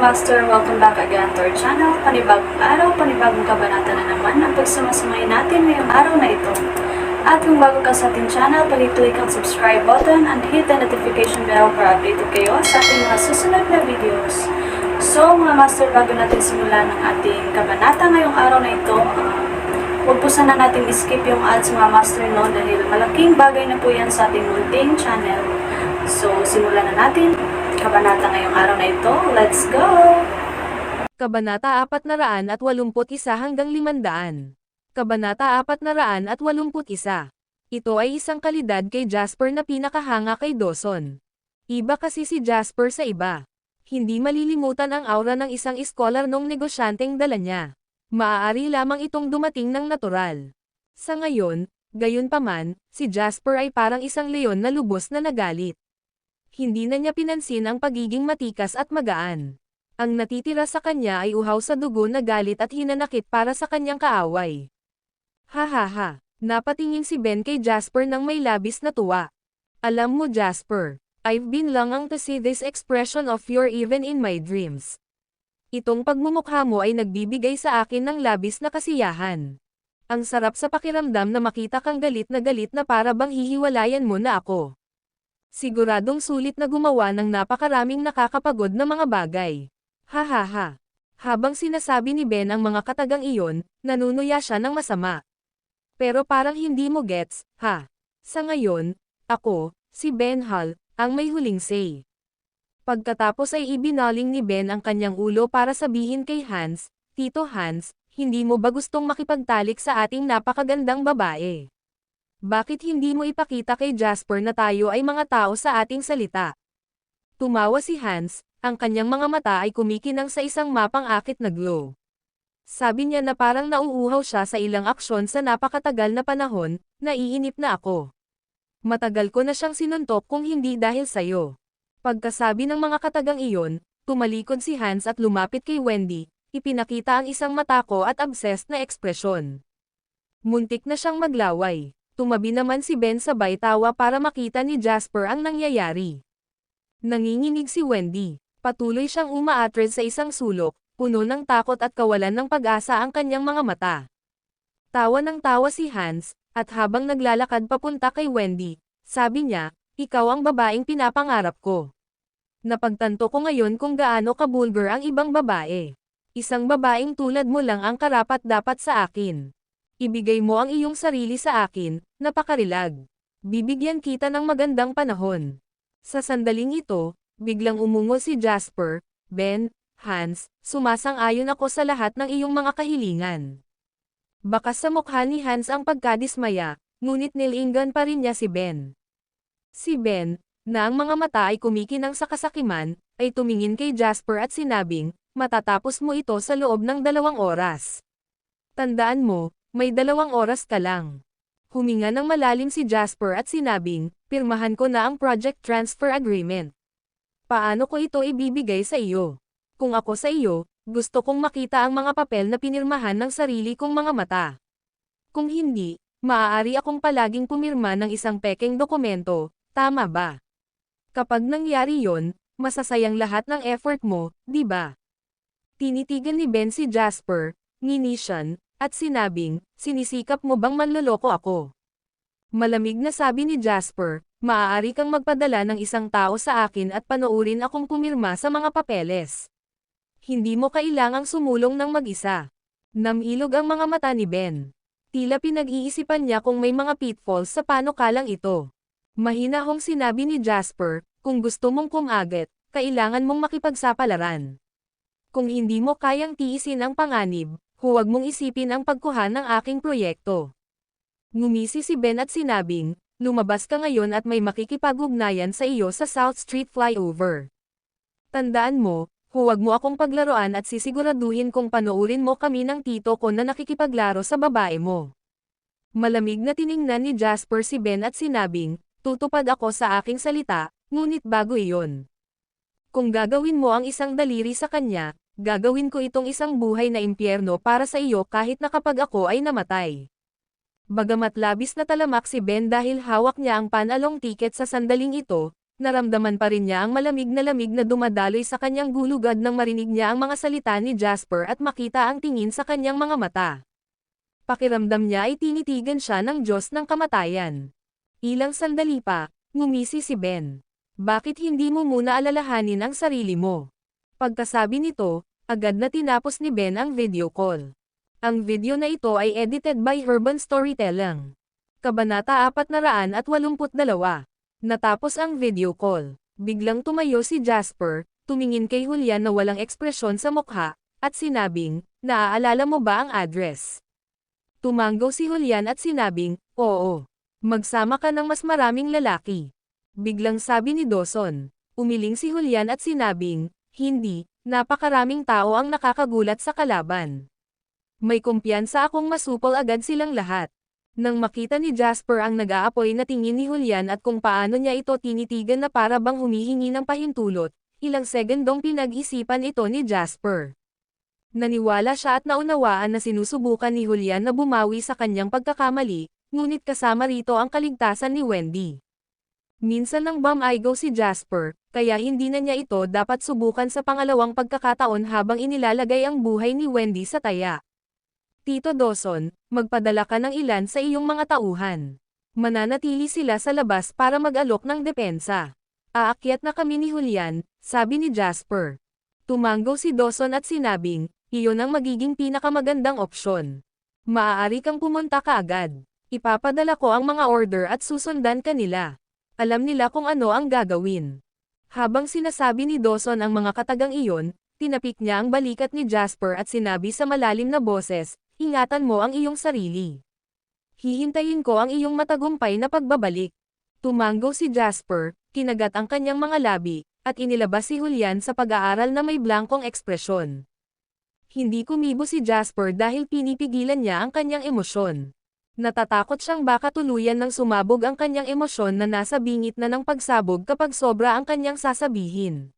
Master, welcome back again to our channel. Panibagong araw, panibagong kabanata na naman ang pagsamasamahin natin ngayong araw na ito. At kung bago ka sa ating channel, pag-click ang subscribe button and hit the notification bell para updated kayo sa ating mga susunod na videos. So mga Master, bago natin simulan ang ating kabanata ngayong araw na ito, huwag po sana natin skip yung ads mga Master, no? Dahil malaking bagay na po yan sa ating munting channel. So simulan na natin kabanata ngayong araw na ito. Let's go! Kabanata 481 hanggang 500. Kabanata 481. Ito ay isang kalidad kay Jasper na pinakahanga kay Dawson. Iba kasi si Jasper sa iba. Hindi malilimutan ang aura ng isang iskolar nung negosyanteng dala niya. Maaari lamang itong dumating ng natural. Sa ngayon, gayunpaman, si Jasper ay parang isang leon na lubos na nagalit. Hindi na niya pinansin ang pagiging matikas at magaan. Ang natitira sa kanya ay uhaw sa dugo na galit at hinanakit para sa kanyang kaaway. Hahaha, napatingin si Ben kay Jasper nang may labis na tuwa. Alam mo Jasper, I've been longing to see this expression of yours even in my dreams. Itong pagmumukha mo ay nagbibigay sa akin ng labis na kasiyahan. Ang sarap sa pakiramdam na makita kang galit na para bang hihiwalayan mo na ako. Siguradong sulit na gumawa ng napakaraming nakakapagod na mga bagay. Hahaha. Habang sinasabi ni Ben ang mga katagang iyon, nanunuya siya ng masama. Pero parang hindi mo gets, ha? Sa ngayon, ako, si Ben Hall, ang may huling say. Pagkatapos ay ibinaling ni Ben ang kanyang ulo para sabihin kay Hans, Tito Hans, hindi mo ba gustong makipagtalik sa ating napakagandang babae? Bakit hindi mo ipakita kay Jasper na tayo ay mga tao sa ating salita? Tumawa si Hans, ang kanyang mga mata ay kumikinang sa isang mapang-akit na glow. Sabi niya na parang nauuhaw siya sa ilang aksyon sa napakatagal na panahon, naiinip na ako. Matagal ko na siyang sinuntok kung hindi dahil sayo. Pagkasabi ng mga katagang iyon, tumalikod si Hans at lumapit kay Wendy, ipinakita ang isang matako at obsessed na ekspresyon. Muntik na siyang maglaway. Tumabi naman si Ben sabay tawa para makita ni Jasper ang nangyayari. Nanginginig si Wendy. Patuloy siyang umaatred sa isang sulok, puno ng takot at kawalan ng pag-asa ang kanyang mga mata. Tawa ng tawa si Hans, at habang naglalakad papunta kay Wendy, sabi niya, ikaw ang babaeng pinapangarap ko. Napagtanto ko ngayon kung gaano kabulgar ang ibang babae. Isang babaeng tulad mo lang ang karapat-dapat sa akin. Ibigay mo ang iyong sarili sa akin, napakarilag. Bibigyan kita ng magandang panahon. Sa sandaling ito, biglang umungo si Jasper, Ben, Hans, sumasang-ayon ako sa lahat ng iyong mga kahilingan. Bakas sa mukha ni Hans ang pagkadismaya, ngunit nilinggan pa rin niya si Ben. Si Ben, na ang mga mata ay kumikinang sa kasakiman, ay tumingin kay Jasper at sinabing, matatapos mo ito sa loob ng 2 oras. Tandaan mo, may 2 oras ka lang. Huminga ng malalim si Jasper at sinabing, pirmahan ko na ang project transfer agreement. Paano ko ito ibibigay sa iyo? Kung ako sa iyo, gusto kong makita ang mga papel na pinirmahan ng sarili kong mga mata. Kung hindi, maaari akong palaging pumirma ng isang pekeng dokumento, tama ba? Kapag nangyari yon, masasayang lahat ng effort mo, di ba? Tinitigan ni Ben si Jasper, nginisyan, at sinabing, sinisikap mo bang manloloko ako? Malamig na sabi ni Jasper, maaari kang magpadala ng isang tao sa akin at panoorin akong pumirma sa mga papeles. Hindi mo kailangang sumulong ng mag-isa. Namilog ang mga mata ni Ben. Tila pinag-iisipan niya kung may mga pitfalls sa panukalang ito. Mahinahong sinabi ni Jasper, kung gusto mong kumagit, kailangan mong makipagsapalaran. Kung hindi mo kayang tiisin ang panganib, huwag mong isipin ang pagkuha ng aking proyekto. Ngumisi si Ben at sinabing, lumabas ka ngayon at may makikipag-ugnayan sa iyo sa South Street Flyover. Tandaan mo, huwag mo akong paglaruan at sisiguraduhin kung panoorin mo kami ng tito ko na nakikipaglaro sa babae mo. Malamig na tiningnan ni Jasper si Ben at sinabing, tutupad ako sa aking salita, ngunit bago iyon. Kung gagawin mo ang isang daliri sa kanya, gagawin ko itong isang buhay na impyerno para sa iyo kahit na kapag ako ay namatay. Bagamat labis na talamak si Ben dahil hawak niya ang panalong tiket sa sandaling ito, Naramdaman pa rin niya ang malamig na dumadaloy sa kanyang gulugad nang marinig niya ang mga salita ni Jasper at makita ang tingin sa kanyang mga mata. Pakiramdam niya ay tinitigan siya ng Diyos ng kamatayan. Ilang sandali pa, ngumisi si Ben. Bakit hindi mo muna alalahanin ang sarili mo? Pagkasabi nito, agad na tinapos ni Ben ang video call. Ang video na ito ay edited by Urban Storytelling. Kabanata 482. Natapos ang video call. Biglang tumayo si Jasper, tumingin kay Julian na walang ekspresyon sa mukha, at sinabing, "Naaalala mo ba ang address?" Tumango si Julian at sinabing, "Oo. Magsama ka ng mas maraming lalaki." Biglang sabi ni Dawson. Umiling si Julian at sinabing, "Hindi, napakaraming tao ang nakakagulat sa kalaban. May kumpiyansa akong masupol agad silang lahat." Nang makita ni Jasper ang nag-aapoy na tingin ni Julian at kung paano niya ito tinitigan na para bang humihingi ng pahintulot, ilang segundong pinag-isipan ito ni Jasper. Naniwala siya at naunawaan na sinusubukan ni Julian na bumawi sa kanyang pagkakamali, ngunit kasama rito ang kaligtasan ni Wendy. Minsan nang bumaigaw si Jasper, kaya hindi na niya ito dapat subukan sa pangalawang pagkakataon habang inilalagay ang buhay ni Wendy sa taya. "Tito Dawson, magpadala ka ng ilan sa iyong mga tauhan. Mananatili sila sa labas para mag-alok ng depensa. Aakyat na kami ni Julian," sabi ni Jasper. Tumango si Dawson at sinabing, "Iyon ang magiging pinakamagandang opsyon. Maaari kang pumunta kaagad. Ipapadala ko ang mga order at susundan ka nila. Alam nila kung ano ang gagawin." Habang sinasabi ni Dawson ang mga katagang iyon, tinapik niya ang balikat ni Jasper at sinabi sa malalim na boses, "Ingatan mo ang iyong sarili. Hihintayin ko ang iyong matagumpay na pagbabalik." Tumango si Jasper, kinagat ang kanyang mga labi, at inilabas si Julian sa pag-aaral na may blankong ekspresyon. Hindi kumibo si Jasper dahil pinipigilan niya ang kanyang emosyon. Natatakot siyang baka tuluyan ng sumabog ang kanyang emosyon na nasa bingit na ng pagsabog kapag sobra ang kanyang sasabihin.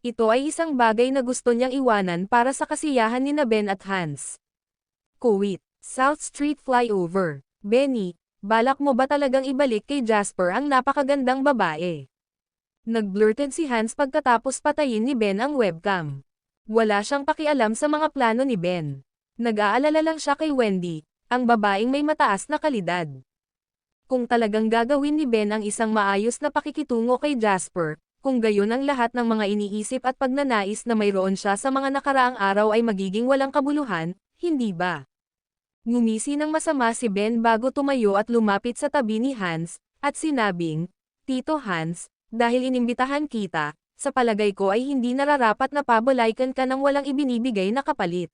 Ito ay isang bagay na gusto niyang iwanan para sa kasiyahan ni Ben at Hans. Kuwait, South Street Flyover. "Benny, balak mo ba talagang ibalik kay Jasper ang napakagandang babae?" Nagblurted si Hans pagkatapos patayin ni Ben ang webcam. Wala siyang pakialam sa mga plano ni Ben. Nag-aalala lang siya kay Wendy, ang babaeng may mataas na kalidad. Kung talagang gagawin ni Ben ang isang maayos na pakikitungo kay Jasper, kung gayon ang lahat ng mga iniisip at pagnanais na mayroon siya sa mga nakaraang araw ay magiging walang kabuluhan, hindi ba? Ngumisi ng masama si Ben bago tumayo at lumapit sa tabi ni Hans, at sinabing, "Tito Hans, dahil inimbitahan kita, sa palagay ko ay hindi nararapat na pabalaykan ka ng walang ibinibigay na kapalit.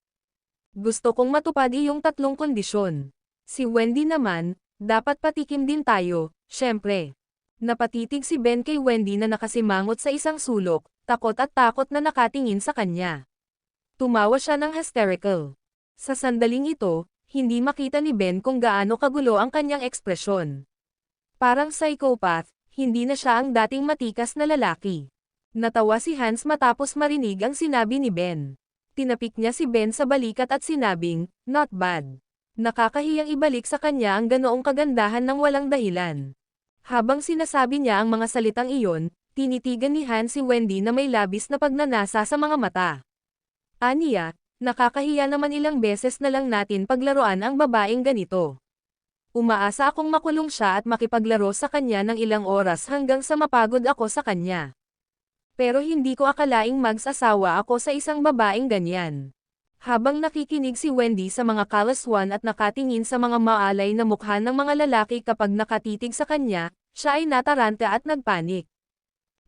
Gusto kong matupad iyong 3 kondisyon. Si Wendy naman, dapat patikim din tayo, syempre." Napatitig si Ben kay Wendy na nakasimangot sa isang sulok, takot na nakatingin sa kanya. Tumawa siya ng hysterical. Sa sandaling ito, hindi makita ni Ben kung gaano kagulo ang kanyang ekspresyon. Parang psychopath, hindi na siya ang dating matikas na lalaki. Natawa si Hans matapos marinig ang sinabi ni Ben. Tinapik niya si Ben sa balikat at sinabing, "Not bad." Nakakahiyang ibalik sa kanya ang ganoong kagandahan ng walang dahilan. Habang sinasabi niya ang mga salitang iyon, tinitigan ni Hans si Wendy na may labis na pagnanasa sa mga mata. "Aniya, nakakahiya naman, ilang beses na lang natin paglaruan ang babaeng ganito. Umaasa akong makulong siya at makipaglaro sa kanya ng ilang oras hanggang sa mapagod ako sa kanya. Pero hindi ko akalaing mag-asawa ako sa isang babaeng ganyan." Habang nakikinig si Wendy sa mga kalaswan at nakatingin sa mga maalay na mukha ng mga lalaki kapag nakatitig sa kanya, siya ay nataranta at nagpanik.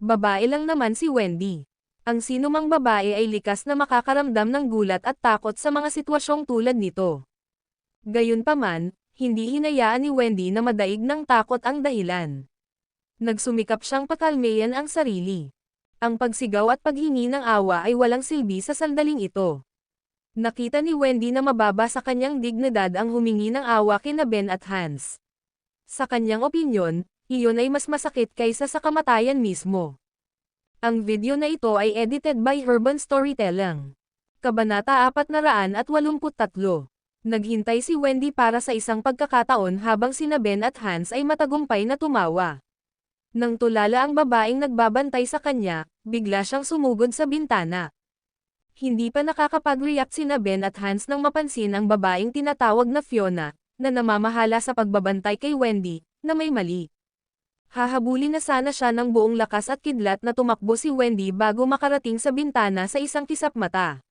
Babae lang naman si Wendy. Ang sinumang babae ay likas na makakaramdam ng gulat at takot sa mga sitwasyong tulad nito. Gayunpaman, hindi hinayaan ni Wendy na madaig ng takot ang dahilan. Nagsumikap siyang pakalmayan ang sarili. Ang pagsigaw at paghingi ng awa ay walang silbi sa sandaling ito. Nakita ni Wendy na mababa sa kanyang dignidad ang humingi ng awa kina Ben at Hans. Sa kanyang opinyon, iyon ay mas masakit kaysa sa kamatayan mismo. Ang video na ito ay edited by Urban Storytelling. Kabanata 483. Naghintay si Wendy para sa isang pagkakataon habang sina Ben at Hans ay matagumpay na tumawa. Nang tulala ang babaeng nagbabantay sa kanya, bigla siyang sumugod sa bintana. Hindi pa nakakapag-react sina Ben at Hans nang mapansin ang babaeng tinatawag na Fiona, na namamahala sa pagbabantay kay Wendy, na may mali. Hahabulin na sana siya ng buong lakas at kidlat na tumakbo si Wendy bago makarating sa bintana sa isang kisap mata.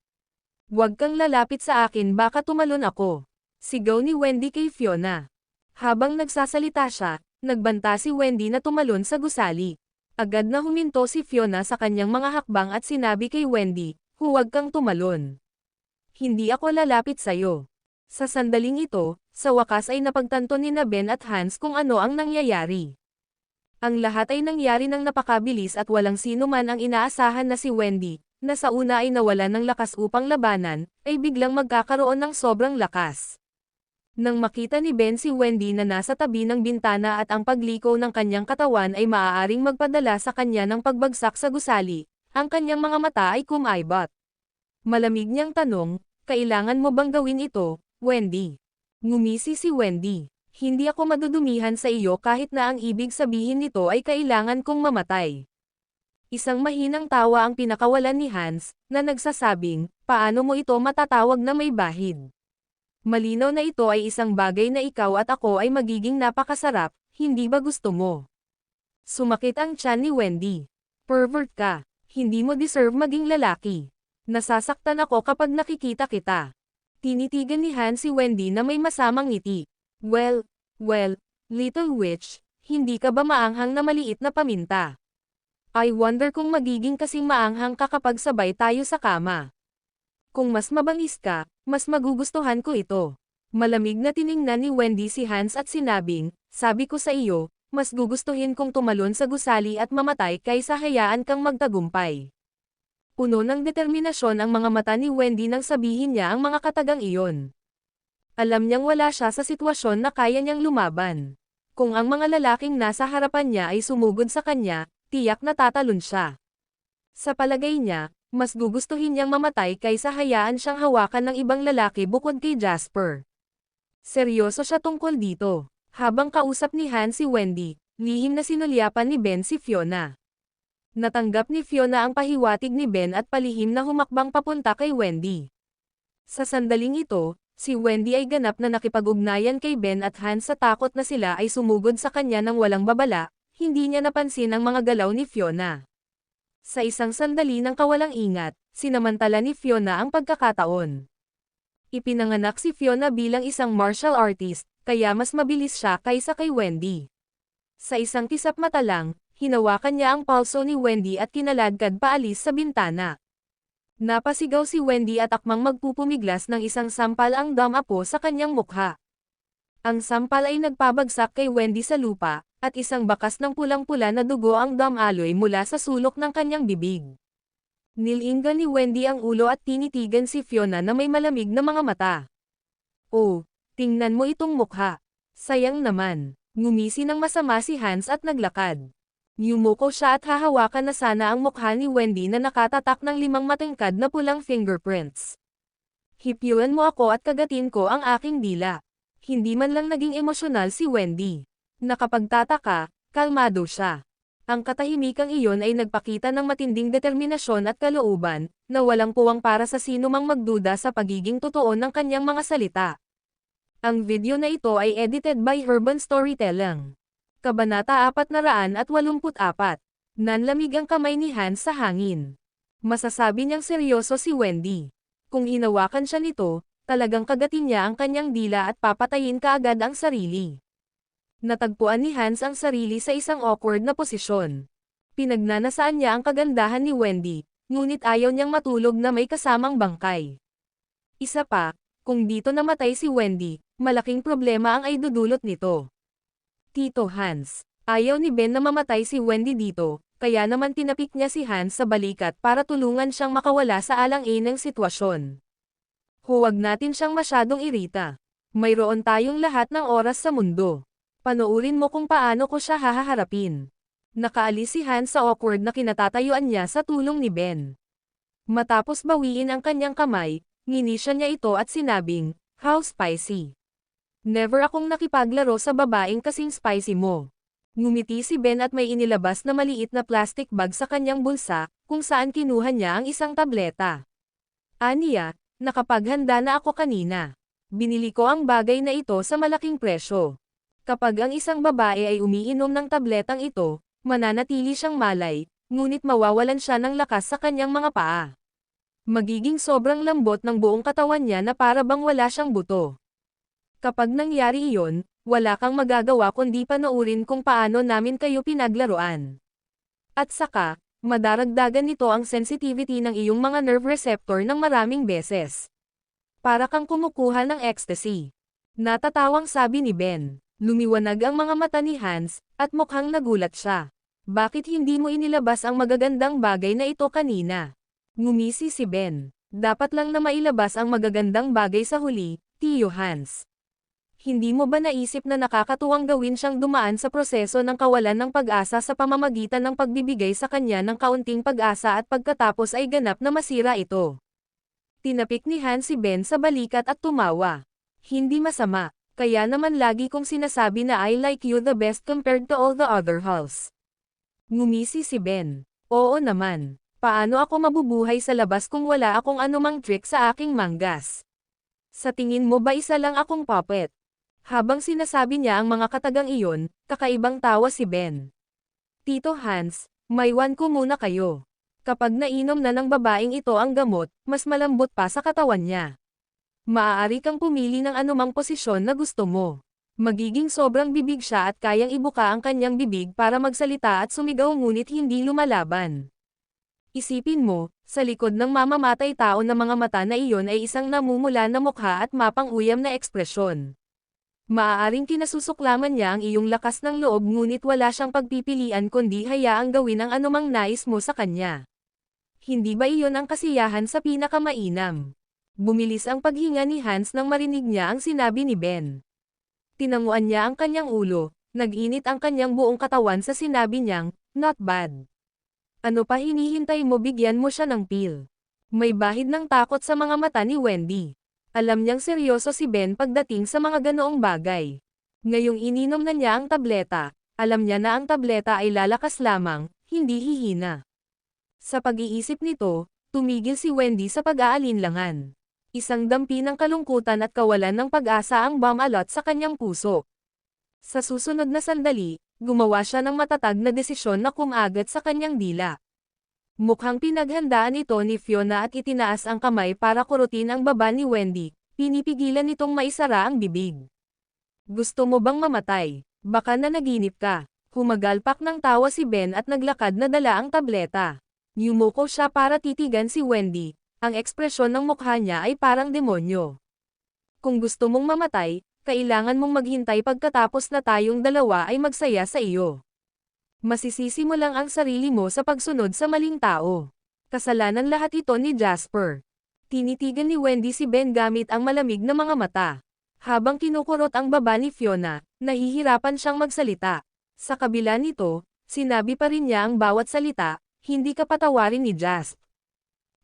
"Huwag kang lalapit sa akin, baka tumalon ako," sigaw ni Wendy kay Fiona. Habang nagsasalita siya, nagbanta si Wendy na tumalon sa gusali. Agad na huminto si Fiona sa kanyang mga hakbang at sinabi kay Wendy, "Huwag kang tumalon. Hindi ako lalapit sa'yo." Sa sandaling ito, sa wakas ay napagtanto ni Ben at Hans kung ano ang nangyayari. Ang lahat ay nangyari ng napakabilis at walang sino man ang inaasahan na si Wendy, na sa una ay nawalan ng lakas upang labanan, ay biglang magkakaroon ng sobrang lakas. Nang makita ni Ben si Wendy na nasa tabi ng bintana at ang pagliko ng kanyang katawan ay maaaring magpadala sa kanya ng pagbagsak sa gusali, ang kanyang mga mata ay kumaibot. Malamig niyang tanong, "Kailangan mo bang gawin ito, Wendy?" Ngumisi si Wendy. "Hindi ako madudumihan sa iyo kahit na ang ibig sabihin nito ay kailangan kong mamatay." Isang mahinang tawa ang pinakawalan ni Hans, na nagsasabing, "Paano mo ito matatawag na may bahid? Malinaw na ito ay isang bagay na ikaw at ako ay magiging napakasarap, hindi ba gusto mo?" Sumakit ang tiyan ni Wendy. "Pervert ka. Hindi mo deserve maging lalaki. Nasasaktan ako kapag nakikita kita." Tinitigan ni Hans si Wendy na may masamang ngiti. Well, little witch, hindi ka ba maanghang na maliit na paminta? I wonder kung magiging kasing maanghang ka kapag sabay tayo sa kama. Kung mas mabangis ka, mas magugustuhan ko ito." Malamig na tiningnan ni Wendy si Hans at sinabing, "Sabi ko sa iyo, mas gugustuhin kong tumalon sa gusali at mamatay kaysa hayaan kang magtagumpay." Puno ng determinasyon ang mga mata ni Wendy nang sabihin niya ang mga katagang iyon. Alam niyang wala siya sa sitwasyon na kaya niyang lumaban. Kung ang mga lalaking nasa harapan niya ay sumugod sa kanya, tiyak na tatalon siya. Sa palagay niya, mas gugustuhin niyang mamatay kaysa hayaan siyang hawakan ng ibang lalaki bukod kay Jasper. Seryoso siya tungkol dito. Habang kausap ni Hans si Wendy, lihim na sinulyapan ni Ben si Fiona. Natanggap ni Fiona ang pahiwatig ni Ben at palihim na humakbang papunta kay Wendy. Sa sandaling ito, si Wendy ay ganap na nakipag-ugnayan kay Ben at Hans sa takot na sila ay sumugod sa kanya ng walang babala, hindi niya napansin ang mga galaw ni Fiona. Sa isang sandali ng kawalang ingat, sinamantala ni Fiona ang pagkakataon. Ipinanganak si Fiona bilang isang martial artist, kaya mas mabilis siya kaysa kay Wendy. Sa isang kisap mata lang, hinawakan niya ang palso ni Wendy at kinaladkad paalis sa bintana. Napasigaw si Wendy at akmang magpupumiglas ng isang sampal ang damapo sa kanyang mukha. Ang sampal ay nagpabagsak kay Wendy sa lupa, at isang bakas ng pulang-pula na dugo ang damaloy mula sa sulok ng kanyang bibig. Nilinga ni Wendy ang ulo at tinitigan si Fiona na may malamig na mga mata. "Oh, tingnan mo itong mukha. Sayang naman." Ngumisi ng masama si Hans at naglakad. Yumuko siya at hahawakan na sana ang mukha ni Wendy na nakatatak ng 5 matingkad na pulang fingerprints. "Hipiuan mo ako at kagatin ko ang aking dila." Hindi man lang naging emosyonal si Wendy. Nakapagtataka, kalmado siya. Ang katahimikang iyon ay nagpakita ng matinding determinasyon at kalooban, na walang puwang para sa sino mang magduda sa pagiging totoo ng kanyang mga salita. Ang video na ito ay edited by Urban Storytelling. Kabanata 484. Nanlamig ang kamay ni Hans sa hangin. Masasabi niyang seryoso si Wendy. Kung hinawakan siya nito, talagang kagatin niya ang kanyang dila at papatayin kaagad ang sarili. Natagpuan ni Hans ang sarili sa isang awkward na posisyon. Pinagnanasaan niya ang kagandahan ni Wendy, ngunit ayaw niyang matulog na may kasamang bangkay. Isa pa, kung dito namatay si Wendy, malaking problema ang aidudulot nito. Tito Hans, ayaw ni Ben na mamatay si Wendy dito, kaya naman tinapik niya si Hans sa balikat para tulungan siyang makawala sa alang-inang sitwasyon. Huwag natin siyang masyadong irita. Mayroon tayong lahat ng oras sa mundo. Panoorin mo kung paano ko siya hahaharapin. Nakaalis si Hans sa awkward na kinatatayuan niya sa tulong ni Ben. Matapos bawiin ang kanyang kamay, nginisya niya ito at sinabing, "How spicy. Never akong nakipaglaro sa babaeng kasing spicy mo." Ngumiti si Ben at may inilabas na maliit na plastic bag sa kanyang bulsa, kung saan kinuha niya ang isang tableta. Aniya, nakapaghanda na ako kanina. Binili ko ang bagay na ito sa malaking presyo. Kapag ang isang babae ay umiinom ng tabletang ito, mananatili siyang malay, ngunit mawawalan siya ng lakas sa kanyang mga paa. Magiging sobrang lambot ng buong katawan niya na para bang wala siyang buto. Kapag nangyari iyon, wala kang magagawa kundi panoorin kung paano namin kayo pinaglaruan. At saka, madaragdagan nito ang sensitivity ng iyong mga nerve receptor ng maraming beses. Para kang kumukuha ng ecstasy. Natatawang sabi ni Ben. Lumiwanag ang mga mata ni Hans, at mukhang nagulat siya. Bakit hindi mo inilabas ang magagandang bagay na ito kanina? Ngumisi si Ben. Dapat lang na mailabas ang magagandang bagay sa huli, Tiyo Hans. Hindi mo ba naisip na nakakatuwang gawin siyang dumaan sa proseso ng kawalan ng pag-asa sa pamamagitan ng pagbibigay sa kanya ng kaunting pag-asa at pagkatapos ay ganap na masira ito? Tinapik ni Hans si Ben sa balikat at tumawa. Hindi masama. Kaya naman lagi kong sinasabi na I like you the best compared to all the other halves. Ngumisi si Ben. Oo naman. Paano ako mabubuhay sa labas kung wala akong anumang trick sa aking manggas? Sa tingin mo ba isa lang akong puppet? Habang sinasabi niya ang mga katagang iyon, kakaibang tawa si Ben. Tito Hans, maiwan ko muna kayo. Kapag nainom na ng babaeng ito ang gamot, mas malambot pa sa katawan niya. Maaari kang pumili ng anumang posisyon na gusto mo. Magiging sobrang bibig siya at kayang ibuka ang kanyang bibig para magsalita at sumigaw ngunit hindi lumalaban. Isipin mo, sa likod ng mamamatay tao na mga mata na iyon ay isang namumula na mukha at mapang-uyam na ekspresyon. Maaaring kinasusuklaman niya ang iyong lakas ng loob ngunit wala siyang pagpipilian kundi hayaang gawin ang anumang nais mo sa kanya. Hindi ba iyon ang kasiyahan sa pinakamainam? Bumilis ang paghinga ni Hans nang marinig niya ang sinabi ni Ben. Tinanguan niya ang kanyang ulo, nag-init ang kanyang buong katawan sa sinabi niyang, not bad. Ano pa hinihintay mo, bigyan mo siya ng pill? May bahid ng takot sa mga mata ni Wendy. Alam niyang seryoso si Ben pagdating sa mga ganoong bagay. Ngayong ininom na niya ang tableta, alam niya na ang tableta ay lalakas lamang, hindi hihina. Sa pag-iisip nito, tumigil si Wendy sa pag-aalinlangan. Isang dampi ng kalungkutan at kawalan ng pag-asa ang bumalot sa kanyang puso. Sa susunod na sandali, gumawa siya ng matatag na desisyon na kumagat sa kanyang dila. Mukhang pinaghandaan ito ni Fiona at itinaas ang kamay para kurutin ang baba ni Wendy, pinipigilan nitong maisara ang bibig. Gusto mo bang mamatay? Baka nanaginip ka. Humagalpak ng tawa si Ben at naglakad na dala ang tableta. Yumuko siya para titigan si Wendy. Ang ekspresyon ng mukha niya ay parang demonyo. Kung gusto mong mamatay, kailangan mong maghintay pagkatapos na tayong dalawa ay magsaya sa iyo. Masisisi mo lang ang sarili mo sa pagsunod sa maling tao. Kasalanan lahat ito ni Jasper. Tinitigan ni Wendy si Ben gamit ang malamig na mga mata. Habang kinukurot ang baba ni Fiona, nahihirapan siyang magsalita. Sa kabila nito, sinabi pa rin niya ang bawat salita, hindi ka patawarin ni Jasper.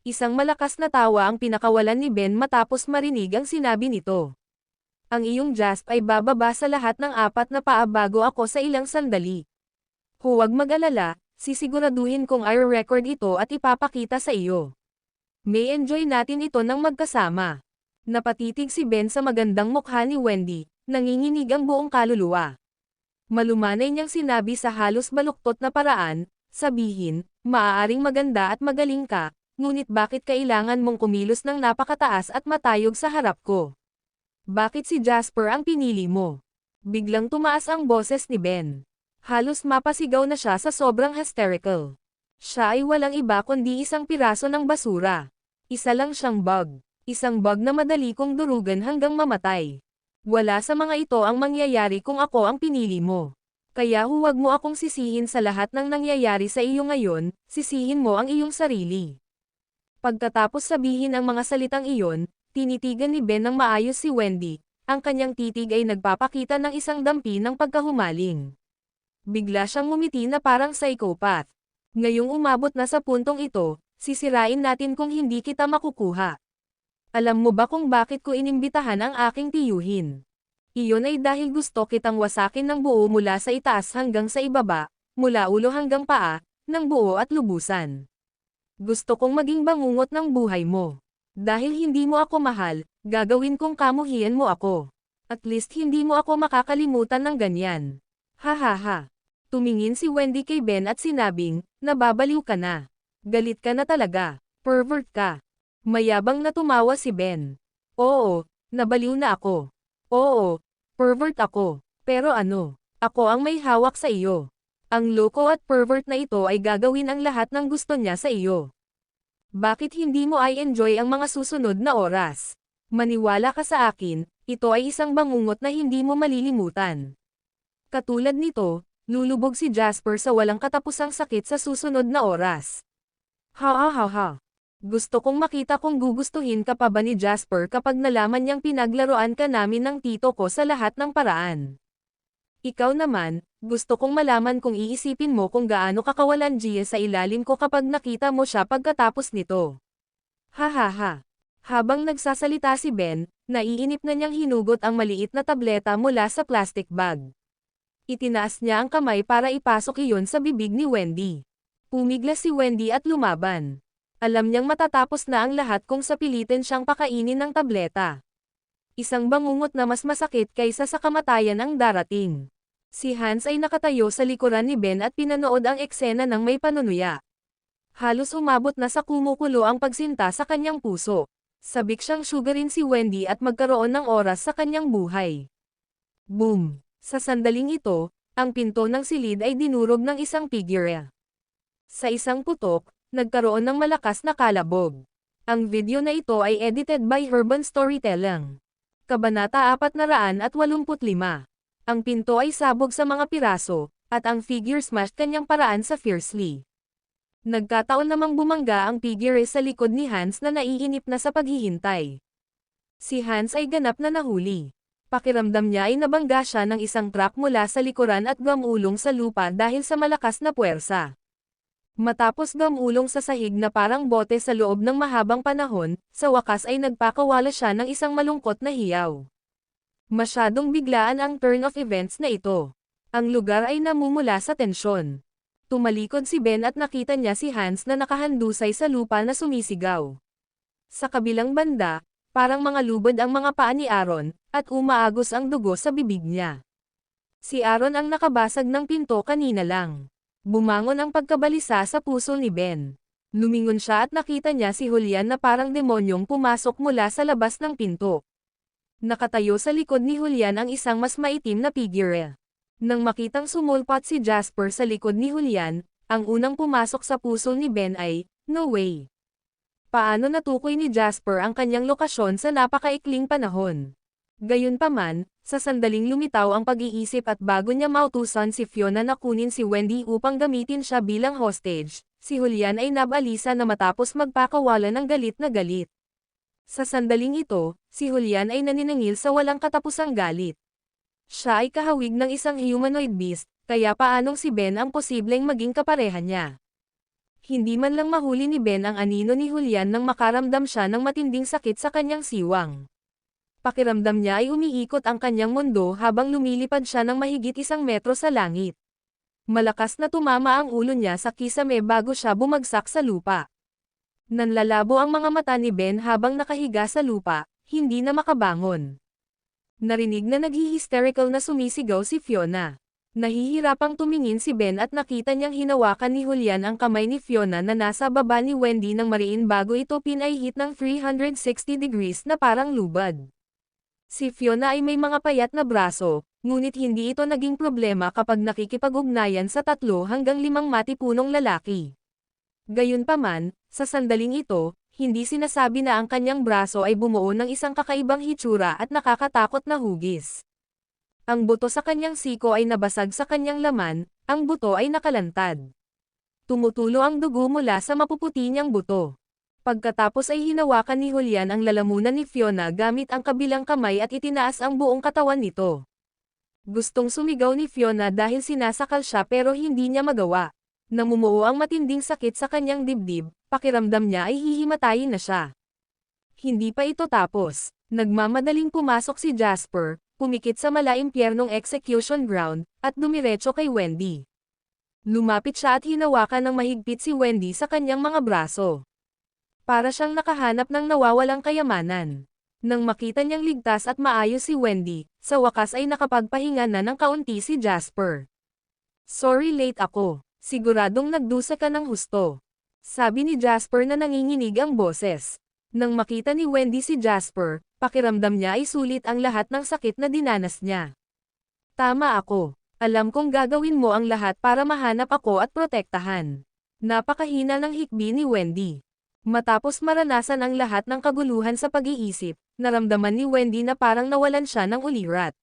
Isang malakas na tawa ang pinakawalan ni Ben matapos marinig ang sinabi nito. Ang iyong Jasper ay bababa sa lahat ng 4 na paa bago ako sa ilang sandali. Huwag mag-alala, sisiguraduhin kong i-record ito at ipapakita sa iyo. May enjoy natin ito ng magkasama. Napatitig si Ben sa magandang mukha ni Wendy, nanginginig ang buong kaluluwa. Malumanay niyang sinabi sa halos baluktot na paraan, sabihin, maaaring maganda at magaling ka, ngunit bakit kailangan mong kumilos ng napakataas at matayog sa harap ko? Bakit si Jasper ang pinili mo? Biglang tumaas ang boses ni Ben. Halos mapasigaw na siya sa sobrang hysterical. Siya ay walang iba kundi isang piraso ng basura. Isa lang siyang bug. Isang bug na madali kong durugan hanggang mamatay. Wala sa mga ito ang mangyayari kung ako ang pinili mo. Kaya huwag mo akong sisihin sa lahat ng nangyayari sa iyo ngayon, sisihin mo ang iyong sarili. Pagkatapos sabihin ang mga salitang iyon, tinitigan ni Ben ng maayos si Wendy, ang kanyang titig ay nagpapakita ng isang dampi ng pagkahumaling. Bigla siyang ngumiti na parang psychopath. Ngayong umabot na sa puntong ito, sisirain natin kung hindi kita makukuha. Alam mo ba kung bakit ko inimbitahan ang aking tiyuhin? Iyon ay dahil gusto kitang wasakin ng buo mula sa itaas hanggang sa ibaba, mula ulo hanggang paa, ng buo at lubusan. Gusto kong maging bangungot ng buhay mo. Dahil hindi mo ako mahal, gagawin kong kamuhian mo ako. At least hindi mo ako makakalimutan ng ganyan. Ha ha ha. Tumingin si Wendy kay Ben at sinabing, nababaliw ka na. Galit ka na talaga. Pervert ka. Mayabang na tumawa si Ben. Oo, nabaliw na ako. Oo, pervert ako. Pero ano? Ako ang may hawak sa iyo. Ang loko at pervert na ito ay gagawin ang lahat ng gusto niya sa iyo. Bakit hindi mo ay enjoy ang mga susunod na oras? Maniwala ka sa akin, ito ay isang bangungot na hindi mo malilimutan. Katulad nito, lulubog si Jasper sa walang katapusang sakit sa susunod na oras. Ha ha ha ha. Gusto kong makita kung gugustuhin ka pa ba ni Jasper kapag nalaman niyang pinaglaruan ka namin ng tito ko sa lahat ng paraan. Ikaw naman, gusto kong malaman kung iisipin mo kung gaano kakawalan Gia sa ilalim ko kapag nakita mo siya pagkatapos nito. Ha ha ha. Habang nagsasalita si Ben, naiinip na niyang hinugot ang maliit na tableta mula sa plastic bag. Itinaas niya ang kamay para ipasok iyon sa bibig ni Wendy. Pumiglas si Wendy at lumaban. Alam niyang matatapos na ang lahat kung sapilitin siyang pakainin ng tableta. Isang bangungot na mas masakit kaysa sa kamatayan ang darating. Si Hans ay nakatayo sa likuran ni Ben at pinanood ang eksena ng may panunuya. Halos umabot na sa kumukulo ang pagsinta sa kanyang puso. Sabik siyang sugarin si Wendy at magkaroon ng oras sa kanyang buhay. Boom! Sa sandaling ito, ang pinto ng silid ay dinurog ng isang figure. Sa isang putok, nagkaroon ng malakas na kalabog. Ang video na ito ay edited by Urban Storytelling. Kabanata 485. Ang pinto ay sabog sa mga piraso, at ang figure smashed kanyang paraan sa fiercely. Nagkataon namang bumangga ang figure sa likod ni Hans na naiinip na sa paghihintay. Si Hans ay ganap na nahuli. Pakiramdam niya ay nabangga siya ng isang truck mula sa likuran at gamulong sa lupa dahil sa malakas na puwersa. Matapos gamulong sa sahig na parang bote sa loob ng mahabang panahon, sa wakas ay nagpakawala siya ng isang malungkot na hiyaw. Masyadong biglaan ang turn of events na ito. Ang lugar ay namumula sa tensyon. Tumalikod si Ben at nakita niya si Hans na nakahandusay sa lupa na sumisigaw. Sa kabilang banda, parang mga lubod ang mga paa ni Aaron, at umaagos ang dugo sa bibig niya. Si Aaron ang nakabasag ng pinto kanina lang. Bumangon ang pagkabalisa sa puso ni Ben. Lumingon siya at nakita niya si Julian na parang demonyong pumasok mula sa labas ng pinto. Nakatayo sa likod ni Julian ang isang mas maitim na figure. Nang makitang sumulpot si Jasper sa likod ni Julian, ang unang pumasok sa puso ni Ben ay, no way. Paano natukoy ni Jasper ang kanyang lokasyon sa napakaikling panahon? Gayunpaman, sa sandaling lumitaw ang pag-iisip at bago niya mautusan si Fiona na kunin si Wendy upang gamitin siya bilang hostage, si Julian ay nabalisa na matapos magpakawala ng galit na galit. Sa sandaling ito, si Julian ay naniningil sa walang katapusang galit. Siya ay kahawig ng isang humanoid beast, kaya paanong si Ben ang posibleng maging kapareha niya? Hindi man lang mahuli ni Ben ang anino ni Julian nang makaramdam siya ng matinding sakit sa kanyang siwang. Pakiramdam niya ay umiikot ang kanyang mundo habang lumilipad siya ng mahigit 1 metro sa langit. Malakas na tumama ang ulo niya sa kisame bago siya bumagsak sa lupa. Nanlalabo ang mga mata ni Ben habang nakahiga sa lupa, hindi na makabangon. Narinig na naghi-hysterical na sumisigaw si Fiona. Nahihirapang tumingin si Ben at nakita niyang hinawakan ni Julian ang kamay ni Fiona na nasa baba ni Wendy ng mariin bago ito pinaihit ng 360 degrees na parang lubad. Si Fiona ay may mga payat na braso, ngunit hindi ito naging problema kapag nakikipag-ugnayan sa 3 hanggang 5 matipunong lalaki. Gayunpaman, sa sandaling ito, hindi sinasabi na ang kanyang braso ay bumuo ng isang kakaibang hitsura at nakakatakot na hugis. Ang buto sa kanyang siko ay nabasag sa kanyang laman, ang buto ay nakalantad. Tumutulo ang dugo mula sa mapuputi niyang buto. Pagkatapos ay hinawakan ni Julian ang lalamunan ni Fiona gamit ang kabilang kamay at itinaas ang buong katawan nito. Gustong sumigaw ni Fiona dahil sinasakal siya pero hindi niya magawa. Namumuo ang matinding sakit sa kanyang dibdib, pakiramdam niya ay hihimatayin na siya. Hindi pa ito tapos. Nagmamadaling pumasok si Jasper, pumikit sa malaimpyernong execution ground, at dumiretso kay Wendy. Lumapit siya at hinawakan ng mahigpit si Wendy sa kanyang mga braso. Para siyang nakahanap ng nawawalang kayamanan. Nang makita niyang ligtas at maayos si Wendy, sa wakas ay nakapagpahinga na ng kaunti si Jasper. "Sorry late ako. Siguradong nagdusa ka ng husto," sabi ni Jasper na nanginginig ang boses. Nang makita ni Wendy si Jasper, pakiramdam niya ay sulit ang lahat ng sakit na dinanas niya. "Tama ako. Alam kong gagawin mo ang lahat para mahanap ako at protektahan." Napakahina ng hikbi ni Wendy. Matapos maranasan ang lahat ng kaguluhan sa pag-iisip, naramdaman ni Wendy na parang nawalan siya ng ulirat.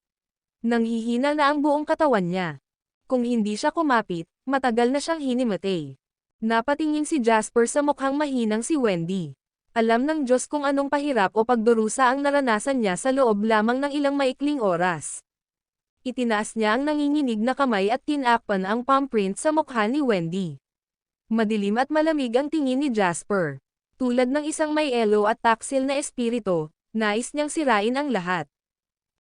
Nanghihina na ang buong katawan niya. Kung hindi siya kumapit, matagal na siyang hinimatay. Napatingin si Jasper sa mukhang mahinang si Wendy. Alam ng Diyos kung anong pahirap o pagdurusa ang naranasan niya sa loob lamang ng ilang maikling oras. Itinaas niya ang nanginginig na kamay at tinakpan ang palm print sa mukha ni Wendy. Madilim at malamig ang tingin ni Jasper. Tulad ng isang may elo at taksil na espiritu, nais niyang sirain ang lahat.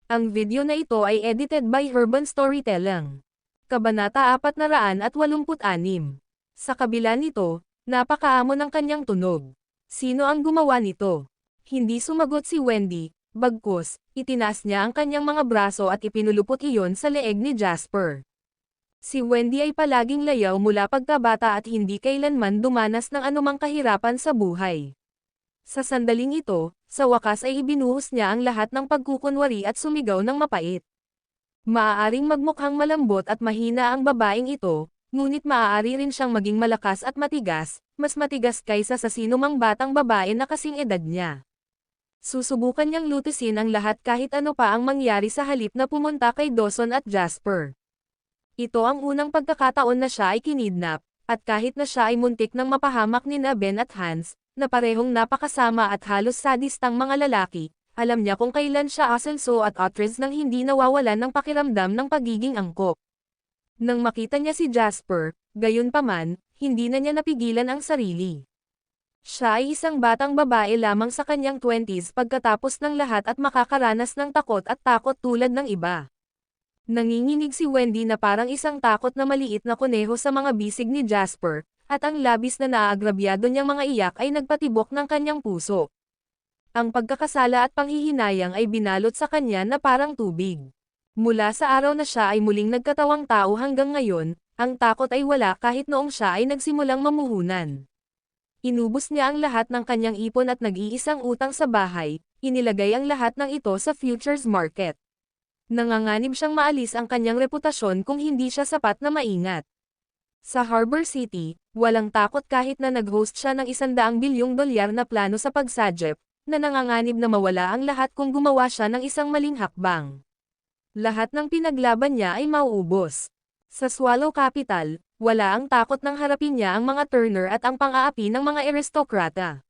Ang video na ito ay edited by Herban Storytelling. Kabanata 486. Sa kabila nito, napakaamo ng kanyang tunog. Sino ang gumawa nito? Hindi sumagot si Wendy, bagkus, itinaas niya ang kanyang mga braso at ipinulupot iyon sa leeg ni Jasper. Si Wendy ay palaging layaw mula pagkabata at hindi kailanman dumanas ng anumang kahirapan sa buhay. Sa sandaling ito, sa wakas ay ibinuhos niya ang lahat ng pagkukunwari at sumigaw ng mapait. Maaaring magmukhang malambot at mahina ang babaeng ito, ngunit maaari rin siyang maging malakas at matigas, mas matigas kaysa sa sinumang batang babae na kasing edad niya. Susubukan niyang lutusin ang lahat kahit ano pa ang mangyari sa halip na pumunta kay Dawson at Jasper. Ito ang unang pagkakataon na siya ay kinidnap, at kahit na siya ay muntik ng mapahamak ni Ben at Hans, na parehong napakasama at halos sadistang mga lalaki, alam niya kung kailan siya asenso at atres nang hindi nawawalan ng pakiramdam ng pagiging angkop. Nang makita niya si Jasper, gayunpaman, hindi na niya napigilan ang sarili. Siya ay isang batang babae lamang sa kanyang 20s pagkatapos ng lahat at makakaranas ng takot at takot tulad ng iba. Nanginginig si Wendy na parang isang takot na maliit na kuneho sa mga bisig ni Jasper, at ang labis na naaagrabyado niyang mga iyak ay nagpatibok ng kanyang puso. Ang pagkakasala at panghihinayang ay binalot sa kanya na parang tubig. Mula sa araw na siya ay muling nagkatawang tao hanggang ngayon, ang takot ay wala kahit noong siya ay nagsimulang mamuhunan. Inubos niya ang lahat ng kanyang ipon at nag-iisang utang sa bahay, inilagay ang lahat ng ito sa futures market. Nanganganib siyang maalis ang kanyang reputasyon kung hindi siya sapat na maingat. Sa Harbor City, walang takot kahit na nag-host siya ng $100 bilyong na plano sa pagsajep, na nanganganib na mawala ang lahat kung gumawa siya ng isang maling hakbang. Lahat ng pinaglaban niya ay mauubos. Sa Swallow Capital, wala ang takot nang harapin niya ang mga Turner at ang pang-aapi ng mga aristokrata.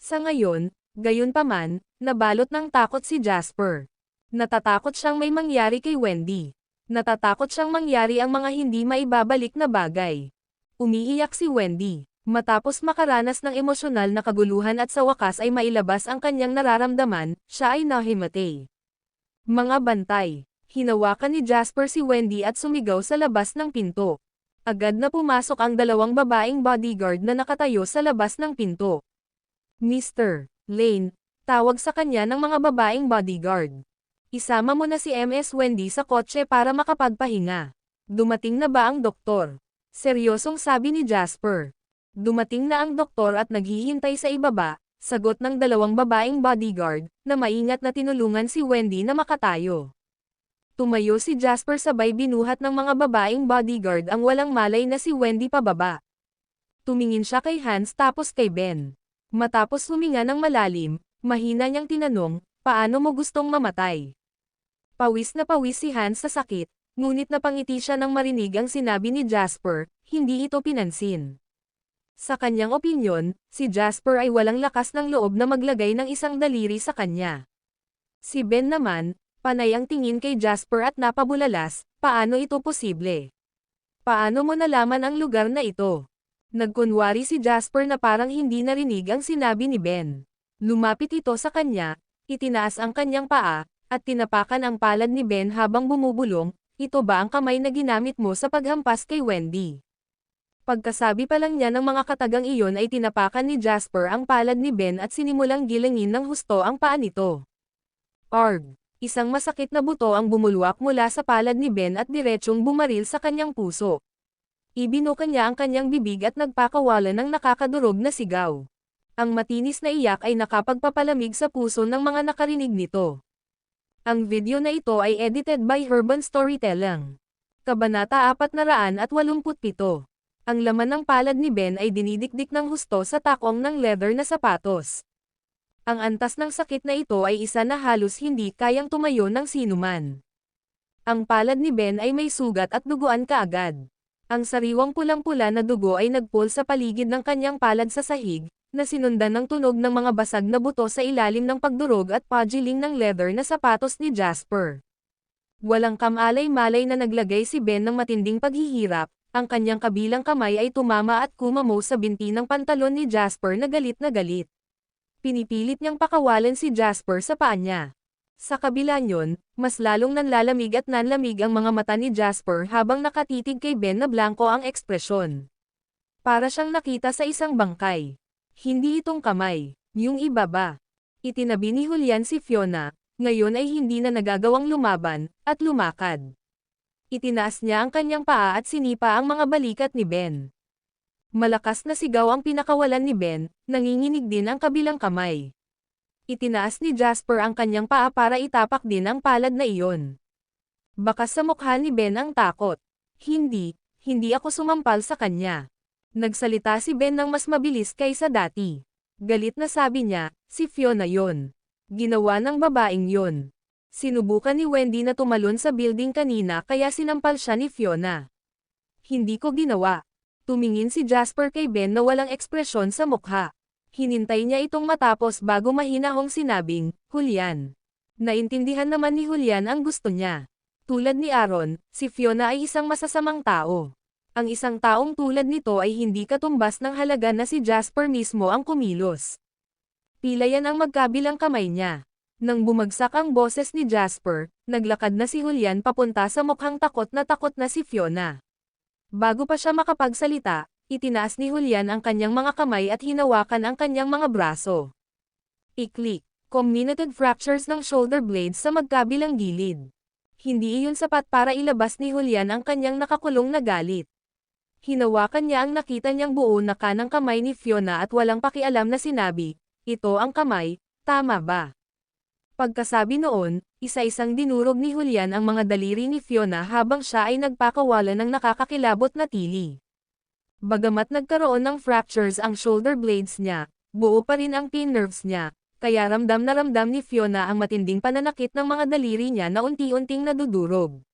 Sa ngayon, gayunpaman, nabalot ng takot si Jasper. Natatakot siyang may mangyari kay Wendy. Natatakot siyang mangyari ang mga hindi maibabalik na bagay. Umiiyak si Wendy. Matapos makaranas ng emosyonal na kaguluhan at sa wakas ay mailabas ang kanyang nararamdaman, siya ay nahimatay. Mga bantay. Hinawakan ni Jasper si Wendy at sumigaw sa labas ng pinto. Agad na pumasok ang dalawang babaeng bodyguard na nakatayo sa labas ng pinto. "Mr. Lane," tawag sa kanya ng mga babaeng bodyguard. "Isama mo na si Ms. Wendy sa kotse para makapagpahinga. Dumating na ba ang doktor?" Seryosong sabi ni Jasper. "Dumating na ang doktor at naghihintay sa ibaba," sagot ng dalawang babaeng bodyguard, na maingat na tinulungan si Wendy na makatayo. Tumayo si Jasper sabay binuhat ng mga babaeng bodyguard ang walang malay na si Wendy pababa. Tumingin siya kay Hans tapos kay Ben. Matapos huminga ng malalim, mahina niyang tinanong, "Paano mo gustong mamatay?" Pawis na pawis si Hans sa sakit, ngunit napangiti siya nang marinig ang sinabi ni Jasper, hindi ito pinansin. Sa kanyang opinyon, si Jasper ay walang lakas ng loob na maglagay ng isang daliri sa kanya. Si Ben naman, panay ang tingin kay Jasper at napabulalas, paano ito posible? Paano mo nalaman ang lugar na ito? Nagkunwari si Jasper na parang hindi narinig ang sinabi ni Ben. Lumapit ito sa kanya, itinaas ang kanyang paa, At tinapakan ang palad ni Ben habang bumubulong, ito ba ang kamay na ginamit mo sa paghampas kay Wendy? Pagkasabi pa lang niya ng mga katagang iyon ay tinapakan ni Jasper ang palad ni Ben at sinimulang gilangin ng husto ang paa nito. Arg! Isang masakit na buto ang bumulwak mula sa palad ni Ben at diretsyong bumaril sa kanyang puso. Ibinuka niya ang kanyang bibig at nagpakawalan ng nakakadurog na sigaw. Ang matinis na iyak ay nakapagpapalamig sa puso ng mga nakarinig nito. Ang video na ito ay edited by Urban Storytelling. Kabanata 487. Ang laman ng palad ni Ben ay dinidikdik ng husto sa takong ng leather na sapatos. Ang antas ng sakit na ito ay isa na halos hindi kayang tumayo ng sinuman. Ang palad ni Ben ay may sugat at duguan kaagad. Ang sariwang pulang-pula na dugo ay nagpool sa paligid ng kanyang palad sa sahig, na sinundan ng tunog ng mga basag na buto sa ilalim ng pagdurog at pagiling ng leather na sapatos ni Jasper. Walang kamalay-malay na naglagay si Ben ng matinding paghihirap, ang kanyang kabilang kamay ay tumama at kumamo sa binti ng pantalon ni Jasper na galit na galit. Pinipilit niyang pakawalan si Jasper sa paa niya. Sa kabila niyon, mas lalong nanlalamig at nanlamig ang mga mata ni Jasper habang nakatitig kay Ben na blanko ang ekspresyon. Para siyang nakita sa isang bangkay. Hindi itong kamay, yung iba ba? Itinabi ni Julian si Fiona, ngayon ay hindi na nagagawang lumaban, at lumakad. Itinaas niya ang kanyang paa at sinipa ang mga balikat ni Ben. Malakas na sigaw ang pinakawalan ni Ben, nanginginig din ang kabilang kamay. Itinaas ni Jasper ang kanyang paa para itapak din ang palad na iyon. Bakas sa mukha ni Ben ang takot. Hindi ako sumampal sa kanya. Nagsalita si Ben ng mas mabilis kaysa dati. Galit na sabi niya, si Fiona yon. Ginawa ng babaeng yon. Sinubukan ni Wendy na tumalon sa building kanina kaya sinampal siya ni Fiona. Hindi ko ginawa. Tumingin si Jasper kay Ben na walang ekspresyon sa mukha. Hinintay niya itong matapos bago mahinahong sinabing, Julian. Naintindihan naman ni Julian ang gusto niya. Tulad ni Aaron, si Fiona ay isang masasamang tao. Ang isang taong tulad nito ay hindi katumbas ng halaga na si Jasper mismo ang kumilos. Pilayan ang magkabilang kamay niya. Nang bumagsak ang boses ni Jasper, naglakad na si Julian papunta sa mukhang takot na si Fiona. Bago pa siya makapagsalita, itinaas ni Julian ang kanyang mga kamay at hinawakan ang kanyang mga braso. I-click. Comminuted fractures ng shoulder blades sa magkabilang gilid. Hindi iyon sapat para ilabas ni Julian ang kanyang nakakulong na galit. Hinawakan niya ang nakita niyang buo na kanang kamay ni Fiona at walang pakialam na sinabi, ito ang kamay, tama ba? Pagkasabi noon, isa-isang dinurog ni Julian ang mga daliri ni Fiona habang siya ay nagpakawala ng nakakakilabot na tili. Bagamat nagkaroon ng fractures ang shoulder blades niya, buo pa rin ang pain nerves niya, kaya ramdam na ramdam ni Fiona ang matinding pananakit ng mga daliri niya na unti-unting nadudurog.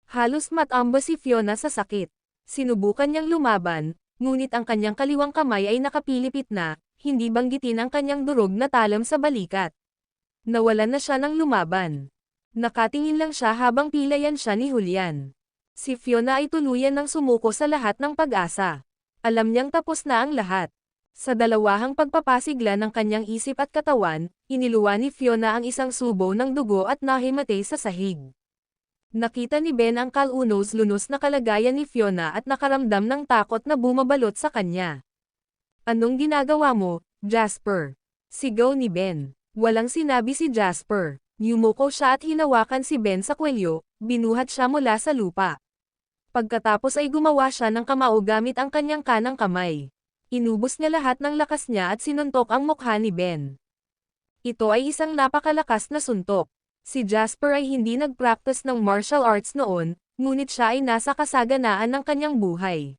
Halos matamba si Fiona sa sakit. Sinubukan niyang lumaban, ngunit ang kanyang kaliwang kamay ay nakapilipit na, hindi banggitin ang kanyang durog na talam sa balikat. Nawalan na siya ng lumaban. Nakatingin lang siya habang pilayan siya ni Julian. Si Fiona ay tuluyan ng sumuko sa lahat ng pag-asa. Alam niyang tapos na ang lahat. Sa dalawahang pagpapasigla ng kanyang isip at katawan, iniluwa ni Fiona ang isang subo ng dugo at nahimatay sa sahig. Nakita ni Ben ang kalunos-lunos na kalagayan ni Fiona at nakaramdam ng takot na bumabalot sa kanya. Anong ginagawa mo, Jasper? Sigaw ni Ben. Walang sinabi si Jasper. Yumuko siya at hinawakan si Ben sa kwelyo, binuhat siya mula sa lupa. Pagkatapos ay gumawa siya ng kamao gamit ang kanyang kanang kamay. Inubos niya lahat ng lakas niya at sinuntok ang mukha ni Ben. Ito ay isang napakalakas na suntok. Si Jasper ay hindi nag-practice ng martial arts noon, ngunit siya ay nasa kasaganaan ng kanyang buhay.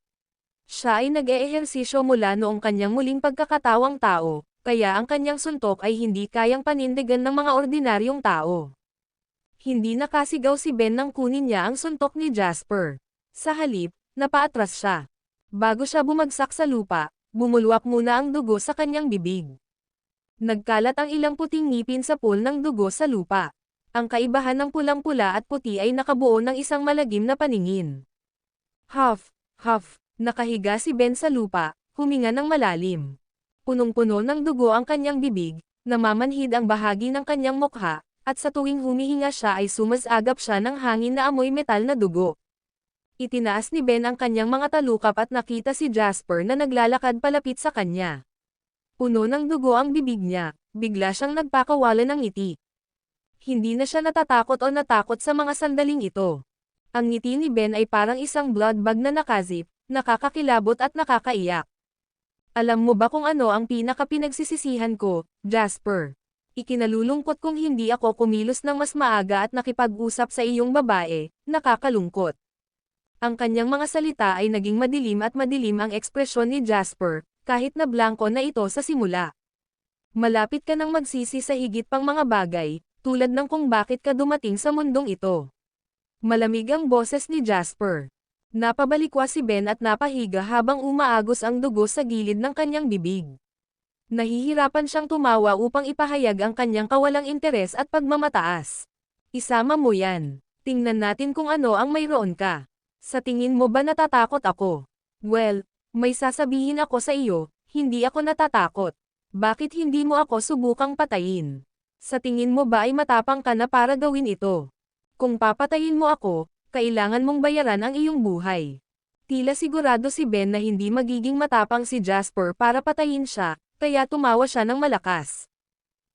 Siya ay nag-eehersisyo mula noong kanyang muling pagkakatawang tao, kaya ang kanyang suntok ay hindi kayang panindigan ng mga ordinaryong tao. Hindi nakasigaw si Ben nang kunin niya ang suntok ni Jasper. Sa halip, napaatras siya. Bago siya bumagsak sa lupa, bumulwak muna ang dugo sa kanyang bibig. Nagkalat ang ilang puting ngipin sa pool ng dugo sa lupa. Ang kaibahan ng pulang-pula at puti ay nakabuo ng isang malagim na paningin. Huff, huff, nakahiga si Ben sa lupa, huminga ng malalim. Punong-puno ng dugo ang kanyang bibig, namamanhid ang bahagi ng kanyang mukha, At sa tuwing humihinga siya ay sumasagap siya ng hangin na amoy metal na dugo. Itinaas ni Ben ang kanyang mga talukap at nakita si Jasper na naglalakad palapit sa kanya. Puno ng dugo ang bibig niya, bigla siyang nagpakawalan ng ngiti. Hindi na siya natatakot o natakot sa mga sandaling ito. Ang ngiti ni Ben ay parang isang blood bag na nakazip, nakakakilabot at nakakaiyak. Alam mo ba kung ano ang pinakapinagsisisihan ko, Jasper? Ikinalulungkot kung hindi ako kumilos ng mas maaga at nakipag-usap sa iyong babae, nakakalungkot. Ang kanyang mga salita ay naging madilim at madilim ang ekspresyon ni Jasper, kahit na blanko na ito sa simula. Malapit ka nang magsisi sa higit pang mga bagay, tulad ng kung bakit ka dumating sa mundong ito. Malamig ang boses ni Jasper. Napabalikwa si Ben at napahiga habang umaagos ang dugo sa gilid ng kanyang bibig. Nahihirapan siyang tumawa upang ipahayag ang kanyang kawalang interes at pagmamataas. Isama mo yan. Tingnan natin kung ano ang mayroon ka. Sa tingin mo ba natatakot ako? Well, may sasabihin ako sa iyo, hindi ako natatakot. Bakit hindi mo ako subukang patayin? Sa tingin mo ba ay matapang ka na para gawin ito? Kung papatayin mo ako, kailangan mong bayaran ang iyong buhay. Tila sigurado si Ben na hindi magiging matapang si Jasper para patayin siya, kaya tumawa siya ng malakas.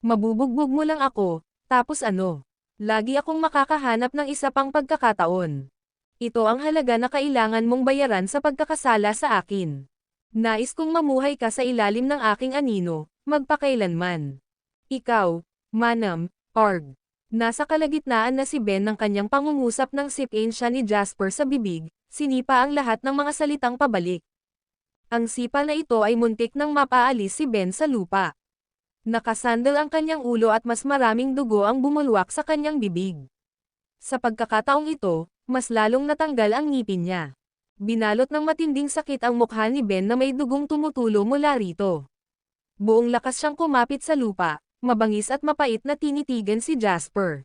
Mabubugbog mo lang ako, tapos ano? Lagi akong makakahanap ng isa pang pagkakataon. Ito ang halaga na kailangan mong bayaran sa pagkakasala sa akin. Nais kong mamuhay ka sa ilalim ng aking anino, magpakailanman. Ikaw, Manam, Org. Nasa kalagitnaan na si Ben ng kanyang pangungusap ng sipin siya ni Jasper sa bibig, sinipa ang lahat ng mga salitang pabalik. Ang sipal na ito ay muntik nang mapaalis si Ben sa lupa. Nakasandal ang kanyang ulo at mas maraming dugo ang bumulwak sa kanyang bibig. Sa pagkakataong ito, mas lalong natanggal ang ngipin niya. Binalot ng matinding sakit ang mukha ni Ben na may dugong tumutulo mula rito. Buong lakas siyang kumapit sa lupa, mabangis at mapait na tinitigan si Jasper.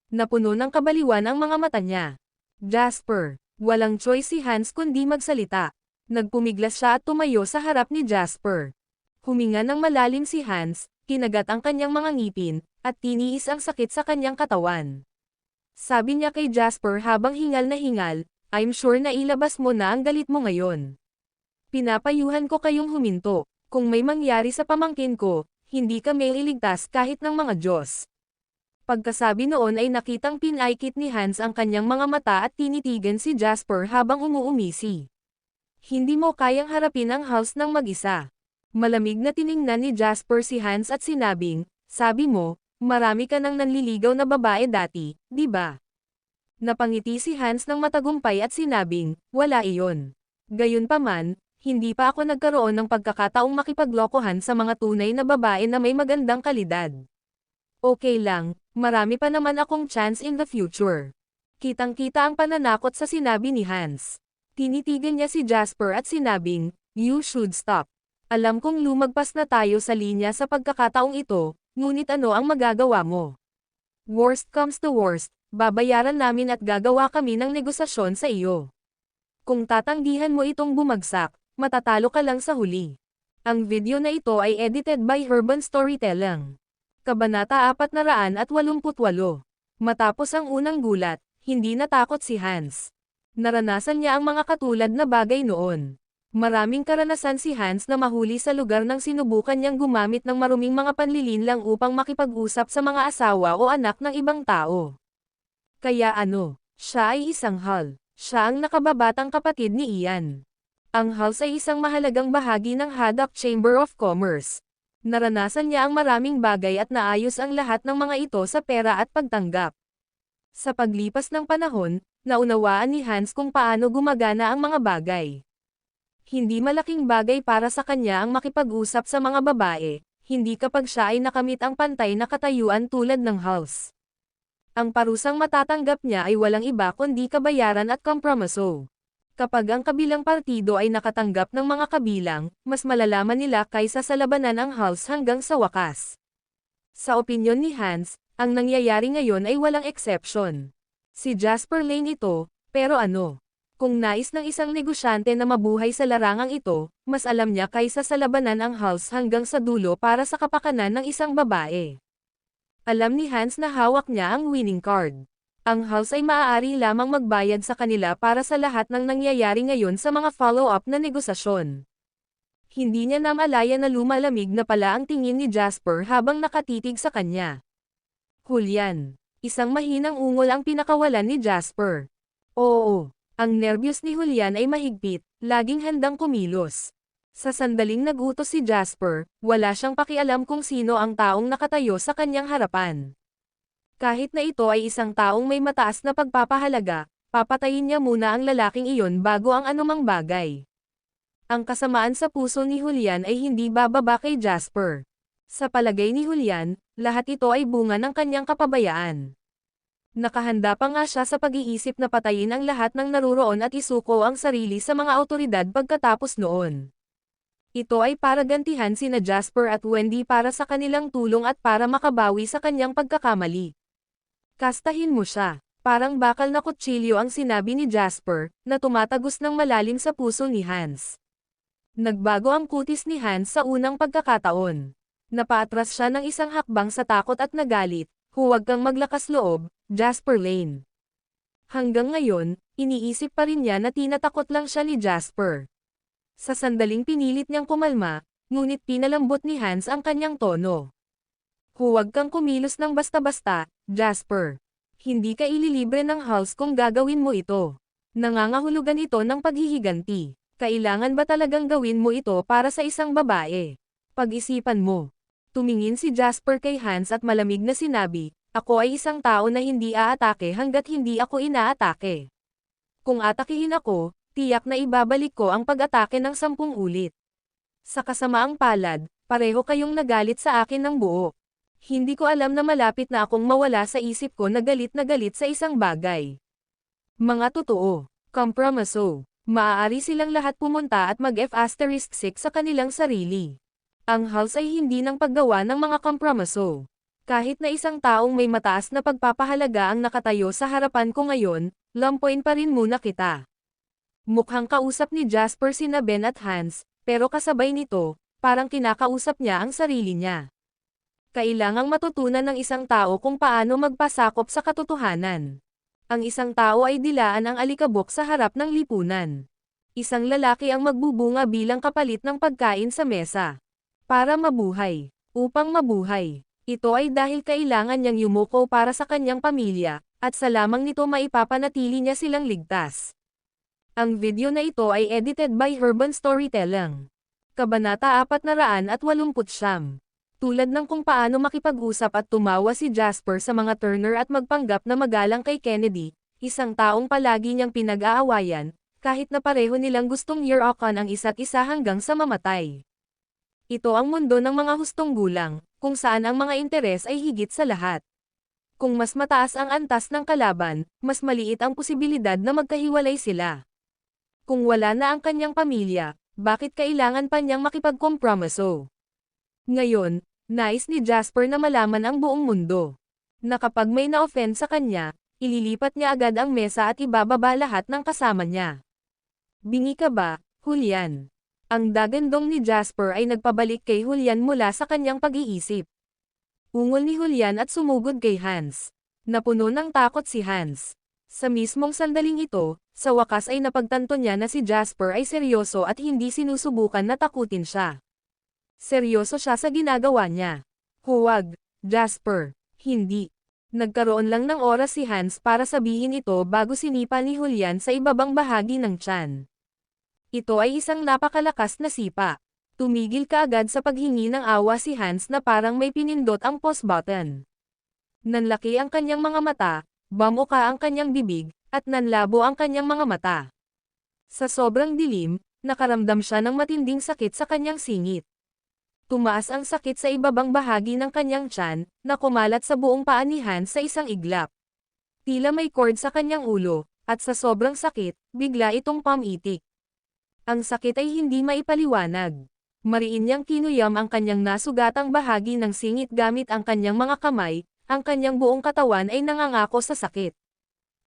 Napuno ng kabaliwan ang mga mata niya. Jasper, walang choice si Hans kundi magsalita. Nagpumiglas siya at tumayo sa harap ni Jasper. Huminga ng malalim si Hans, kinagat ang kanyang mga ngipin, at tiniis ang sakit sa kanyang katawan. Sabi niya kay Jasper habang hingal na hingal, I'm sure na ilabas mo na ang galit mo ngayon. Pinapayuhan ko kayong huminto, kung may mangyari sa pamangkin ko, hindi ka may iligtas kahit ng mga Diyos. Pagkasabi noon ay nakitang pinaikit ni Hans ang kanyang mga mata at tinitigan si Jasper habang umuumisi. Hindi mo kayang harapin ang house ng mag-isa. Malamig na tiningnan ni Jasper si Hans at sinabing, sabi mo, marami ka nang nanliligaw na babae dati, di ba? Napangiti si Hans ng matagumpay at sinabing, wala iyon. Gayunpaman, hindi pa ako nagkaroon ng pagkakataong makipaglokohan sa mga tunay na babae na may magandang kalidad. Okay lang, marami pa naman akong chance in the future. Kitang-kita ang pananakot sa sinabi ni Hans. Tinitigan niya si Jasper at sinabing, you should stop. Alam kong lumagpas na tayo sa linya sa pagkakataong ito, ngunit ano ang magagawa mo? Worst comes to worst, babayaran namin at gagawa kami ng negosasyon sa iyo. Kung tatanggihan mo itong bumagsak, matatalo ka lang sa huli. Ang video na ito ay edited by Herban Storytelling. Kabanata 488. Matapos ang unang gulat, hindi natakot si Hans. Naranasan niya ang mga katulad na bagay noon. Maraming karanasan si Hans na mahuli sa lugar nang sinubukan niyang gumamit ng maruming mga panlilinlang upang makipag-usap sa mga asawa o anak ng ibang tao. Kaya ano, siya ay isang Hal. Siya ang nakababatang kapatid ni Ian. Ang Hals ay isang mahalagang bahagi ng Haddock Chamber of Commerce. Naranasan niya ang maraming bagay at naayos ang lahat ng mga ito sa pera at pagtanggap. Sa paglipas ng panahon, naunawaan ni Hans kung paano gumagana ang mga bagay. Hindi malaking bagay para sa kanya ang makipag-usap sa mga babae, hindi kapag siya ay nakamit ang pantay na katayuan tulad ng Hals. Ang parusang matatanggap niya ay walang iba kundi kabayaran at kompromiso. Kapag ang kabilang partido ay nakatanggap ng mga kabilang, mas malalaman nila kaysa sa labanan ang Hals hanggang sa wakas. Sa opinyon ni Hans, ang nangyayari ngayon ay walang exception. Si Jasper Lane ito, pero ano? Kung nais ng isang negosyante na mabuhay sa larangang ito, mas alam niya kaysa sa labanan ang Hals hanggang sa dulo para sa kapakanan ng isang babae. Alam ni Hans na hawak niya ang winning card. Ang Hals ay maaari lamang magbayad sa kanila para sa lahat ng nangyayari ngayon sa mga follow-up na negosasyon. Hindi niya namalaya na lumalamig na pala ang tingin ni Jasper habang nakatitig sa kanya. Julian. Isang mahinang ungol ang pinakawalan ni Jasper. Oo. Ang nerbiyos ni Julian ay mahigpit, laging handang kumilos. Sa sandaling nagutos si Jasper, wala siyang pakialam kung sino ang taong nakatayo sa kanyang harapan. Kahit na ito ay isang taong may mataas na pagpapahalaga, papatayin niya muna ang lalaking iyon bago ang anumang bagay. Ang kasamaan sa puso ni Julian ay hindi bababa kay Jasper. Sa palagay ni Julian, lahat ito ay bunga ng kanyang kapabayaan. Nakahanda pa nga siya sa pag-iisip na patayin ang lahat ng naruroon at isuko ang sarili sa mga awtoridad pagkatapos noon. Ito ay para gantihan sina Jasper at Wendy para sa kanilang tulong at para makabawi sa kanyang pagkakamali. Kastahin mo siya. Parang bakal na kutsilyo ang sinabi ni Jasper, na tumatagos ng malalim sa puso ni Hans. Nagbago ang kutis ni Hans sa unang pagkakataon. Napaatras siya ng isang hakbang sa takot at nagalit. Huwag kang maglakas loob, Jasper Lane. Hanggang ngayon, iniisip pa rin niya na tinatakot lang siya ni Jasper. Sa sandaling pinilit niyang kumalma, ngunit pinalambot ni Hans ang kanyang tono. Huwag kang kumilos ng basta-basta, Jasper. Hindi ka ililibre ng Hals kung gagawin mo ito. Nangangahulugan ito ng paghihiganti. Kailangan ba talagang gawin mo ito para sa isang babae? Pag-isipan mo. Tumingin si Jasper kay Hans at malamig na sinabi, ako ay isang tao na hindi aatake hanggat hindi ako inaatake. Kung atakihin ako, tiyak na ibabalik ko ang pag-atake ng 10 ulit. Sa kasamaang palad, pareho kayong nagalit sa akin ng buo. Hindi ko alam na malapit na akong mawala sa isip ko na galit sa isang bagay. Mga totoo. Kompromiso. Maaari silang lahat pumunta at mag-F*** sa kanilang sarili. Ang Hals ay hindi ng paggawa ng mga kompromiso. Kahit na isang taong may mataas na pagpapahalaga ang nakatayo sa harapan ko ngayon, lampuin pa rin muna kita. Mukhang kausap ni Jasper sina Ben at Hans, pero kasabay nito, parang kinakausap niya ang sarili niya. Kailangang matutunan ng isang tao kung paano magpasakop sa katotohanan. Ang isang tao ay dilaan ang alikabok sa harap ng lipunan. Isang lalaki ang magbubunga bilang kapalit ng pagkain sa mesa. Para mabuhay. Upang mabuhay. Ito ay dahil kailangan niyang yumuko para sa kanyang pamilya, at sa lamang nito maipapanatili niya silang ligtas. Ang video na ito ay edited by Urban Storytelling. Kabanata 489. Tulad ng kung paano makipag-usap at tumawa si Jasper sa mga Turner at magpanggap na magalang kay Kennedy, isang taong palagi niyang pinag-aawayan, kahit na pareho nilang gustong year-okan ang isa't isa hanggang sa mamatay. Ito ang mundo ng mga hustong gulang, kung saan ang mga interes ay higit sa lahat. Kung mas mataas ang antas ng kalaban, mas maliit ang posibilidad na magkahiwalay sila. Kung wala na ang kanyang pamilya, bakit kailangan pa niyang makipagkompromiso? Ngayon, nais ni Jasper na malaman ang buong mundo. Na kapag may na-offend sa kanya, ililipat niya agad ang mesa at ibababa lahat ng kasama niya. Bingi ka ba, Julian? Ang dagandong ni Jasper ay nagpabalik kay Julian mula sa kanyang pag-iisip. Ungol ni Julian at sumugod kay Hans. Napuno ng takot si Hans. Sa mismong sandaling ito, sa wakas ay napagtanto niya na si Jasper ay seryoso at hindi sinusubukan na takutin siya. Seryoso siya sa ginagawa niya. Huwag, Jasper, hindi. Nagkaroon lang ng oras si Hans para sabihin ito bago sinipa ni Julian sa ibabang bahagi ng tiyan. Ito ay isang napakalakas na sipa. Tumigil ka agad sa paghingi ng awa si Hans na parang may pinindot ang pause button. Nanlaki ang kanyang mga mata, bamuka ang kanyang bibig, at nanlabo ang kanyang mga mata. Sa sobrang dilim, nakaramdam siya ng matinding sakit sa kanyang singit. Tumaas ang sakit sa ibabang bahagi ng kanyang tiyan, na kumalat sa buong paa ni Hans sa isang iglap. Tila may cord sa kanyang ulo, at sa sobrang sakit, bigla itong pumitik. Ang sakit ay hindi maipaliwanag. Mariin niyang kinuyam ang kanyang nasugatang bahagi ng singit gamit ang kanyang mga kamay, ang kanyang buong katawan ay nangangako sa sakit.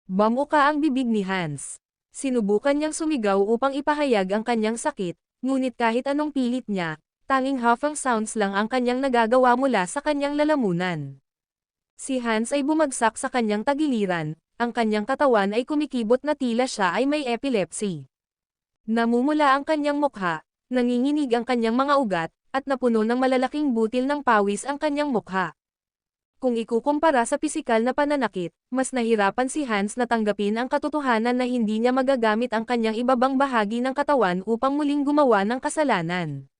Bamuka ang bibig ni Hans. Sinubukan niyang sumigaw upang ipahayag ang kanyang sakit, ngunit kahit anong pilit niya, tanging huffing sounds lang ang kanyang nagagawa mula sa kanyang lalamunan. Si Hans ay bumagsak sa kanyang tagiliran, ang kanyang katawan ay kumikibot na tila siya ay may epilepsy. Namumula ang kanyang mukha, nanginginig ang kanyang mga ugat, at napuno ng malalaking butil ng pawis ang kanyang mukha. Kung ikukumpara sa pisikal na pananakit, mas nahirapan si Hans na tanggapin ang katotohanan na hindi niya magagamit ang kanyang ibabang bahagi ng katawan upang muling gumawa ng kasalanan.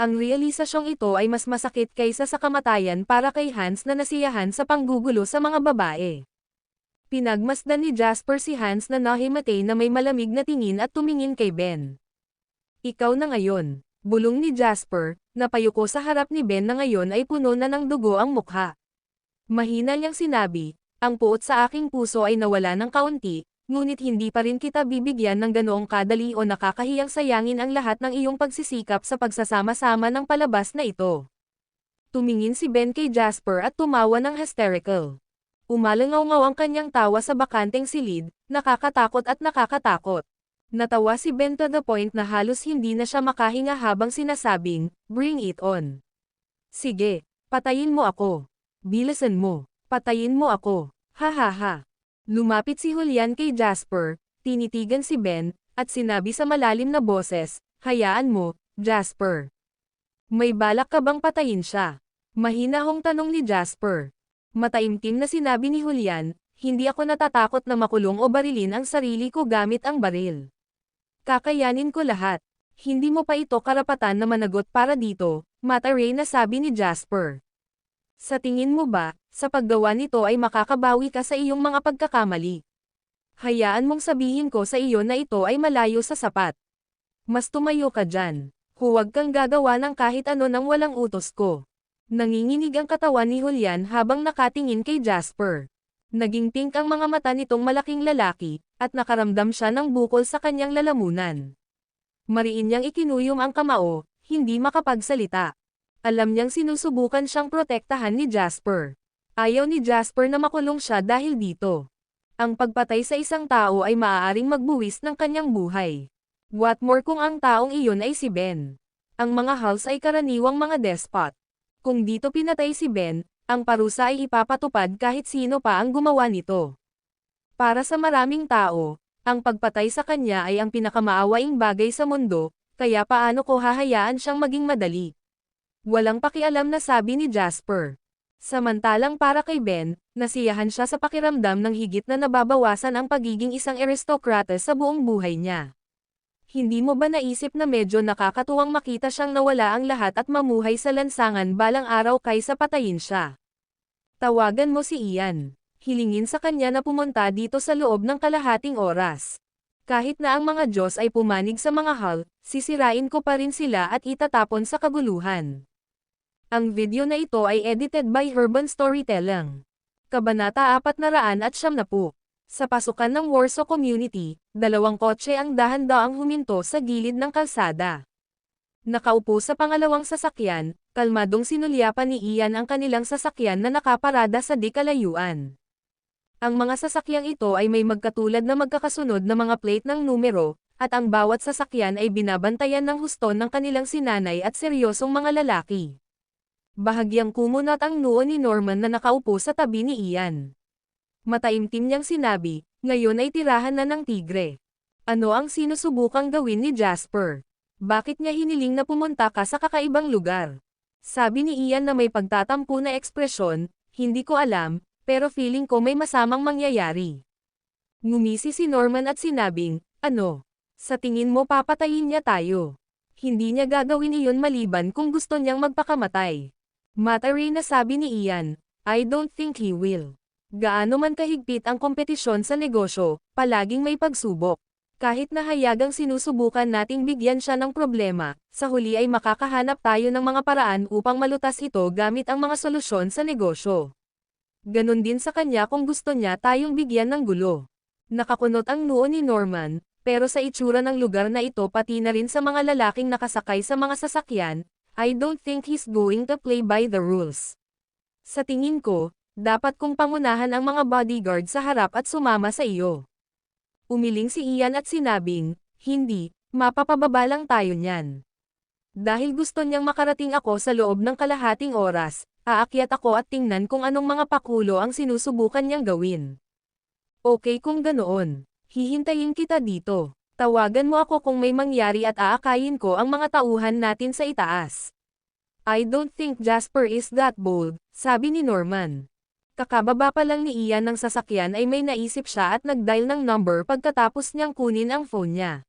Ang realisasyong ito ay mas masakit kaysa sa kamatayan para kay Hans na nasiyahan sa panggugulo sa mga babae. Pinagmasdan ni Jasper si Hans na nahimatay na may malamig na tingin at tumingin kay Ben. Ikaw na ngayon, bulong ni Jasper, napayuko sa harap ni Ben na ngayon ay puno na ng dugo ang mukha. Mahina niyang sinabi, ang puot sa aking puso ay nawala ng kaunti, ngunit hindi pa rin kita bibigyan ng ganoong kadali o nakakahiyang sayangin ang lahat ng iyong pagsisikap sa pagsasama-sama ng palabas na ito. Tumingin si Ben kay Jasper at tumawa ng hysterical. Umalangaw-ngaw ang kanyang tawa sa bakanteng silid, nakakatakot at nakakatakot. Natawa si Ben to the point na halos hindi na siya makahinga habang sinasabing, "Bring it on. Sige, patayin mo ako. Bilisan mo, patayin mo ako, ha ha ha." Lumapit si Julian kay Jasper, tinitigan si Ben, at sinabi sa malalim na boses, "Hayaan mo, Jasper. May balak ka bang patayin siya?" Mahinahong tanong ni Jasper. Mataimtim na sinabi ni Julian, "Hindi ako natatakot na makulong o barilin ang sarili ko gamit ang baril. Kakayanin ko lahat. Hindi mo pa ito karapatan na managot para dito," mataray na sabi ni Jasper. "Sa tingin mo ba, sa paggawa nito ay makakabawi ka sa iyong mga pagkakamali? Hayaan mong sabihin ko sa iyo na ito ay malayo sa sapat. Mas tumayo ka dyan. Huwag kang gagawa ng kahit ano nang walang utos ko." Nanginginig ang katawan ni Julian habang nakatingin kay Jasper. Naging pink ang mga mata nitong malaking lalaki, at nakaramdam siya ng bukol sa kanyang lalamunan. Mariin niyang ikinuyom ang kamao, hindi makapagsalita. Alam niyang sinusubukan siyang protektahan ni Jasper. Ayaw ni Jasper na makulong siya dahil dito. Ang pagpatay sa isang tao ay maaaring magbuwis ng kanyang buhay. What more kung ang taong iyon ay si Ben? Ang mga Hulls ay karaniwang mga despot. Kung dito pinatay si Ben, ang parusa ay ipapatupad kahit sino pa ang gumawa nito. Para sa maraming tao, ang pagpatay sa kanya ay ang pinakamaawaing bagay sa mundo, kaya paano ko hahayaan siyang maging madali? Walang pakialam na sabi ni Jasper. Samantalang para kay Ben, nasiyahan siya sa pakiramdam ng higit na nababawasan ang pagiging isang aristokrata sa buong buhay niya. Hindi mo ba naisip na medyo nakakatuwang makita siyang nawala ang lahat at mamuhay sa lansangan balang araw kaysa patayin siya? Tawagan mo si Ian. Hilingin sa kanya na pumunta dito sa loob ng kalahating oras. Kahit na ang mga Diyos ay pumanig sa mga Hull, sisirain ko pa rin sila at itatapon sa kaguluhan. Ang video na ito ay edited by Urban Storytelling. Kabanata 490. Sa pasukan ng Warsaw Community, 2 kotse ang dahan-daang huminto sa gilid ng kalsada. Nakaupo sa pangalawang sasakyan, kalmadong sinulyapan ni Ian ang kanilang sasakyan na nakaparada sa di kalayuan. Ang mga sasakyang ito ay may magkatulad na magkakasunod na mga plate ng numero, at ang bawat sasakyan ay binabantayan ng huston ng kanilang sinanay at seryosong mga lalaki. Bahagyang kumunot ang noo ni Norman na nakaupo sa tabi ni Ian. Mataimtim niyang sinabi, "Ngayon ay tirahan na ng tigre." Ano ang sinusubukang gawin ni Jasper? Bakit niya hiniling na pumunta ka sa kakaibang lugar? Sabi ni Ian na may pagtatampo na ekspresyon, "Hindi ko alam, pero feeling ko may masamang mangyayari." Ngumisi si Norman at sinabing, "Ano? Sa tingin mo papatayin niya tayo? Hindi niya gagawin iyon maliban kung gusto niyang magpakamatay." Mataray na sabi ni Ian, "I don't think he will. Gaano man kahigpit ang kompetisyon sa negosyo, palaging may pagsubok. Kahit na hayagang sinusubukan nating bigyan siya ng problema, sa huli ay makakahanap tayo ng mga paraan upang malutas ito gamit ang mga solusyon sa negosyo. Ganon din sa kanya kung gusto niya tayong bigyan ng gulo." Nakakunot ang noo ni Norman, pero sa itsura ng lugar na ito pati na rin sa mga lalaking nakasakay sa mga sasakyan, "I don't think he's going to play by the rules. Sa tingin ko, dapat kong pangunahan ang mga bodyguard sa harap at sumama sa iyo." Umiling si Ian at sinabing, "Hindi, mapapababa lang tayo niyan. Dahil gusto niyang makarating ako sa loob ng kalahating oras, Aakyat ako at tingnan kung anong mga pakulo ang sinusubukan niyang gawin. Okay kung ganoon. Hihintayin kita dito. Tawagan mo ako kung may mangyari at aakayin ko ang mga tauhan natin sa itaas. I don't think Jasper is that bold, sabi ni Norman. Kakababa pa lang ni Ian ng sasakyan ay may naisip siya at nag-dial ng number pagkatapos niyang kunin ang phone niya.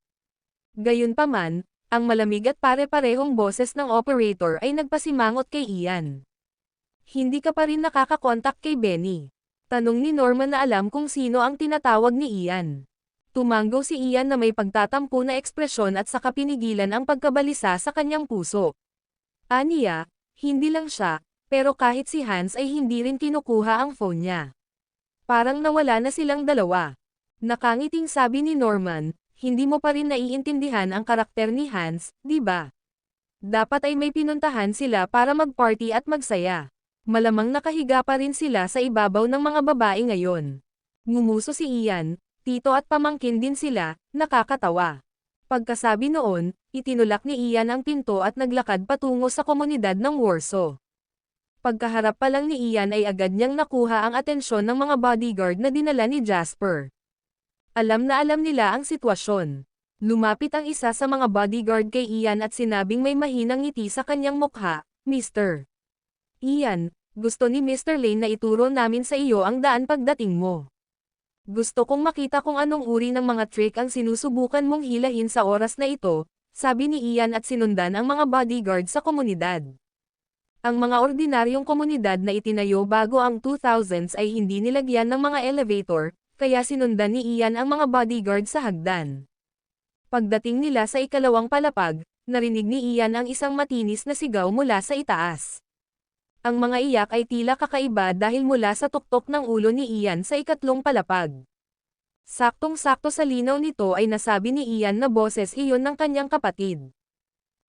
Gayunpaman, ang malamig at pare-parehong boses ng operator ay nagpasimangot kay Ian. Hindi ka pa rin nakakakontak kay Benny? Tanong ni Norman na alam kung sino ang tinatawag ni Ian. Tumango si Ian na may pagtatampo na ekspresyon at saka pinigilan ang pagkabalisa sa kanyang puso. Aniya, hindi lang siya, pero kahit si Hans ay hindi rin kinukuha ang phone niya. Parang nawala na silang dalawa. Nakangiting sabi ni Norman, hindi mo pa rin naiintindihan ang karakter ni Hans, di ba? Dapat ay may pinuntahan sila para mag-party at magsaya. Malamang nakahiga pa rin sila sa ibabaw ng mga babae ngayon. Ngumuso si Ian, tito at pamangkin din sila, nakakatawa. Pagkasabi noon, itinulak ni Ian ang pinto at naglakad patungo sa komunidad ng Warsaw. Pagkaharap pa lang ni Ian ay agad niyang nakuha ang atensyon ng mga bodyguard na dinala ni Jasper. Alam na alam nila ang sitwasyon. Lumapit ang isa sa mga bodyguard kay Ian at sinabing may mahinang ngiti sa kanyang mukha, Mr. Ian, gusto ni Mr. Lane na ituro namin sa iyo ang daan pagdating mo. Gusto kong makita kung anong uri ng mga trick ang sinusubukan mong hilahin sa oras na ito, sabi ni Ian at sinundan ang mga bodyguard sa komunidad. Ang mga ordinaryong komunidad na itinayo bago ang 2000s ay hindi nilagyan ng mga elevator, kaya sinundan ni Ian ang mga bodyguard sa hagdan. Pagdating nila sa ikalawang palapag, narinig ni Ian ang isang matinis na sigaw mula sa itaas. Ang mga iyak ay tila kakaiba dahil mula sa tuktok ng ulo ni Ian sa ikatlong palapag. Saktong-sakto sa linaw nito ay nasabi ni Ian na boses iyon ng kanyang kapatid.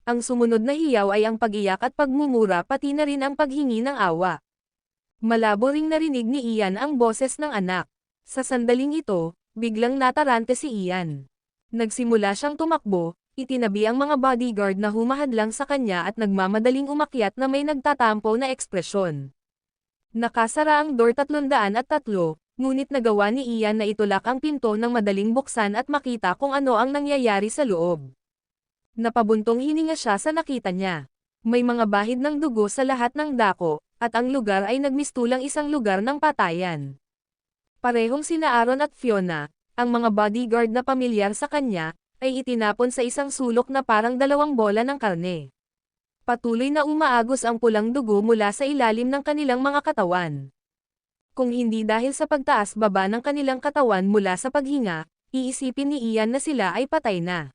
Ang sumunod na hiyaw ay ang pag-iyak at pagmumura pati na rin ang paghingi ng awa. Malabo ring narinig ni Ian ang boses ng anak. Sa sandaling ito, biglang natarante si Ian. Nagsimula siyang tumakbo, itinabi ang mga bodyguard na humahadlang sa kanya at nagmamadaling umakyat na may nagtatampo na ekspresyon. Nakasara ang door 303, ngunit nagawa ni Ian na itulak ang pinto ng madaling buksan at makita kung ano ang nangyayari sa loob. Napabuntong hininga siya sa nakita niya. May mga bahid ng dugo sa lahat ng dako, at ang lugar ay nagmistulang isang lugar ng patayan. Parehong sina Aaron at Fiona, ang mga bodyguard na pamilyar sa kanya, ay itinapon sa isang sulok na parang 2 bola ng karne. Patuloy na umaagos ang pulang dugo mula sa ilalim ng kanilang mga katawan. Kung hindi dahil sa pagtaas-baba ng kanilang katawan mula sa paghinga, iisipin ni Ian na sila ay patay na.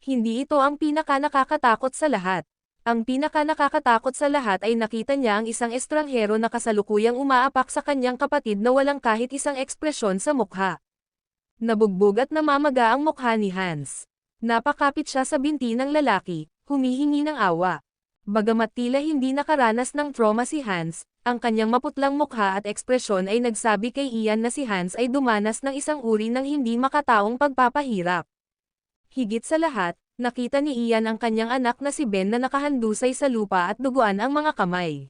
Hindi ito ang pinaka-nakakatakot sa lahat. Ang pinaka-nakakatakot sa lahat ay nakita niya ang isang estranghero na kasalukuyang umaapak sa kanyang kapatid na walang kahit isang ekspresyon sa mukha. Nabugbog at namamaga ang mukha ni Hans. Napakapit siya sa binti ng lalaki, humihingi ng awa. Bagamat tila hindi nakaranas ng trauma si Hans, ang kanyang maputlang mukha at ekspresyon ay nagsabi kay Ian na si Hans ay dumanas ng isang uri ng hindi makataong pagpapahirap. Higit sa lahat, nakita ni Ian ang kanyang anak na si Ben na nakahandusay sa lupa at duguan ang mga kamay.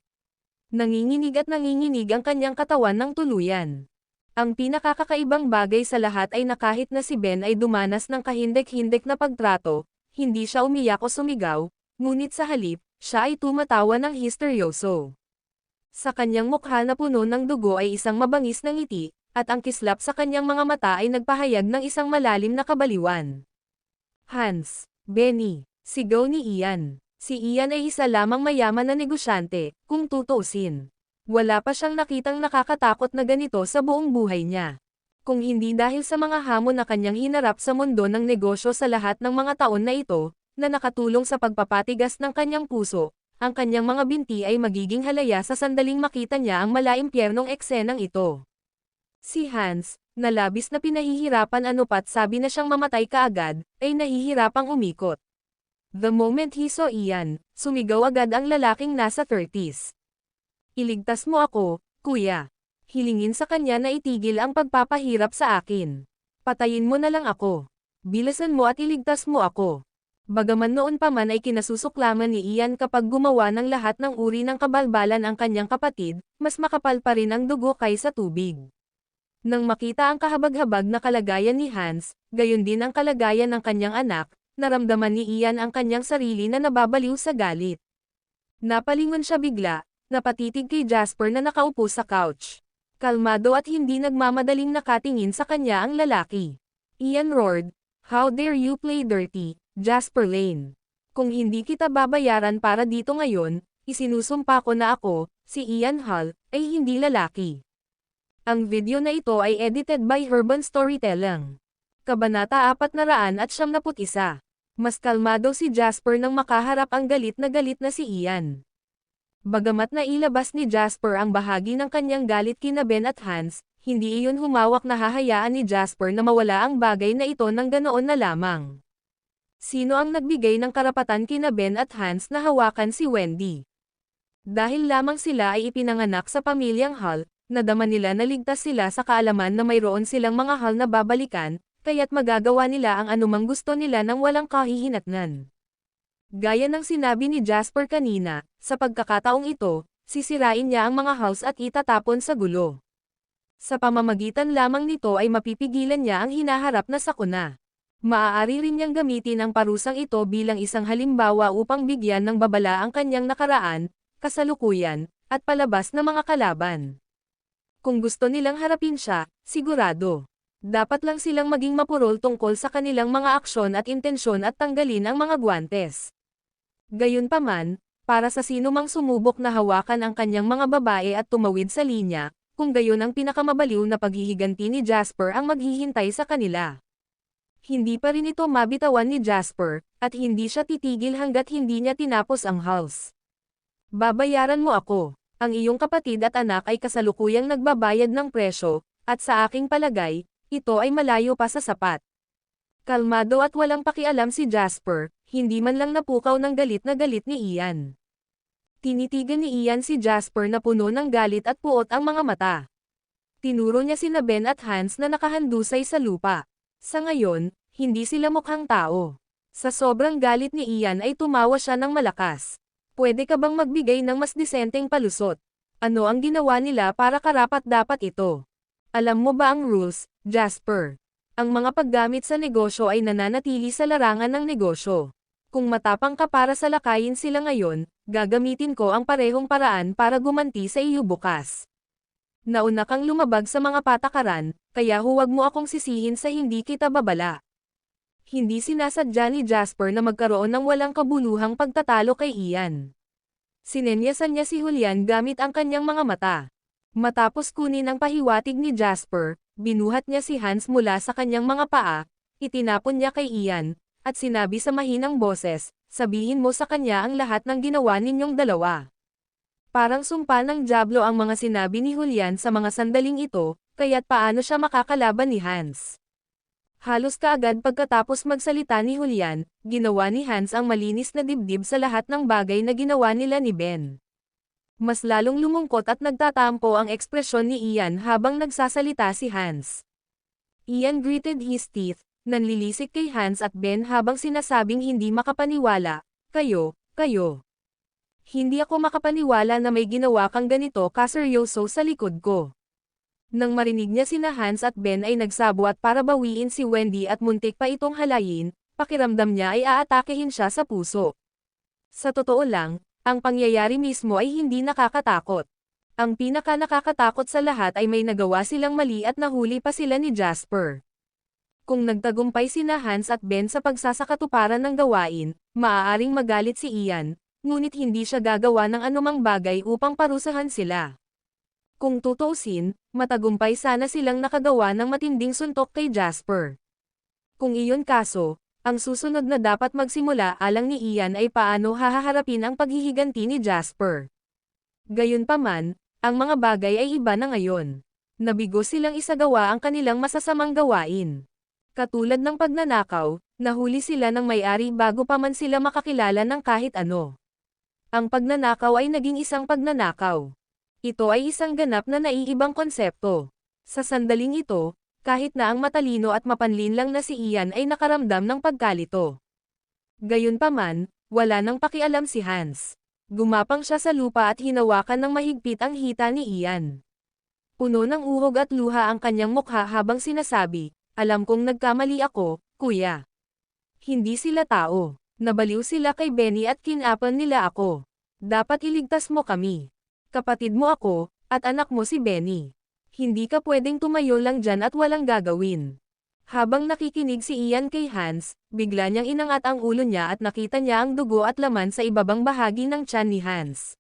Nanginginig at nanginginig ang kanyang katawan ng tuluyan. Ang pinakakakaibang bagay sa lahat ay na kahit na si Ben ay dumanas ng kahindek-hindek na pagtrato, hindi siya umiyak o sumigaw, ngunit sa halip, siya ay tumatawa ng histeryoso. Sa kanyang mukha na puno ng dugo ay isang mabangis na ngiti, at ang kislap sa kanyang mga mata ay nagpahayag ng isang malalim na kabaliwan. Hans, Benny, sigaw ni Ian. Si Ian ay isa lamang mayaman na negosyante, kung tutuusin. Wala pa siyang nakitang nakakatakot na ganito sa buong buhay niya. Kung hindi dahil sa mga hamon na kanyang hinarap sa mundo ng negosyo sa lahat ng mga taon na ito, na nakatulong sa pagpapatigas ng kanyang puso, ang kanyang mga binti ay magiging halaya sa sandaling makita niya ang malaimpyernong eksenang ito. Si Hans, na labis na pinahihirapan anupat sabi na siyang mamatay kaagad, ay nahihirapang umikot. The moment he saw Ian, sumigaw agad ang lalaking nasa 30s. Iligtas mo ako, kuya. Hilingin sa kanya na itigil ang pagpapahirap sa akin. Patayin mo na lang ako. Bilasan mo at iligtas mo ako. Bagaman noon pa man ay kinasusuklaman ni Ian kapag gumawa ng lahat ng uri ng kabalbalan ang kanyang kapatid, mas makapal pa rin ang dugo kaysa tubig. Nang makita ang kahabag-habag na kalagayan ni Hans, gayon din ang kalagayan ng kanyang anak, naramdaman ni Ian ang kanyang sarili na nababaliw sa galit. Napalingon siya bigla, napatitig kay Jasper na nakaupo sa couch. Kalmado at hindi nagmamadaling nakatingin sa kanya ang lalaki. Ian roared, "How dare you play dirty, Jasper Lane? Kung hindi kita babayaran para dito ngayon, isinusumpa ko na ako, si Ian Hall, ay hindi lalaki." Ang video na ito ay edited by Urban Storytelling. Kabanata 471. Mas kalmado si Jasper nang makaharap ang galit na si Ian. Bagamat nailabas ni Jasper ang bahagi ng kanyang galit kina Ben at Hans, hindi iyon humawak na hahayaan ni Jasper na mawala ang bagay na ito ng ganoon na lamang. Sino ang nagbigay ng karapatan kina Ben at Hans na hawakan si Wendy? Dahil lamang sila ay ipinanganak sa pamilyang Hall, nadama nila na ligtas sila sa kaalaman na mayroon silang mga Hall na babalikan, kaya't magagawa nila ang anumang gusto nila nang walang kahihinatnan. Gaya ng sinabi ni Jasper kanina, sa pagkakataong ito, sisirain niya ang mga Halls at itatapon sa gulo. Sa pamamagitan lamang nito ay mapipigilan niya ang hinaharap na sakuna. Maaari rin niyang gamitin ang parusang ito bilang isang halimbawa upang bigyan ng babala ang kanyang nakaraan, kasalukuyan, at palabas na mga kalaban. Kung gusto nilang harapin siya, sigurado. Dapat lang silang maging mapurol tungkol sa kanilang mga aksyon at intensyon at tanggalin ang mga guwantes. Gayunpaman, para sa sino mang sumubok na hawakan ang kanyang mga babae at tumawid sa linya, kung gayon ang pinakamabaliw na paghihiganti ni Jasper ang maghihintay sa kanila. Hindi pa rin ito mabitawan ni Jasper, at hindi siya titigil hanggat hindi niya tinapos ang Halls. "Babayaran mo ako. Ang iyong kapatid at anak ay kasalukuyang nagbabayad ng presyo, at sa aking palagay, ito ay malayo pa sa sapat." Kalmado at walang pakialam si Jasper, hindi man lang napukaw ng galit ni Ian. Tinitigan ni Ian si Jasper na puno ng galit at puot ang mga mata. Tinuro niya sina Ben at Hans na nakahandusay sa lupa. Sa ngayon, hindi sila mukhang tao. Sa sobrang galit ni Ian ay tumawa siya ng malakas. "Pwede ka bang magbigay ng mas disenteng palusot? Ano ang ginawa nila para karapat-dapat ito? Alam mo ba ang rules, Jasper? Ang mga paggamit sa negosyo ay nananatili sa larangan ng negosyo. Kung matapang ka para salakayin sila ngayon, gagamitin ko ang parehong paraan para gumanti sa iyo bukas. Nauna kang lumabag sa mga patakaran, kaya huwag mo akong sisihin sa hindi kita babala." Hindi sinasadya ni Jasper na magkaroon ng walang kabuluhang pagtatalo kay Ian. Sinenyasan niya si Julian gamit ang kanyang mga mata. Matapos kunin ang pahiwatig ni Jasper, binuhat niya si Hans mula sa kanyang mga paa, itinapon niya kay Ian, at sinabi sa mahinang boses, "Sabihin mo sa kanya ang lahat ng ginawa ninyong dalawa." Parang sumpa ng dyablo ang mga sinabi ni Julian sa mga sandaling ito, kaya't paano siya makakalaban ni Hans. Halos kaagad pagkatapos magsalita ni Julian, ginawa ni Hans ang malinis na dibdib sa lahat ng bagay na ginawa nila ni Ben. Mas lalong lumungkot at nagtatampo ang ekspresyon ni Ian habang nagsasalita si Hans. Ian gritted his teeth, nanlilisik kay Hans at Ben habang sinasabing hindi makapaniwala, kayo. Hindi ako makapaniwala na may ginawa kang ganito kaseryoso sa likod ko." Nang marinig niya sina Hans at Ben ay nagsabwat para bawiin si Wendy at muntik pa itong halayin, pakiramdam niya ay aatakehin siya sa puso. Sa totoo lang, ang pangyayari mismo ay hindi nakakatakot. Ang pinaka nakakatakot sa lahat ay may nagawa silang mali at nahuli pa sila ni Jasper. Kung nagtagumpay sina Hans at Ben sa pagsasakatuparan ng gawain, maaaring magalit si Ian, ngunit hindi siya gagawa ng anumang bagay upang parusahan sila. Kung tutuusin, matagumpay sana silang nakagawa ng matinding suntok kay Jasper. Kung iyon kaso, ang susunod na dapat magsimula alang ni Ian ay paano haharapin ang paghihiganti ni Jasper. Gayunpaman, ang mga bagay ay iba na ngayon. Nabigo silang isagawa ang kanilang masasamang gawain. Katulad ng pagnanakaw, nahuli sila ng may-ari bago pa man sila makakilala ng kahit ano. Ang pagnanakaw ay naging isang pagnanakaw. Ito ay isang ganap na naiibang konsepto. Sa sandaling ito, kahit na ang matalino at mapanlinlang na si Ian ay nakaramdam ng pagkalito. Gayunpaman, wala nang pakialam si Hans. Gumapang siya sa lupa at hinawakan ng mahigpit ang hita ni Ian. Puno ng uhog at luha ang kanyang mukha habang sinasabi, "Alam kong nagkamali ako, kuya. Hindi sila tao. Nabaliw sila kay Benny at kinapan nila ako. Dapat iligtas mo kami. Kapatid mo ako, at anak mo si Benny. Hindi ka pwedeng tumayo lang dyan at walang gagawin." Habang nakikinig si Ian kay Hans, bigla niyang inangat ang ulo niya at nakita niya ang dugo at laman sa ibabang bahagi ng tiyan ni Hans.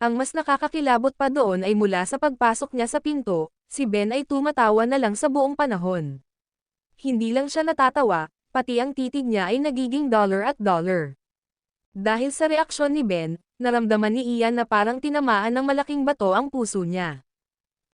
Ang mas nakakakilabot pa doon ay mula sa pagpasok niya sa pinto, si Ben ay tumatawa na lang sa buong panahon. Hindi lang siya natatawa, pati ang titig niya ay nagiging dollar at dollar. Dahil sa reaksyon ni Ben, naramdaman ni Ian na parang tinamaan ng malaking bato ang puso niya.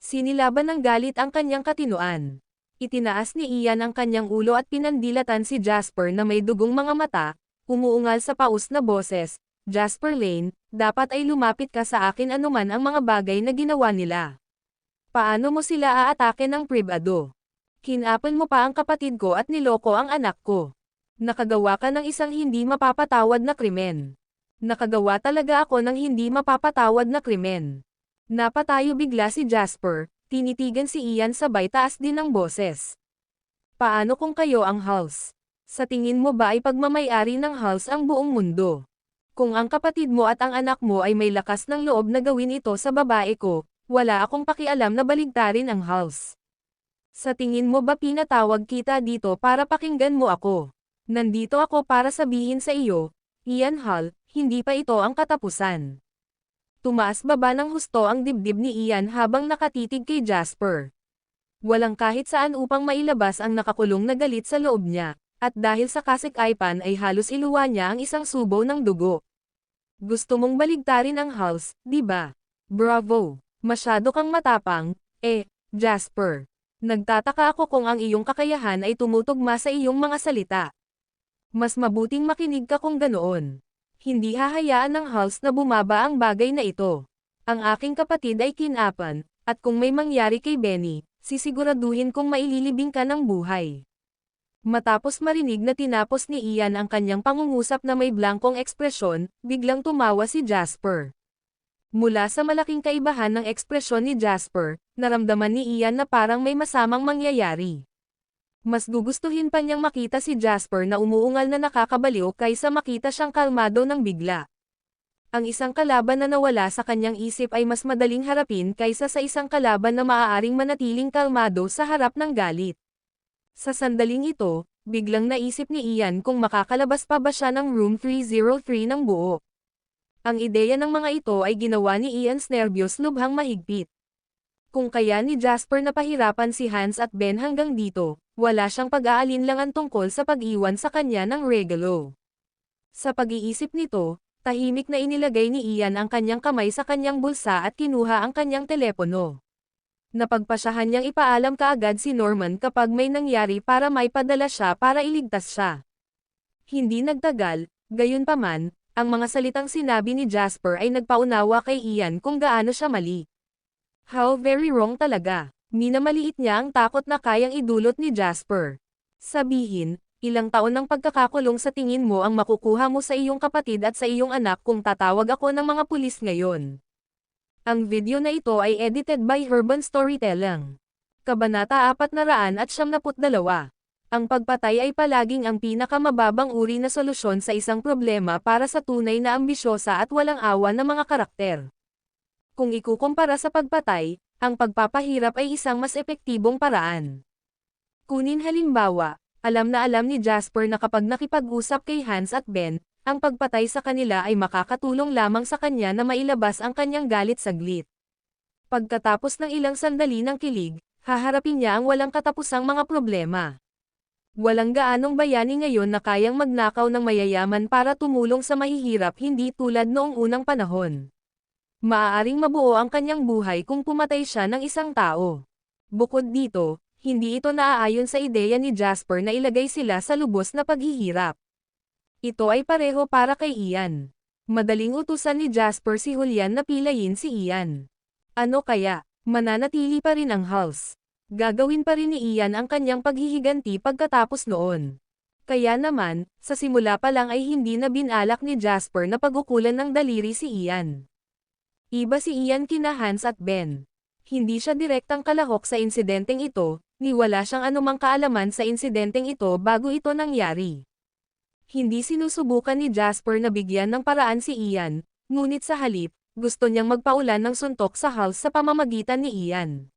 Sinilaban ng galit ang kanyang katinuan. Itinaas ni Ian ang kanyang ulo at pinandilatan si Jasper na may dugong mga mata, umuungal sa paus na boses, "Jasper Lane, dapat ay lumapit ka sa akin anuman ang mga bagay na ginawa nila. Paano mo sila aatake ng pribado? Kinapon mo pa ang kapatid ko at niloko ang anak ko. Nakagawa ka ng isang hindi mapapatawad na krimen. Nakagawa talaga ako ng hindi mapapatawad na krimen." Napatayo bigla si Jasper, tinitigan si Ian sabay taas din ang boses. "Paano kung kayo ang Hulse? Sa tingin mo ba ay pagmamayari ng Hulse ang buong mundo? Kung ang kapatid mo at ang anak mo ay may lakas ng loob na gawin ito sa babae ko, wala akong pakialam na baligtarin ang Hulse. Sa tingin mo ba pinatawag kita dito para pakinggan mo ako? Nandito ako para sabihin sa iyo, Ian Hull, hindi pa ito ang katapusan." Tumaas-baba ng husto ang dibdib ni Ian habang nakatitig kay Jasper. Walang kahit saan upang mailabas ang nakakulong na galit sa loob niya, at dahil sa kasikaipan ay halos iluwa niya ang isang subo ng dugo. "Gusto mong baligtarin ang Hulse, di ba? Bravo! Masyado kang matapang, Jasper. Nagtataka ako kung ang iyong kakayahan ay tumutugma sa iyong mga salita. Mas mabuting makinig ka kung ganoon. Hindi hahayaan ng Hulse na bumaba ang bagay na ito. Ang aking kapatid ay kinapan, at kung may mangyari kay Benny, sisiguraduhin kong maililibing ka ng buhay." Matapos marinig na tinapos ni Ian ang kanyang pangungusap na may blankong ekspresyon, biglang tumawa si Jasper. Mula sa malaking kaibahan ng ekspresyon ni Jasper, naramdaman ni Ian na parang may masamang mangyayari. Mas gugustuhin pa niyang makita si Jasper na umuungal na nakakabaliw kaysa makita siyang kalmado ng bigla. Ang isang kalaban na nawala sa kanyang isip ay mas madaling harapin kaysa sa isang kalaban na maaaring manatiling kalmado sa harap ng galit. Sa sandaling ito, biglang naisip ni Ian kung makakalabas pa ba siya ng room 303 ng buo. Ang ideya ng mga ito ay ginawa ni Ian's nerbiyos lubhang mahigpit. Kung kaya ni Jasper na pahirapan si Hans at Ben hanggang dito, wala siyang pag-aalinlangan tungkol sa pag-iwan sa kanya ng regalo. Sa pag-iisip nito, tahimik na inilagay ni Ian ang kanyang kamay sa kanyang bulsa at kinuha ang kanyang telepono. Napagpasyahan niyang ipaalam kaagad si Norman kapag may nangyari para maipadala siya para iligtas siya. Hindi nagtagal, gayunpaman, ang mga salitang sinabi ni Jasper ay nagpaunawa kay Ian kung gaano siya mali. How very wrong talaga. Minamaliit niya ang takot na kayang idulot ni Jasper. Sabihin, ilang taon ng pagkakakulong sa tingin mo ang makukuha mo sa iyong kapatid at sa iyong anak kung tatawag ako ng mga pulis ngayon. Ang video na ito ay edited by Urban Storytelling. Kabanata 472. Ang pagpatay ay palaging ang pinakamababang uri na solusyon sa isang problema para sa tunay na ambisyosa at walang awa na mga karakter. Kung ikukumpara sa pagpatay, ang pagpapahirap ay isang mas epektibong paraan. Kunin halimbawa, alam ni Jasper na kapag nakipag-usap kay Hans at Ben, ang pagpatay sa kanila ay makakatulong lamang sa kanya na mailabas ang kanyang galit saglit. Pagkatapos ng ilang sandali ng kilig, haharapin niya ang walang katapusang mga problema. Walang gaanong bayani ngayon na kayang magnakaw ng mayayaman para tumulong sa mahihirap hindi tulad noong unang panahon. Maaaring mabuo ang kanyang buhay kung pumatay siya ng isang tao. Bukod dito, hindi ito naaayon sa ideya ni Jasper na ilagay sila sa lubos na paghihirap. Ito ay pareho para kay Ian. Madaling utusan ni Jasper si Julian na pilayin si Ian. Ano kaya, mananatili pa rin ang Hulse. Gagawin pa rin ni Ian ang kanyang paghihiganti pagkatapos noon. Kaya naman, sa simula pa lang ay hindi na binalak ni Jasper na pagukulan ng daliri si Ian. Iba si Ian kina Hans at Ben. Hindi siya direktang kalahok sa insidenteng ito, ni wala siyang anumang kaalaman sa insidenteng ito bago ito nangyari. Hindi sinusubukan ni Jasper na bigyan ng paraan si Ian, ngunit sa halip, gusto niyang magpaulan ng suntok sa Hals sa pamamagitan ni Ian.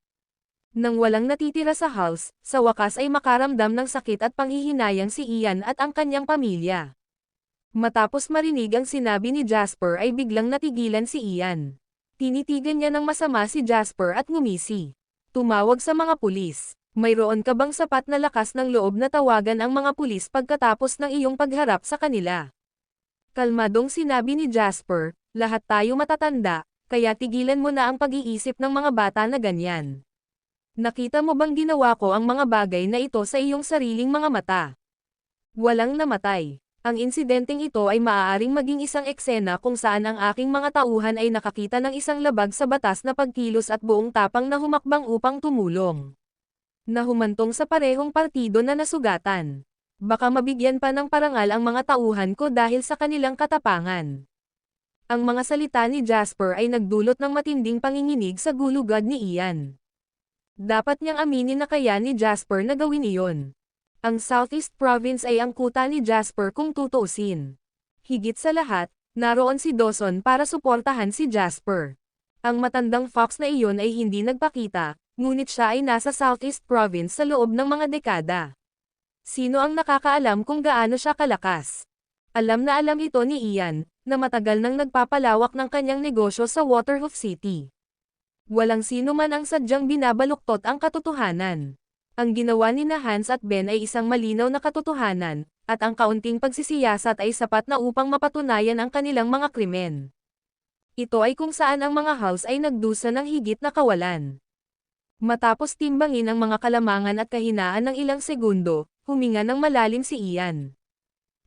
Nang walang natitira sa Hals, sa wakas ay makaramdam ng sakit at panghihinayang si Ian at ang kanyang pamilya. Matapos marinig ang sinabi ni Jasper ay biglang natigilan si Ian. Tinitigan niya ng masama si Jasper at ngumisi. Tumawag sa mga pulis. Mayroon ka bang sapat na lakas ng loob na tawagan ang mga pulis pagkatapos ng iyong pagharap sa kanila? Kalmadong sinabi ni Jasper, lahat tayo matatanda, kaya tigilan mo na ang pag-iisip ng mga bata na ganyan. Nakita mo bang ginawa ko ang mga bagay na ito sa iyong sariling mga mata? Walang namatay. Ang insidenteng ito ay maaaring maging isang eksena kung saan ang aking mga tauhan ay nakakita ng isang labag sa batas na pagkilos at buong tapang na humakbang upang tumulong. Nahumantong sa parehong partido na nasugatan. Baka mabigyan pa ng parangal ang mga tauhan ko dahil sa kanilang katapangan. Ang mga salita ni Jasper ay nagdulot ng matinding panginginig sa gulugad ni Ian. Dapat niyang aminin na kaya ni Jasper na gawin iyon. Ang Southeast Province ay ang kuta ni Jasper kung tutuusin. Higit sa lahat, naroon si Dawson para suportahan si Jasper. Ang matandang fox na iyon ay hindi nagpakita, ngunit siya ay nasa Southeast Province sa loob ng mga dekada. Sino ang nakakaalam kung gaano siya kalakas? Alam na alam ito ni Ian, na matagal nang nagpapalawak ng kanyang negosyo sa Waterhoof City. Walang sino man ang sadyang binabaluktot ang katotohanan. Ang ginawa ni na Hans at Ben ay isang malinaw na katotohanan, at ang kaunting pagsisiyasat ay sapat na upang mapatunayan ang kanilang mga krimen. Ito ay kung saan ang mga Hals ay nagdusa ng higit na kawalan. Matapos timbangin ang mga kalamangan at kahinaan ng ilang segundo, huminga ng malalim si Ian.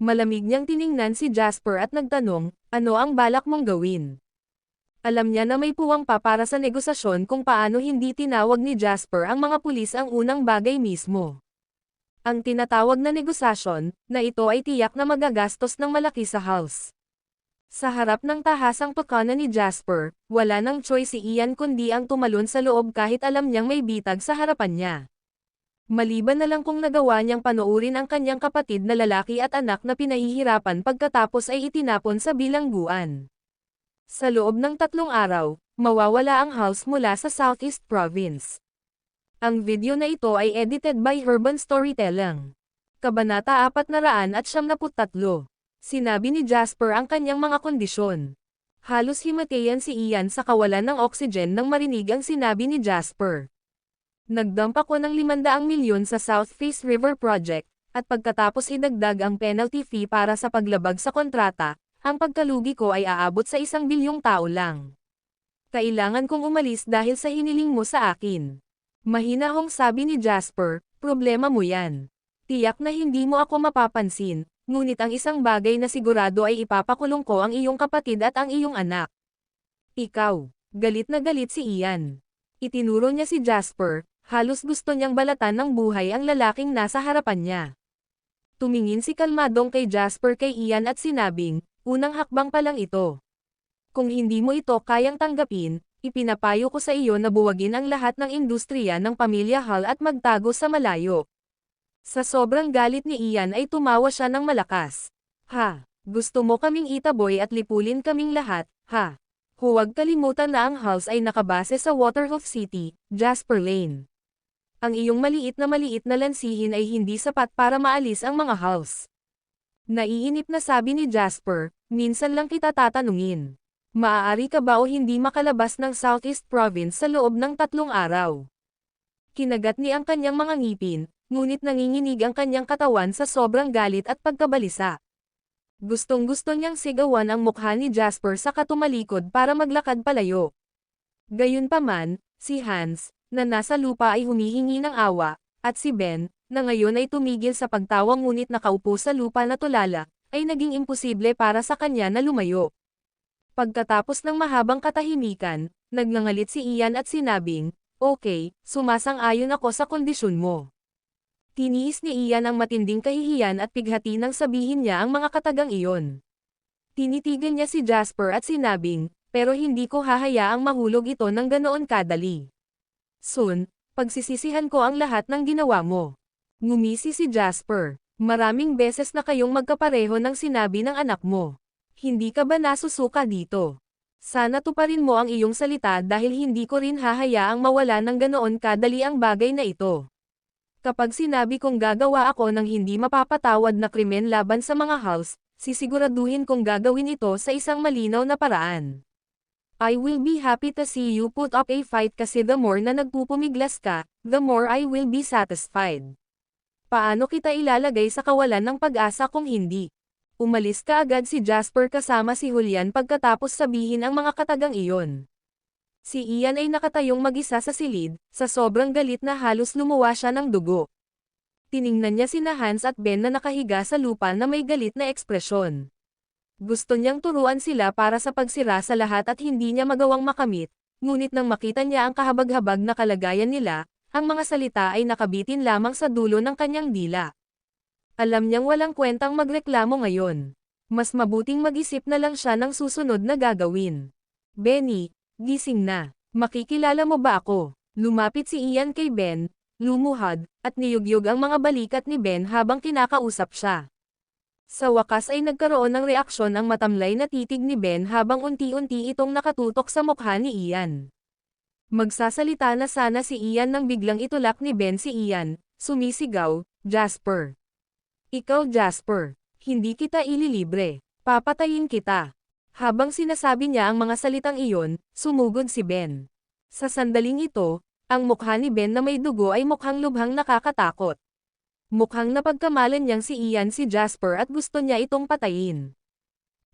Malamig niyang tiningnan si Jasper at nagtanong, ano ang balak mong gawin? Alam niya na may puwang pa para sa negosasyon kung paano hindi tinawag ni Jasper ang mga pulis ang unang bagay mismo. Ang tinatawag na negosasyon, na ito ay tiyak na magagastos ng malaki sa Hals. Sa harap ng tahasang pakana ni Jasper, wala nang choice si Ian kundi ang tumalon sa loob kahit alam niyang may bitag sa harapan niya. Maliban na lang kung nagawa niyang panoorin ang kanyang kapatid na lalaki at anak na pinahihirapan pagkatapos ay itinapon sa bilangguan. Sa loob ng 3 araw, mawawala ang Hals mula sa Southeast Province. Ang video na ito ay edited by Urban Storytelling. Kabanata 473. Sinabi ni Jasper ang kanyang mga kondisyon. Halos himatayan si Ian sa kawalan ng oxygen nang marinig ang sinabi ni Jasper. Nagdump ako ng 500 milyon sa South Face River Project, at pagkatapos idagdag ang penalty fee para sa paglabag sa kontrata, ang pagkalugi ko ay aabot sa 1 bilyong tao lang. Kailangan kong umalis dahil sa hiniling mo sa akin. Mahinahong sabi ni Jasper, problema mo yan. Tiyak na hindi mo ako mapapansin. Ngunit ang isang bagay na sigurado ay ipapakulong ko ang iyong kapatid at ang iyong anak. Ikaw. Galit na galit si Ian. Itinuro niya si Jasper, halos gusto niyang balatan ng buhay ang lalaking nasa harapan niya. Tumingin si kalmadong kay Jasper kay Ian at sinabing, unang hakbang pa lang ito. Kung hindi mo ito kayang tanggapin, ipinapayo ko sa iyo na buwagin ang lahat ng industriya ng pamilya Hall at magtago sa malayo. Sa sobrang galit ni Ian ay tumawa siya ng malakas. Ha, gusto mo kaming itaboy at lipulin kaming lahat, ha? Huwag kalimutan na ang Hals ay nakabase sa Waterhoof City, Jasper Lane. Ang iyong maliit na lansihin ay hindi sapat para maalis ang mga Hals. Naiinip na sabi ni Jasper, minsan lang kita tatanungin. Maaari ka ba o hindi makalabas ng Southeast Province sa loob ng 3 araw? Kinagat ni ang kanyang mga ngipin, ngunit nanginginig ang kanyang katawan sa sobrang galit at pagkabalisa. Gustong-gusto niyang sigawan ang mukha ni Jasper sa katumalikod para maglakad palayo. Gayunpaman, si Hans, na nasa lupa ay humihingi ng awa, at si Ben, na ngayon ay tumigil sa pagtawa ngunit nakaupo sa lupa na tulala, ay naging imposible para sa kanya na lumayo. Pagkatapos ng mahabang katahimikan, nagngangalit si Ian at sinabing, okay, sumasang-ayon ako sa kondisyon mo. Tiniis ni Ian ang matinding kahihiyan at pighati nang sabihin niya ang mga katagang iyon. Tinitigil niya si Jasper at sinabing, pero hindi ko hahayaang mahulog ito ng ganoon kadali. Soon, pagsisisihan ko ang lahat ng ginawa mo. Ngumisi si Jasper. Maraming beses na kayong magkapareho ng sinabi ng anak mo. Hindi ka ba nasusuka dito? Sana tuparin mo ang iyong salita dahil hindi ko rin hahayaang mawala ng ganoon kadali ang bagay na ito. Kapag sinabi kong gagawa ako ng hindi mapapatawad na krimen laban sa mga Halls, sisiguraduhin kong gagawin ito sa isang malinaw na paraan. I will be happy to see you put up a fight kasi the more na nagpupumiglas ka, the more I will be satisfied. Paano kita ilalagay sa kawalan ng pag-asa kung hindi? Umalis ka agad si Jasper kasama si Julian pagkatapos sabihin ang mga katagang iyon. Si Ian ay nakatayong mag-isa sa silid, sa sobrang galit na halos lumuwa siya ng dugo. Tiningnan niya sina Hans at Ben na nakahiga sa lupa na may galit na ekspresyon. Gusto niyang turuan sila para sa pagsira sa lahat at hindi niya magawang makamit, ngunit nang makita niya ang kahabag-habag na kalagayan nila, ang mga salita ay nakabitin lamang sa dulo ng kanyang dila. Alam niyang walang kwentang magreklamo ngayon. Mas mabuting mag-isip na lang siya ng susunod na gagawin. Benny, gising na. Makikilala mo ba ako? Lumapit si Ian kay Ben, lumuhad, at niyugyug ang mga balikat ni Ben habang kinakausap siya. Sa wakas ay nagkaroon ng reaksyon ang matamlay na titig ni Ben habang unti-unti itong nakatutok sa mukha ni Ian. Magsasalita na sana si Ian nang biglang itulak ni Ben si Ian, sumisigaw, Jasper. Ikaw Jasper, hindi kita ililibre, papatayin kita. Habang sinasabi niya ang mga salitang iyon, sumugod si Ben. Sa sandaling ito, ang mukha ni Ben na may dugo ay mukhang lubhang nakakatakot. Mukhang napagkamalan niyang si Ian si Jasper at gusto niya itong patayin.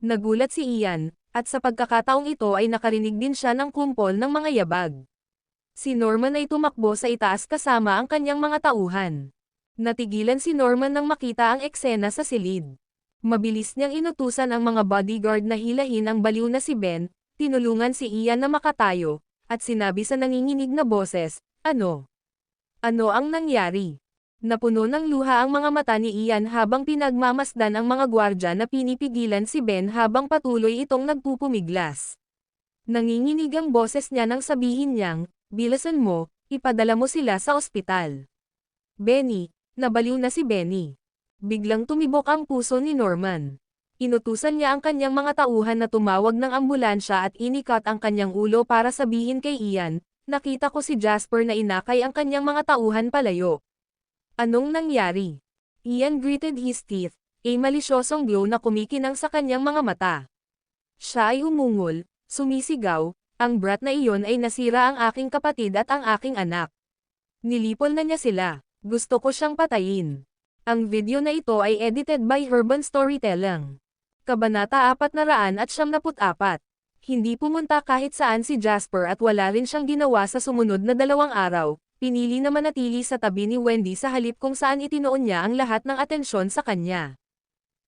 Nagulat si Ian, at sa pagkakataong ito ay nakarinig din siya ng kumpol ng mga yabag. Si Norman ay tumakbo sa itaas kasama ang kanyang mga tauhan. Natigilan si Norman nang makita ang eksena sa silid. Mabilis niyang inutusan ang mga bodyguard na hilahin ang baliw na si Ben, tinulungan si Ian na makatayo, at sinabi sa nanginginig na boses, Ano? Ano ang nangyari? Napuno ng luha ang mga mata ni Ian habang pinagmamasdan ang mga gwardya na pinipigilan si Ben habang patuloy itong nagpupumiglas. Nanginginig ang boses niya nang sabihin niyang, Bilisan mo, ipadala mo sila sa ospital. Benny. Nabaliw na si Benny. Biglang tumibok ang puso ni Norman. Inutusan niya ang kanyang mga tauhan na tumawag ng ambulansya at inikat ang kanyang ulo para sabihin kay Ian, nakita ko si Jasper na inakay ang kanyang mga tauhan palayo. Anong nangyari? Ian gritted his teeth, a malisyosong glow na kumikinang sa kanyang mga mata. Siya ay humungol, sumisigaw, ang brat na iyon ay nasira ang aking kapatid at ang aking anak. Nilipol na niya sila. Gusto ko siyang patayin. Ang video na ito ay edited by Herban Storytelling. Kabanata 474. Hindi pumunta kahit saan si Jasper at wala rin siyang ginawa sa sumunod na 2 araw. Pinili na manatili sa tabi ni Wendy sa halip kung saan itinoon niya ang lahat ng atensyon sa kanya.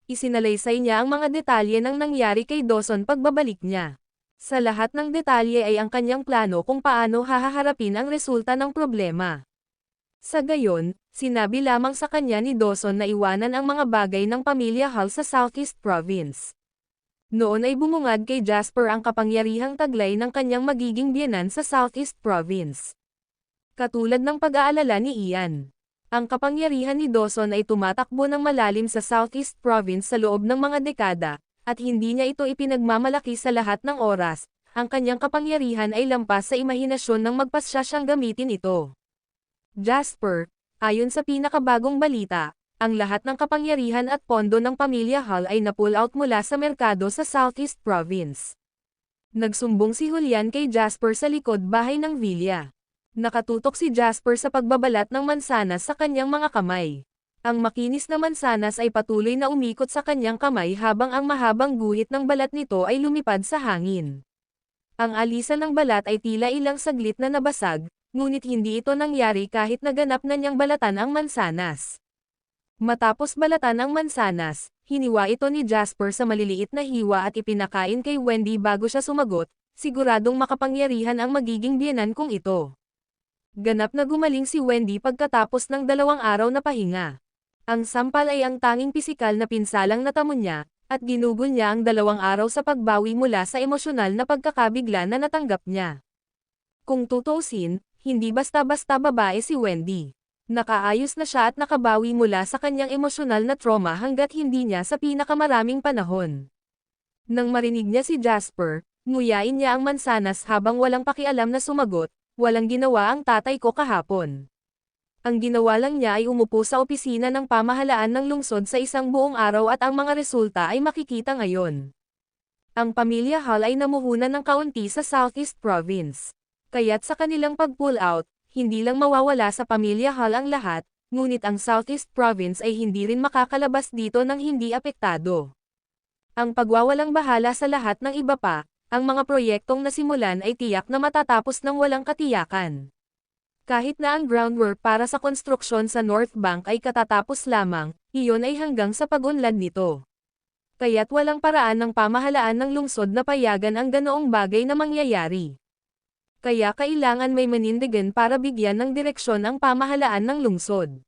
Isinalaysay niya ang mga detalye ng nangyari kay Dawson pagbabalik niya. Sa lahat ng detalye ay ang kanyang plano kung paano hahaharapin ang resulta ng problema. Sa gayon, sinabi lamang sa kanya ni Dawson na iwanan ang mga bagay ng pamilya Hall sa Southeast Province. Noon ay bumungad kay Jasper ang kapangyarihang taglay ng kanyang magiging biyenan sa Southeast Province. Katulad ng pag-aalala ni Ian. Ang kapangyarihan ni Dawson ay tumatakbo ng malalim sa Southeast Province sa loob ng mga dekada, at hindi niya ito ipinagmamalaki sa lahat ng oras. Ang kanyang kapangyarihan ay lampas sa imahinasyon ng magpasya siyang gamitin ito. Jasper, ayon sa pinakabagong balita, ang lahat ng kapangyarihan at pondo ng pamilya Hall ay na-pull out mula sa merkado sa Southeast Province. Nagsumbong si Julian kay Jasper sa likod bahay ng Villa. Nakatutok si Jasper sa pagbabalat ng mansanas sa kanyang mga kamay. Ang makinis na mansanas ay patuloy na umikot sa kanyang kamay habang ang mahabang guhit ng balat nito ay lumipad sa hangin. Ang alisan ng balat ay tila ilang saglit na nabasag, ngunit hindi ito nangyari kahit naganap na niyang balatan ang mansanas. Matapos balatan ang mansanas, hiniwa ito ni Jasper sa maliliit na hiwa at ipinakain kay Wendy bago siya sumagot, siguradong makapangyarihan ang magiging biyenan kong ito. Ganap na gumaling si Wendy pagkatapos ng 2 araw na pahinga. Ang sampal ay ang tanging pisikal na pinsalang natamo niya, at ginugol niya ang 2 araw sa pagbawi mula sa emosyonal na pagkakabigla na natanggap niya. Kung tutuusin, hindi basta-basta babae si Wendy. Nakaayos na siya at nakabawi mula sa kanyang emosyonal na trauma hanggat hindi niya sa pinakamaraming panahon. Nang marinig niya si Jasper, nguyain niya ang mansanas habang walang pakialam na sumagot, "Walang ginawa ang tatay ko kahapon." Ang ginawa lang niya ay umupo sa opisina ng pamahalaan ng lungsod sa isang buong araw at ang mga resulta ay makikita ngayon. Ang pamilya Hall ay namuhunan ng kaunti sa Southeast Province. Kaya't sa kanilang pag-pull out, hindi lang mawawala sa pamilya Hall ang lahat, ngunit ang Southeast Province ay hindi rin makakalabas dito ng hindi apektado. Ang pagwawalang bahala sa lahat ng iba pa, ang mga proyektong nasimulan ay tiyak na matatapos ng walang katiyakan. Kahit na ang groundwork para sa konstruksyon sa North Bank ay katatapos lamang, iyon ay hanggang sa pag-unlad nito. Kaya't walang paraan ng pamahalaan ng lungsod na payagan ang ganoong bagay na mangyayari. Kaya kailangan may manindigan para bigyan ng direksyon ang pamahalaan ng lungsod.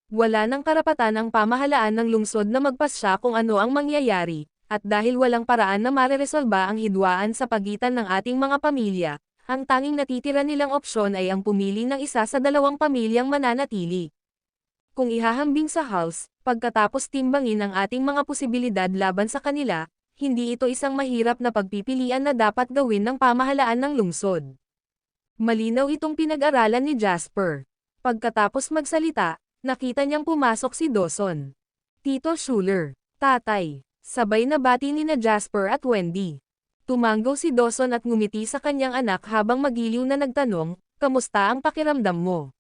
Wala ng karapatan ang pamahalaan ng lungsod na magpasya kung ano ang mangyayari, at dahil walang paraan na mareresolba ang hidwaan sa pagitan ng ating mga pamilya, ang tanging natitira nilang opsyon ay ang pumili ng isa sa 2 pamilyang mananatili. Kung ihahambing sa House, pagkatapos timbangin ang ating mga posibilidad laban sa kanila, hindi ito isang mahirap na pagpipilian na dapat gawin ng pamahalaan ng lungsod. Malinaw itong pinag-aralan ni Jasper. Pagkatapos magsalita, nakita niyang pumasok si Dawson. "Tito Schuler, tatay." Sabay na bati ni na Jasper at Wendy. Tumanggo si Dawson at ngumiti sa kanyang anak habang magiliw na nagtanong, "Kamusta ang pakiramdam mo?"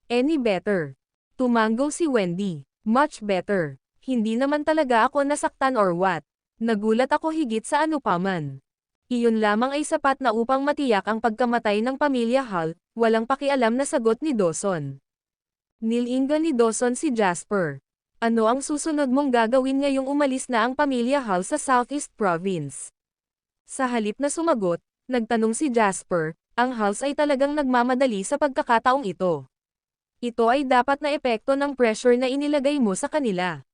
"Any better?" Tumanggo si Wendy. "Much better. Hindi naman talaga ako nasaktan or what. Nagulat ako higit sa ano paman." Iyon lamang ay sapat na upang matiyak ang pagkamatay ng pamilya Hall, walang pakialam na sagot ni Dawson. Nilingan ni Dawson si Jasper. "Ano ang susunod mong gagawin ngayong umalis na ang pamilya Hall sa Southeast Province?" Sa halip na sumagot, nagtanong si Jasper, "Ang Halls ay talagang nagmamadali sa pagkakataong ito. Ito ay dapat na epekto ng pressure na inilagay mo sa kanila.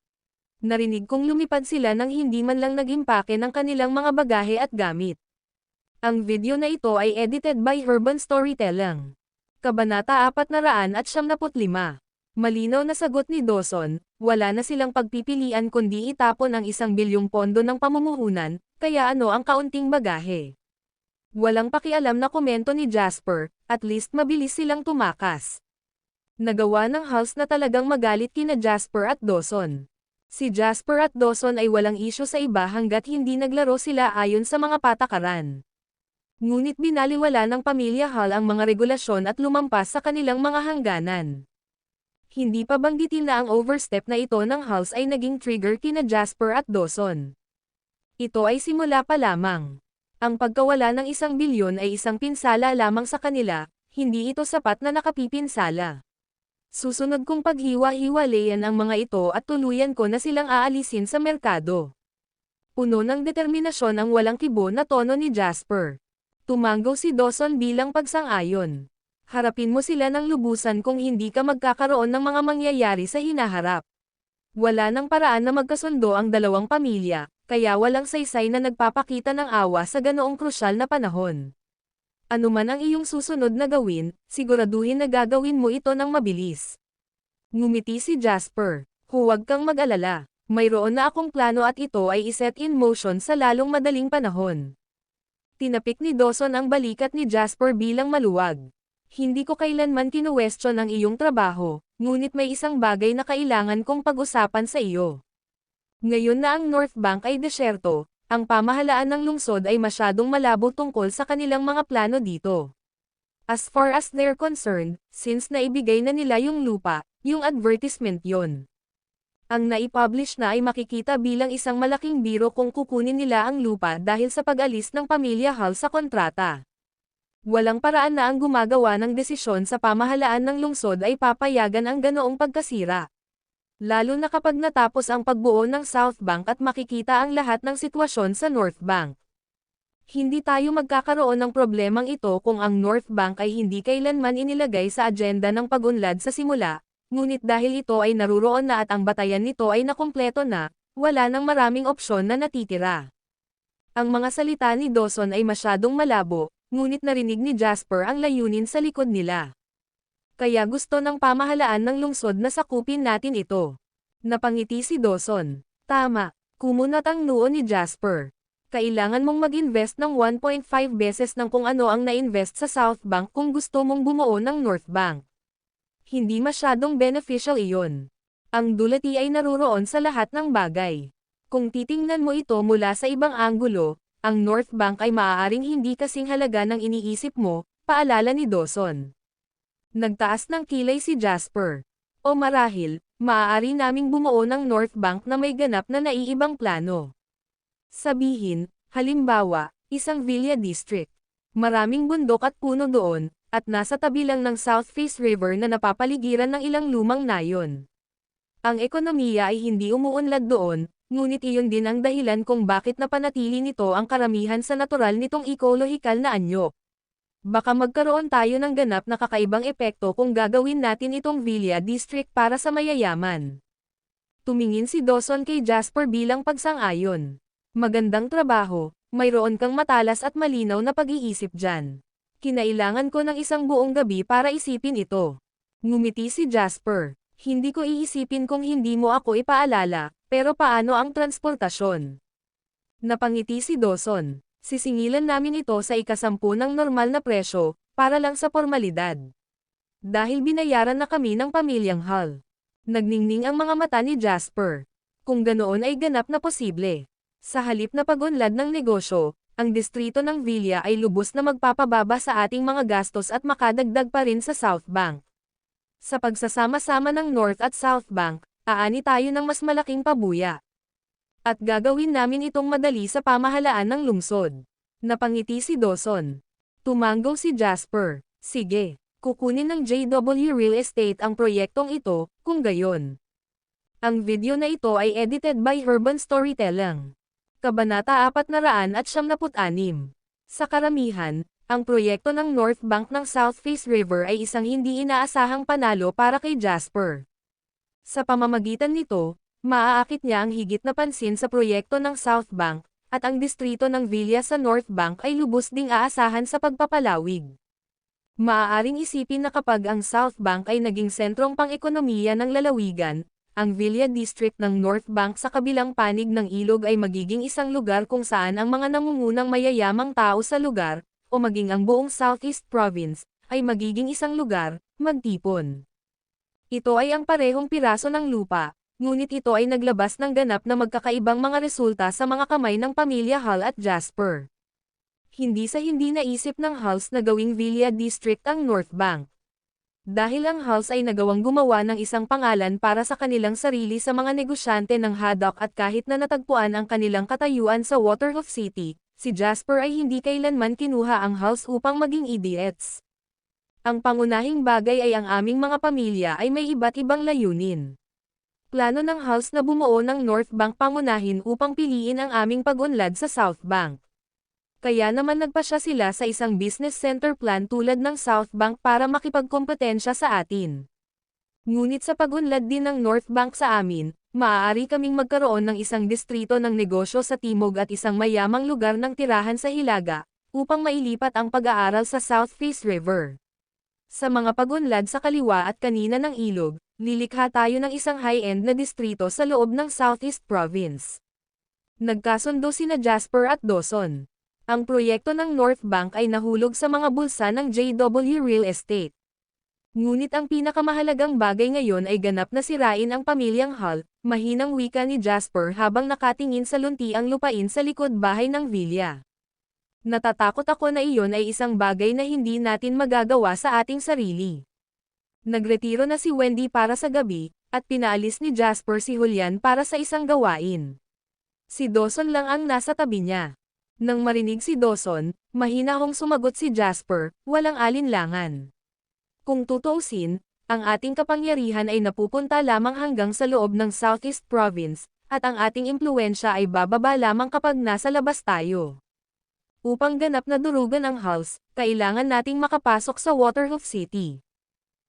Narinig kong lumipad sila nang hindi man lang nag-impake ng kanilang mga bagahe at gamit." Ang video na ito ay edited by Urban Storytelling. Kabanata 475. Malinaw na sagot ni Dawson, wala na silang pagpipilian kundi itapon ang 1 bilyong pondo ng pamumuhunan, kaya ano ang kaunting bagahe. Walang pakialam na komento ni Jasper, at least mabilis silang tumakas. Nagawa ng House na talagang magalit kina Jasper at Dawson. Si Jasper at Dawson ay walang isyu sa iba hanggat hindi naglaro sila ayon sa mga patakaran. Ngunit binaliwala ng pamilya Hall ang mga regulasyon at lumampas sa kanilang mga hangganan. Hindi pa banggitin na ang overstep na ito ng Halls ay naging trigger kina Jasper at Dawson. Ito ay simula pa lamang. Ang pagkawala ng 1 bilyon ay isang pinsala lamang sa kanila, hindi ito sapat na nakapipinsala. Susunod kong paghiwa-hiwalayan ang mga ito at tuluyan ko na silang aalisin sa merkado. Puno ng determinasyon ang walang kibo na tono ni Jasper. Tumanggo si Dawson bilang pagsang-ayon. Harapin mo sila ng lubusan kung hindi ka magkakaroon ng mga mangyayari sa hinaharap. Wala nang paraan na magkasundo ang 2 pamilya, kaya walang saysay na nagpapakita ng awa sa ganoong krusyal na panahon. Ano man ang iyong susunod na gawin, siguraduhin na gagawin mo ito ng mabilis. Ngumiti si Jasper. "Huwag kang mag-alala. Mayroon na akong plano at ito ay iset in motion sa lalong madaling panahon." Tinapik ni Dawson ang balikat ni Jasper bilang maluwag. "Hindi ko kailanman kinuwestiyon ang iyong trabaho, ngunit may isang bagay na kailangan kong pag-usapan sa iyo. Ngayon na ang North Bank ay desyerto, ang pamahalaan ng lungsod ay masyadong malabo tungkol sa kanilang mga plano dito. As far as they're concerned, since naibigay na nila yung lupa, yung advertisement yon. Ang naipublish na ay makikita bilang isang malaking biro kung kukunin nila ang lupa dahil sa pag-alis ng pamilya Hall sa kontrata. Walang paraan na ang gumagawa ng desisyon sa pamahalaan ng lungsod ay papayagan ang ganoong pagkasira. Lalo na kapag natapos ang pagbuo ng South Bank at makikita ang lahat ng sitwasyon sa North Bank. Hindi tayo magkakaroon ng problemang ito kung ang North Bank ay hindi kailanman inilagay sa agenda ng pag-unlad sa simula, ngunit dahil ito ay naruroon na at ang batayan nito ay nakumpleto na, wala nang maraming opsyon na natitira. Ang mga salita ni Dawson ay masyadong malabo, ngunit narinig ni Jasper ang layunin sa likod nila. Kaya gusto ng pamahalaan ng lungsod na sakupin natin ito. Napangiti si Dawson. Tama, kumunat ang noo ni Jasper. Kailangan mong mag-invest ng 1.5 beses ng kung ano ang na-invest sa South Bank kung gusto mong bumuo ng North Bank. Hindi masyadong beneficial iyon. Ang dulati ay naruroon sa lahat ng bagay. Kung titingnan mo ito mula sa ibang anggulo, ang North Bank ay maaaring hindi kasing halaga ng iniisip mo, paalala ni Dawson. Nagtaas ng kilay si Jasper. O marahil, maaari naming bumuo ng North Bank na may ganap na naiibang plano. Sabihin, halimbawa, isang villa district. Maraming bundok at puno doon, at nasa tabi lang ng South Face River na napapaligiran ng ilang lumang nayon. Ang ekonomiya ay hindi umuunlad doon, ngunit iyon din ang dahilan kung bakit napanatili nito ang karamihan sa natural nitong ekolohikal na anyo. Baka magkaroon tayo ng ganap na kakaibang epekto kung gagawin natin itong villa district para sa mayayaman. Tumingin si Dawson kay Jasper bilang pagsang-ayon. Magandang trabaho, mayroon kang matalas at malinaw na pag-iisip dyan. Kinailangan ko ng isang buong gabi para isipin ito. Ngumiti si Jasper. Hindi ko iisipin kung hindi mo ako ipaalala, pero paano ang transportasyon? Napangiti si Dawson. Sisingilan namin ito sa ika-10 ng normal na presyo, para lang sa formalidad. Dahil binayaran na kami ng pamilyang Hall. Nagningning ang mga mata ni Jasper. Kung ganoon ay ganap na posible. Sa halip na pag-unlad ng negosyo, ang distrito ng Villa ay lubos na magpapababa sa ating mga gastos at makadagdag pa rin sa South Bank. Sa pagsasama-sama ng North at South Bank, aani tayo ng mas malaking pabuya. At gagawin namin itong madali sa pamahalaan ng lungsod. Napangiti si Dawson. Tumanggo si Jasper. Sige, kukunin ng JW Real Estate ang proyektong ito, kung gayon. Ang video na ito ay edited by Urban Storytelling. Kabanata 476. Sa karamihan, ang proyekto ng North Bank ng South Face River ay isang hindi inaasahang panalo para kay Jasper. Sa pamamagitan nito, maaakit niya ang higit na pansin sa proyekto ng South Bank, at ang distrito ng Villa sa North Bank ay lubos ding aasahan sa pagpapalawig. Maaaring isipin na kapag ang South Bank ay naging sentrong pang-ekonomiya ng lalawigan, ang Villa District ng North Bank sa kabilang panig ng ilog ay magiging isang lugar kung saan ang mga nangungunang mayayamang tao sa lugar, o maging ang buong Southeast Province, ay magiging isang lugar, magtipon. Ito ay ang parehong piraso ng lupa. Ngunit ito ay naglabas ng ganap na magkakaibang mga resulta sa mga kamay ng pamilya Hall at Jasper. Hindi sa hindi naisip ng Halls na gawing Villa District ang North Bank. Dahil ang Halls ay nagawang gumawa ng isang pangalan para sa kanilang sarili sa mga negosyante ng Haddock at kahit na natagpuan ang kanilang katayuan sa Waterhoof City, si Jasper ay hindi kailanman kinuha ang Halls upang maging idiots. Ang pangunahing bagay ay ang aming mga pamilya ay may iba't ibang layunin. Plano ng Halls na bumuo ng North Bank pangunahin upang piliin ang aming pag-unlad sa South Bank. Kaya naman nagpasya sila sa isang business center plan tulad ng South Bank para makipagkompetensya sa atin. Ngunit sa pag-unlad din ng North Bank sa amin, maaari kaming magkaroon ng isang distrito ng negosyo sa timog at isang mayamang lugar ng tirahan sa Hilaga, upang mailipat ang pag-aaral sa South Face River. Sa mga pag-unlad sa kaliwa at kanina ng ilog, lilikha tayo ng isang high-end na distrito sa loob ng Southeast Province. Nagkasundo sina Jasper at Dawson. Ang proyekto ng North Bank ay nahulog sa mga bulsa ng JW Real Estate. Ngunit ang pinakamahalagang bagay ngayon ay ganap na sirain ang pamilyang Hall, mahinang wika ni Jasper habang nakatingin sa luntiang lupain sa likod bahay ng Villa. Natatakot ako na iyon ay isang bagay na hindi natin magagawa sa ating sarili. Nagretiro na si Wendy para sa gabi, at pinaalis ni Jasper si Julian para sa isang gawain. Si Dawson lang ang nasa tabi niya. Nang marinig si Dawson, mahinahong sumagot si Jasper, walang alinlangan. Kung tutuusin, ang ating kapangyarihan ay napupunta lamang hanggang sa loob ng Southeast Province, at ang ating impluwensya ay bababa lamang kapag nasa labas tayo. Upang ganap na durugan ang hulls, kailangan nating makapasok sa Waterhoof City.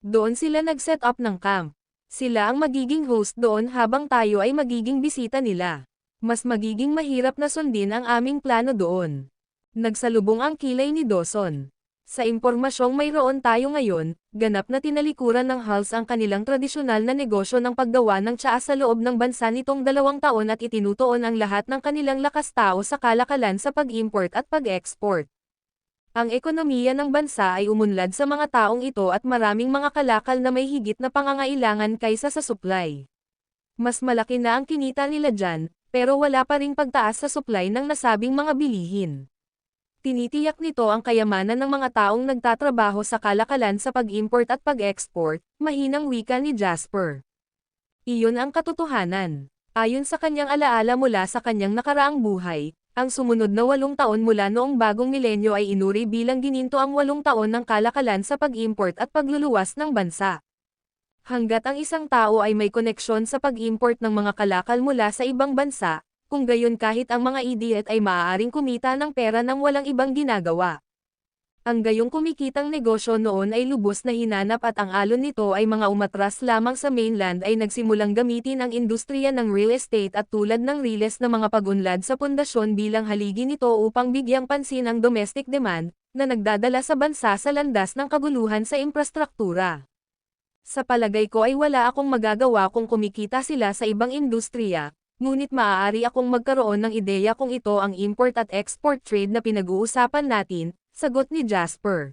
Doon sila nag-set up ng camp. Sila ang magiging host doon habang tayo ay magiging bisita nila. Mas magiging mahirap na sundin ang aming plano doon. Nagsalubong ang kilay ni Dawson. Sa impormasyong mayroon tayo ngayon, ganap na tinalikuran ng hulls ang kanilang tradisyonal na negosyo ng paggawa ng tsaa sa loob ng bansa nitong 2 taon at itinutuon ang lahat ng kanilang lakas tao sa kalakalan sa pag-import at pag-export. Ang ekonomiya ng bansa ay umunlad sa mga taong ito at maraming mga kalakal na may higit na pangangailangan kaysa sa supply. Mas malaki na ang kinita nila dyan, pero wala pa ring pagtaas sa supply ng nasabing mga bilihin. Tinitiyak nito ang kayamanan ng mga taong nagtatrabaho sa kalakalan sa pag-import at pag-export, mahinang wika ni Jasper. Iyon ang katotohanan. Ayon sa kanyang alaala mula sa kanyang nakaraang buhay, ang sumunod na 8 taon mula noong bagong milenyo ay inuri bilang gininto ang 8 taon ng kalakalan sa pag-import at pagluluwas ng bansa. Hanggat ang isang tao ay may koneksyon sa pag-import ng mga kalakal mula sa ibang bansa, kung gayon kahit ang mga idiot ay maaaring kumita ng pera nang walang ibang ginagawa. Ang gayong kumikitang negosyo noon ay lubos na hinanap at ang alon nito ay mga umatras lamang sa mainland ay nagsimulang gamitin ang industriya ng real estate at tulad ng riles na mga pag-unlad sa pundasyon bilang haligi nito upang bigyang pansin ang domestic demand, na nagdadala sa bansa sa landas ng kaguluhan sa infrastruktura. Sa palagay ko ay wala akong magagawa kung kumikita sila sa ibang industriya, ngunit maaari akong magkaroon ng ideya kung ito ang import at export trade na pinag-uusapan natin, sagot ni Jasper.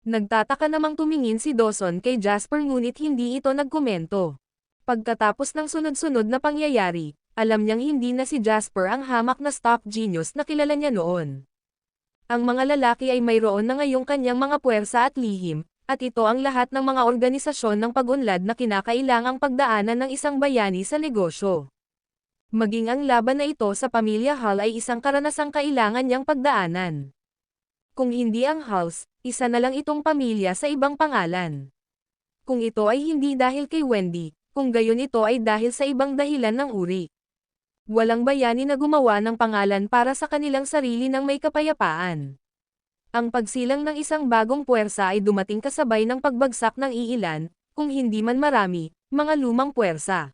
Nagtataka namang tumingin si Dawson kay Jasper ngunit hindi ito nagkomento. Pagkatapos ng sunod-sunod na pangyayari, alam niyang hindi na si Jasper ang hamak na stock genius na kilala niya noon. Ang mga lalaki ay mayroon na ngayong kanyang mga puwersa at lihim, at ito ang lahat ng mga organisasyon ng pag-unlad na kinakailangang pagdaanan ng isang bayani sa negosyo. Maging ang laban na ito sa pamilya Hull ay isang karanasang kailangan niyang pagdaanan. Kung hindi ang Hulls, isa na lang itong pamilya sa ibang pangalan. Kung ito ay hindi dahil kay Wendy, kung gayon ito ay dahil sa ibang dahilan ng uri. Walang bayani na gumawa ng pangalan para sa kanilang sarili ng may kapayapaan. Ang pagsilang ng isang bagong puwersa ay dumating kasabay ng pagbagsak ng iilan, kung hindi man marami, mga lumang puwersa.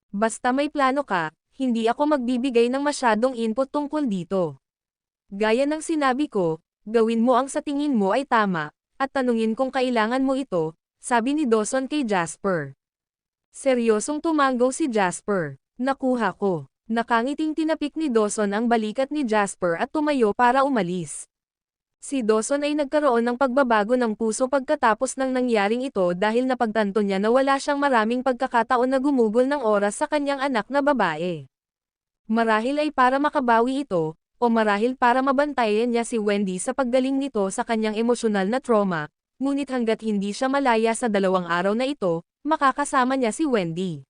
Basta may plano ka, hindi ako magbibigay ng masyadong input tungkol dito. Gaya ng sinabi ko, gawin mo ang sa tingin mo ay tama, at tanungin kung kailangan mo ito, sabi ni Dawson kay Jasper. Seryosong tumango si Jasper. Nakuha ko. Nakangiting tinapik ni Dawson ang balikat ni Jasper at tumayo para umalis. Si Dawson ay nagkaroon ng pagbabago ng puso pagkatapos ng nangyaring ito dahil napagtanto niya na wala siyang maraming pagkakataon na gumugol ng oras sa kanyang anak na babae. Marahil ay para makabawi ito, o marahil para mabantayan niya si Wendy sa paggaling nito sa kanyang emosyonal na trauma, ngunit hanggat hindi siya malaya sa 2 araw na ito, makakasama niya si Wendy.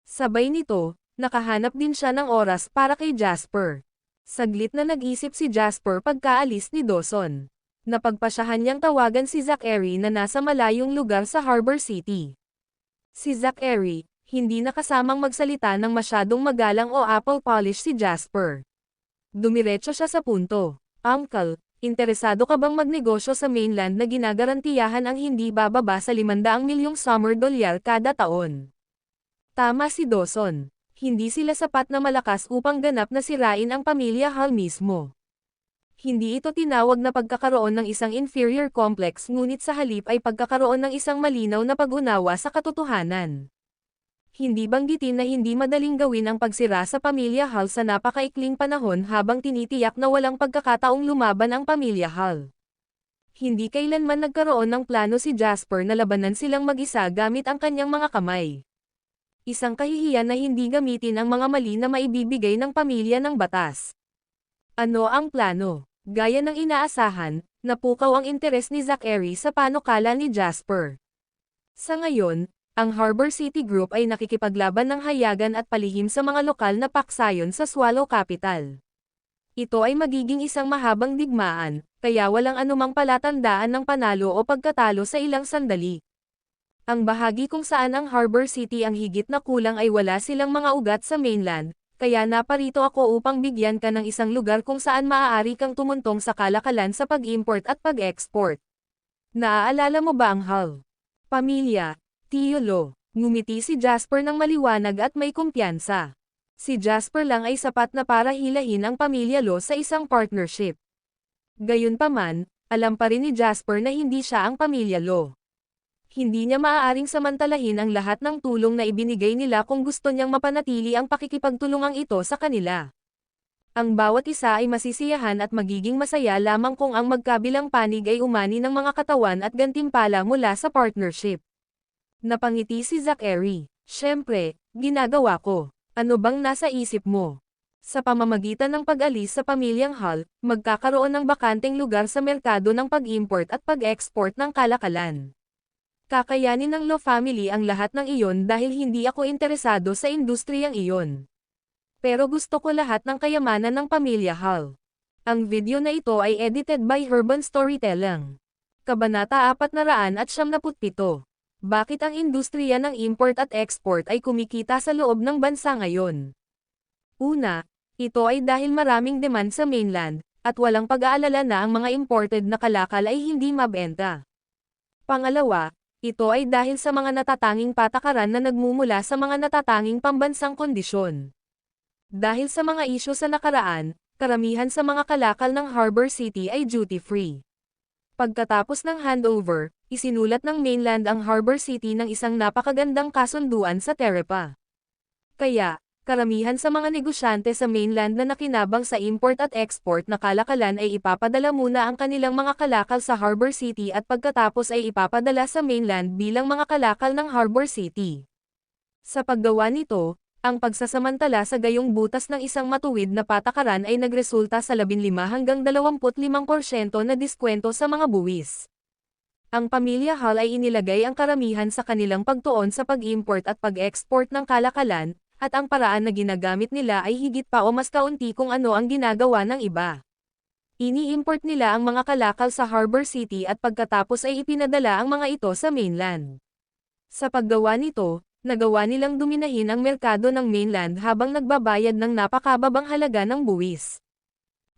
Sabay nito, nakahanap din siya ng oras para kay Jasper. Saglit na nag-isip si Jasper pagkaalis ni Dawson. Napagpasyahan niyang tawagan si Zachary na nasa malayong lugar sa Harbor City. Si Zachary, hindi nakasamang magsalita ng masyadong magalang o apple polish si Jasper. Dumiretso siya sa punto. Uncle, interesado ka bang magnegosyo sa mainland na ginagarantiyahan ang hindi bababa sa 500 milyong summer dolyar kada taon? Tama si Dawson. Hindi sila sapat na malakas upang ganap na sirain ang pamilya Hull mismo. Hindi ito tinawag na pagkakaroon ng isang inferior complex ngunit sa halip ay pagkakaroon ng isang malinaw na pag-unawa sa katotohanan. Hindi banggitin na hindi madaling gawin ang pagsira sa pamilya Hull sa napakaikling panahon habang tinitiyak na walang pagkakataong lumaban ang pamilya Hull. Hindi kailanman nagkaroon ng plano si Jasper na labanan silang mag-isa gamit ang kanyang mga kamay. Isang kahihiyan na hindi gamitin ang mga mali na maibibigay ng pamilya ng batas. Ano ang plano? Gaya ng inaasahan, napukaw ang interes ni Zachary sa panukala ni Jasper. Sa ngayon, ang Harbor City Group ay nakikipaglaban ng hayagan at palihim sa mga lokal na paksayon sa Swallow Capital. Ito ay magiging isang mahabang digmaan, kaya walang anumang palatandaan ng panalo o pagkatalo sa ilang sandali. Ang bahagi kung saan ang Harbor City ang higit na kulang ay wala silang mga ugat sa mainland, Kaya naparito ako upang bigyan ka ng isang lugar kung saan maaari kang tumuntong sa kalakalan sa pag-import at pag-export. Naaalala mo ba ang HAL? Pamilya, Tio Lo. Ngumiti si Jasper ng maliwanag at may kumpiyansa. Si Jasper lang ay sapat na para hilahin ang pamilya Lo sa isang partnership. Gayunpaman, alam pa rin ni Jasper na hindi siya ang pamilya Lo. Hindi niya maaaring samantalahin ang lahat ng tulong na ibinigay nila kung gusto niyang mapanatili ang pakikipagtulungang ito sa kanila. Ang bawat isa ay masisiyahan at magiging masaya lamang kung ang magkabilang panig ay umani ng mga katawan at gantimpala mula sa partnership. Napangiti si Zachary. Siyempre, ginagawa ko. Ano bang nasa isip mo? Sa pamamagitan ng pag-alis sa pamilyang Hall, magkakaroon ng bakanteng lugar sa merkado ng pag-import at pag-export ng kalakalan. Kakayanin ng Lo family ang lahat ng iyon dahil hindi ako interesado sa industriyang iyon. Pero gusto ko lahat ng kayamanan ng pamilya Hall. Ang video na ito ay edited by Herban Storytelling. Kabanata 477. Bakit ang industriya ng import at export ay kumikita sa loob ng bansa ngayon? Una, ito ay dahil maraming demand sa mainland, at walang pag-aalala na ang mga imported na kalakal ay hindi mabenta. Pangalawa, ito ay dahil sa mga natatanging patakaran na nagmumula sa mga natatanging pambansang kondisyon. Dahil sa mga isyu sa nakaraan, karamihan sa mga kalakal ng Harbor City ay duty-free. Pagkatapos ng handover, isinulat ng mainland ang Harbor City ng isang napakagandang kasunduan sa taripa. Kaya, karamihan sa mga negosyante sa mainland na nakinabang sa import at export na kalakalan ay ipapadala muna ang kanilang mga kalakal sa Harbor City at pagkatapos ay ipapadala sa mainland bilang mga kalakal ng Harbor City. Sa paggawa nito, ang pagsasamantala sa gayong butas ng isang matuwid na patakaran ay nagresulta sa 15 hanggang 25% na diskwento sa mga buwis. Ang pamilya Hall ay inilagay ang karamihan sa kanilang pagtuon sa pag-import at pag-export ng kalakalan, at ang paraan na ginagamit nila ay higit pa o mas kaunti kung ano ang ginagawa ng iba. Ini-import nila ang mga kalakal sa Harbor City at pagkatapos ay ipinadala ang mga ito sa mainland. Sa paggawa nito, nagawa nilang duminahin ang merkado ng mainland habang nagbabayad ng napakababang halaga ng buwis.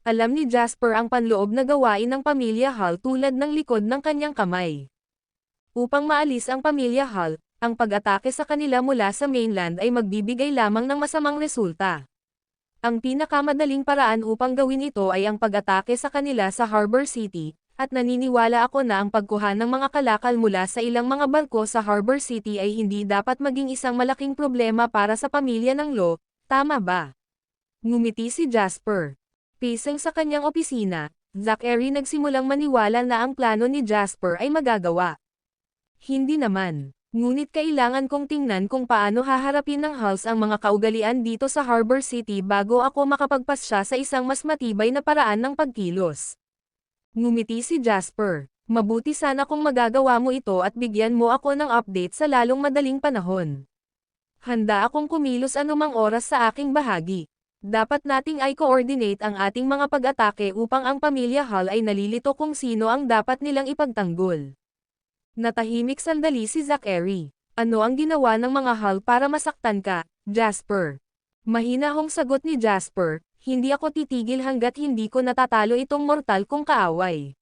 Alam ni Jasper ang panloob na gawain ng pamilya Hall tulad ng likod ng kanyang kamay. Upang maalis ang pamilya Hall, ang pag-atake sa kanila mula sa mainland ay magbibigay lamang ng masamang resulta. Ang pinakamadaling paraan upang gawin ito ay ang pag-atake sa kanila sa Harbor City, at naniniwala ako na ang pagkuha ng mga kalakal mula sa ilang mga barko sa Harbor City ay hindi dapat maging isang malaking problema para sa pamilya ng Lo, tama ba? Ngumiti si Jasper. Pisang sa kanyang opisina, Zachary nagsimulang maniwala na ang plano ni Jasper ay magagawa. Hindi naman. Ngunit kailangan kong tingnan kung paano haharapin ng Halls ang mga kaugalian dito sa Harbor City bago ako makapagpasya sa isang mas matibay na paraan ng pagkilos. Ngumiti si Jasper. Mabuti sana kung magagawa mo ito at bigyan mo ako ng update sa lalong madaling panahon. Handa akong kumilos anumang oras sa aking bahagi. Dapat nating i-coordinate ang ating mga pag-atake upang ang pamilya Hall ay nalilito kung sino ang dapat nilang ipagtanggol. Natahimik sandali si Zachary. Ano ang ginawa ng mga Hall para masaktan ka, Jasper? Mahinahong sagot ni Jasper, hindi ako titigil hanggat hindi ko natatalo itong mortal kong kaaway.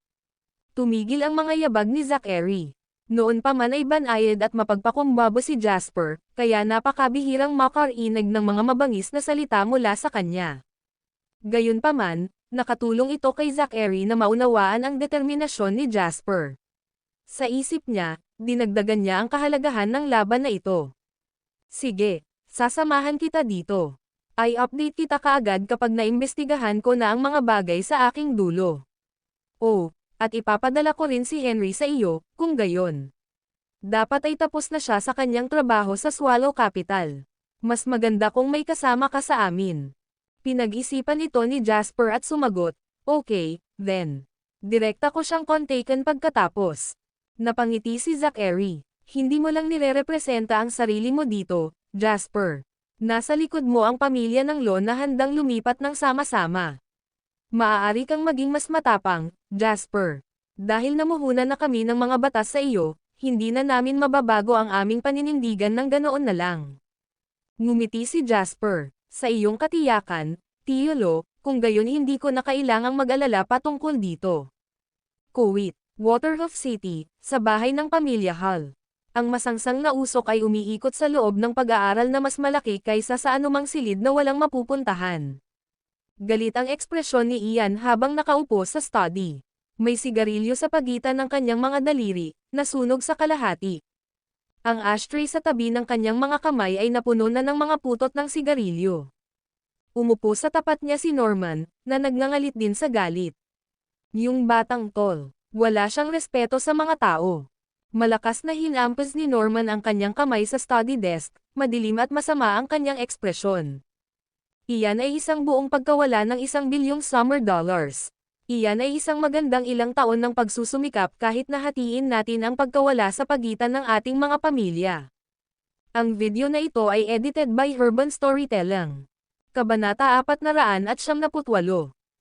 Tumigil ang mga yabag ni Zachary. Noon pa man ay banayad at mapagpakumbaba si Jasper, kaya napakabihirang makarinig ng mga mabangis na salita mula sa kanya. Gayunpaman, nakatulong ito kay Zachary na maunawaan ang determinasyon ni Jasper. Sa isip niya, dinagdagan niya ang kahalagahan ng laban na ito. Sige, sasamahan kita dito. I-update kita kaagad kapag naimbestigahan ko na ang mga bagay sa aking dulo. Oh, at ipapadala ko rin si Henry sa iyo, kung gayon. Dapat ay tapos na siya sa kanyang trabaho sa Swallow Capital. Mas maganda kung may kasama ka sa amin. Pinag-isipan ito ni Jasper at sumagot, okay, then. Direkta ko siyang kontaken pagkatapos. Napangiti si Zachary. Hindi mo lang nire-representa ang sarili mo dito, Jasper. Nasa likod mo ang pamilya ng Lo na handang lumipat ng sama-sama. Maaari kang maging mas matapang, Jasper. Dahil namuhunan na kami ng mga batas sa iyo, hindi na namin mababago ang aming paninindigan ng ganoon na lang. Ngumiti si Jasper. Sa iyong katiyakan, Tiyolo, kung gayon hindi ko na kailangang mag-alala patungkol dito. Kuwait, Waterhoof City, sa bahay ng pamilya Hall. Ang masangsang na usok ay umiikot sa loob ng pag-aaral na mas malaki kaysa sa anumang silid na walang mapupuntahan. Galit ang ekspresyon ni Ian habang nakaupo sa study. May sigarilyo sa pagitan ng kanyang mga daliri, nasunog sa kalahati. Ang ashtray sa tabi ng kanyang mga kamay ay napuno na ng mga putot ng sigarilyo. Umupo sa tapat niya si Norman, na nagngangalit din sa galit. Yung batang tol, wala siyang respeto sa mga tao. Malakas na hinampas ni Norman ang kanyang kamay sa study desk, madilim at masama ang kanyang ekspresyon. Iyan ay isang buong pagkawala ng $1 bilyong summer dollars. Iyan ay isang magandang ilang taon ng pagsusumikap kahit na hatiin natin ang pagkawala sa pagitan ng ating mga pamilya. Ang video na ito ay edited by Urban Storytelling. Kabanata 478.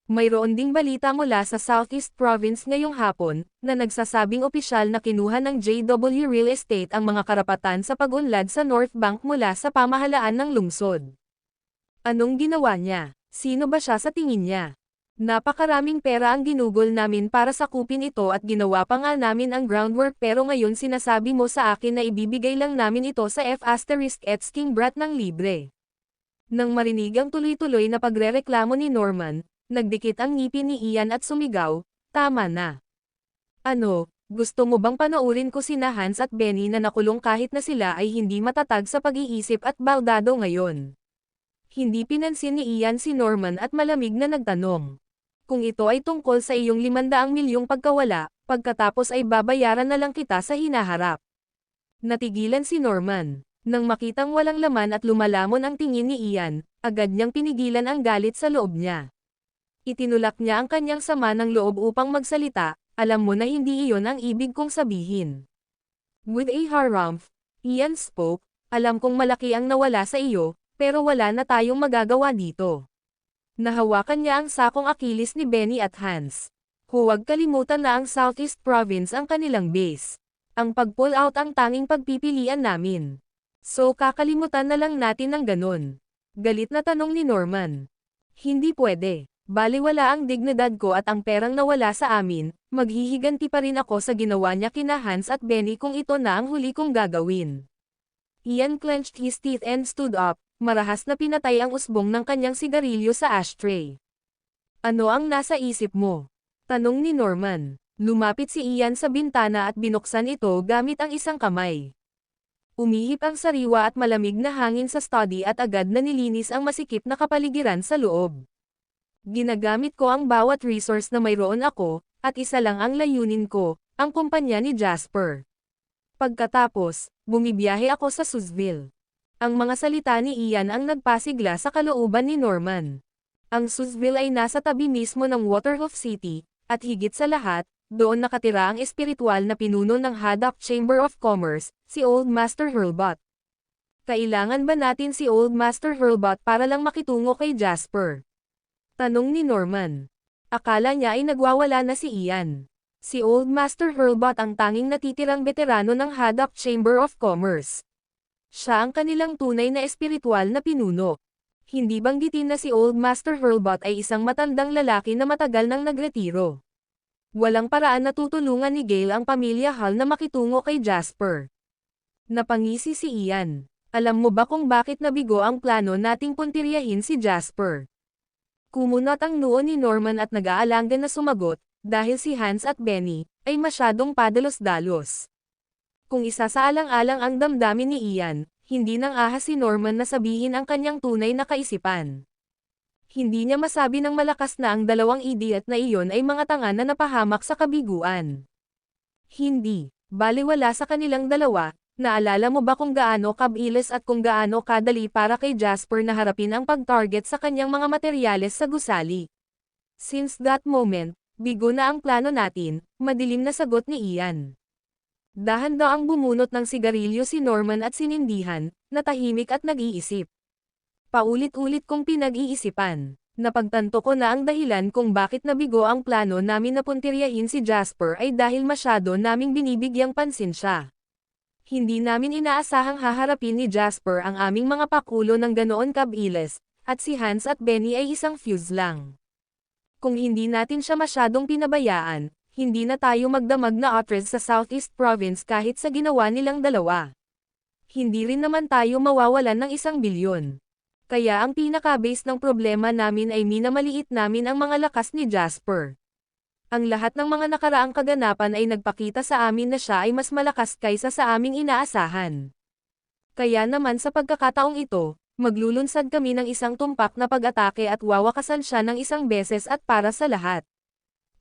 Mayroon ding balita mula sa Southeast Province ngayong hapon, na nagsasabing opisyal na kinuha ng JW Real Estate ang mga karapatan sa pag-unlad sa North Bank mula sa pamahalaan ng lungsod. Anong ginawa niya? Sino ba siya sa tingin niya? Napakaraming pera ang ginugol namin para sakupin ito at ginawa pa nga namin ang groundwork pero ngayon sinasabi mo sa akin na ibibigay lang namin ito sa F***King brat ng libre. Nang marinig ang tuloy-tuloy na pagrereklamo ni Norman, nagdikit ang ngipin ni Ian at sumigaw, tama na. Ano, gusto mo bang panoorin ko sina Hans at Benny na nakulong kahit na sila ay hindi matatag sa pag-iisip at baldado ngayon? Hindi pinansin ni Ian si Norman at malamig na nagtanong. Kung ito ay tungkol sa iyong 500 milyong pagkawala, pagkatapos ay babayaran na lang kita sa hinaharap. Natigilan si Norman. Nang makitang walang laman at lumalamon ang tingin ni Ian, agad niyang pinigilan ang galit sa loob niya. Itinulak niya ang kanyang sama ng loob upang magsalita, alam mo na hindi iyon ang ibig kong sabihin. With a harumph, Ian spoke, alam kong malaki ang nawala sa iyo, pero wala na tayong magagawa dito. Nahawakan niya ang sakong Achilles ni Benny at Hans. Huwag kalimutan na ang Southeast Province ang kanilang base. Ang pag-pull out ang tanging pagpipilian namin. So kakalimutan na lang natin ng ganon. Galit na tanong ni Norman. Hindi pwede. Baliwala ang dignidad ko at ang perang nawala sa amin, maghihiganti pa rin ako sa ginawa niya kina Hans at Benny kung ito na ang huli kong gagawin. Ian clenched his teeth and stood up. Marahas na pinatay ang usbong ng kanyang sigarilyo sa ashtray. Ano ang nasa isip mo? Tanong ni Norman. Lumapit si Ian sa bintana at binuksan ito gamit ang isang kamay. Umihip ang sariwa at malamig na hangin sa study at agad na nilinis ang masikip na kapaligiran sa loob. Ginagamit ko ang bawat resource na mayroon ako, at isa lang ang layunin ko, ang kumpanya ni Jasper. Pagkatapos, bumibiyahe ako sa Suzzville. Ang mga salita ni Ian ang nagpasigla sa kalooban ni Norman. Ang Suzzville ay nasa tabi mismo ng Waterhoof City, at higit sa lahat, doon nakatira ang espiritual na pinuno ng Haddock Chamber of Commerce, si Old Master Hurlbut. Kailangan ba natin si Old Master Hurlbut para lang makitungo kay Jasper? Tanong ni Norman. Akala niya ay nagwawala na si Ian. Si Old Master Hurlbut ang tanging natitirang veterano ng Haddock Chamber of Commerce. Siya ang kanilang tunay na espiritual na pinuno. Hindi banggitin na si Old Master Hurlbut ay isang matandang lalaki na matagal nang nagretiro. Walang paraan na tutulungan ni Gale ang pamilya Hall na makitungo kay Jasper. Napangisi si Ian. Alam mo ba kung bakit nabigo ang plano nating puntiryahin si Jasper? Kumunot ang noo ni Norman at nag-aalangan na sumagot, dahil si Hans at Benny ay masyadong padalos-dalos. Kung isasaalang-alang ang damdamin ni Ian, hindi nang ahas si Norman na sabihin ang kanyang tunay na kaisipan. Hindi niya masabi ng malakas na ang dalawang idiot na iyon ay mga tanga na napahamak sa kabiguan. Hindi, baliwala sa kanilang dalawa, naalala mo ba kung gaano kabilis at kung gaano kadali para kay Jasper na harapin ang pag-target sa kanyang mga materyales sa gusali? Since that moment, bigo na ang plano natin, madilim na sagot ni Ian. Dahan-daang bumunot ng sigarilyo si Norman at sinindihan, natahimik at nag-iisip. Paulit-ulit kong pinag-iisipan. Napagtanto ko na ang dahilan kung bakit nabigo ang plano namin na puntiryahin si Jasper ay dahil masyado naming binibigyang pansin siya. Hindi namin inaasahang haharapin ni Jasper ang aming mga pakulo ng ganoon kabilis, At si Hans at Benny ay isang fuse lang. Kung hindi natin siya masyadong pinabayaan, hindi na tayo magdamag na otres sa Southeast Province kahit sa ginawa nilang dalawa. Hindi rin naman tayo mawawalan ng 1 bilyon. Kaya ang pinaka-base ng problema namin ay minamaliit namin ang mga lakas ni Jasper. Ang lahat ng mga nakaraang kaganapan ay nagpakita sa amin na siya ay mas malakas kaysa sa aming inaasahan. Kaya naman sa pagkakataong ito, maglulunsad kami ng isang tumpak na pag-atake at wawakasan siya ng 1 beses at para sa lahat.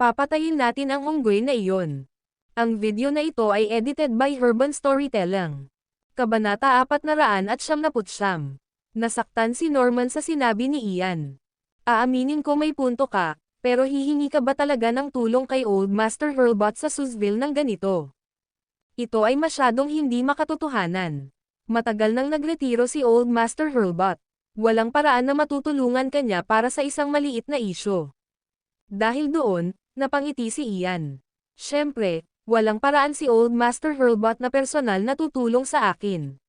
Papatayin natin ang unggoy na iyon. Ang video na ito ay edited by Urban Storytelling. Kabanata 479. Nasaktan si Norman sa sinabi ni Ian. Aaminin ko may punto ka, pero hihingi ka ba talaga ng tulong kay Old Master Hurlbut sa Suzzville ng ganito? Ito ay masyadong hindi makatotohanan. Matagal nang nagretiro si Old Master Hurlbut. Walang paraan na matutulungan kanya para sa isang maliit na isyo. Dahil doon, napangiti si Ian. Siyempre, walang paraan si Old Master Hurlbut na personal na tutulong sa akin.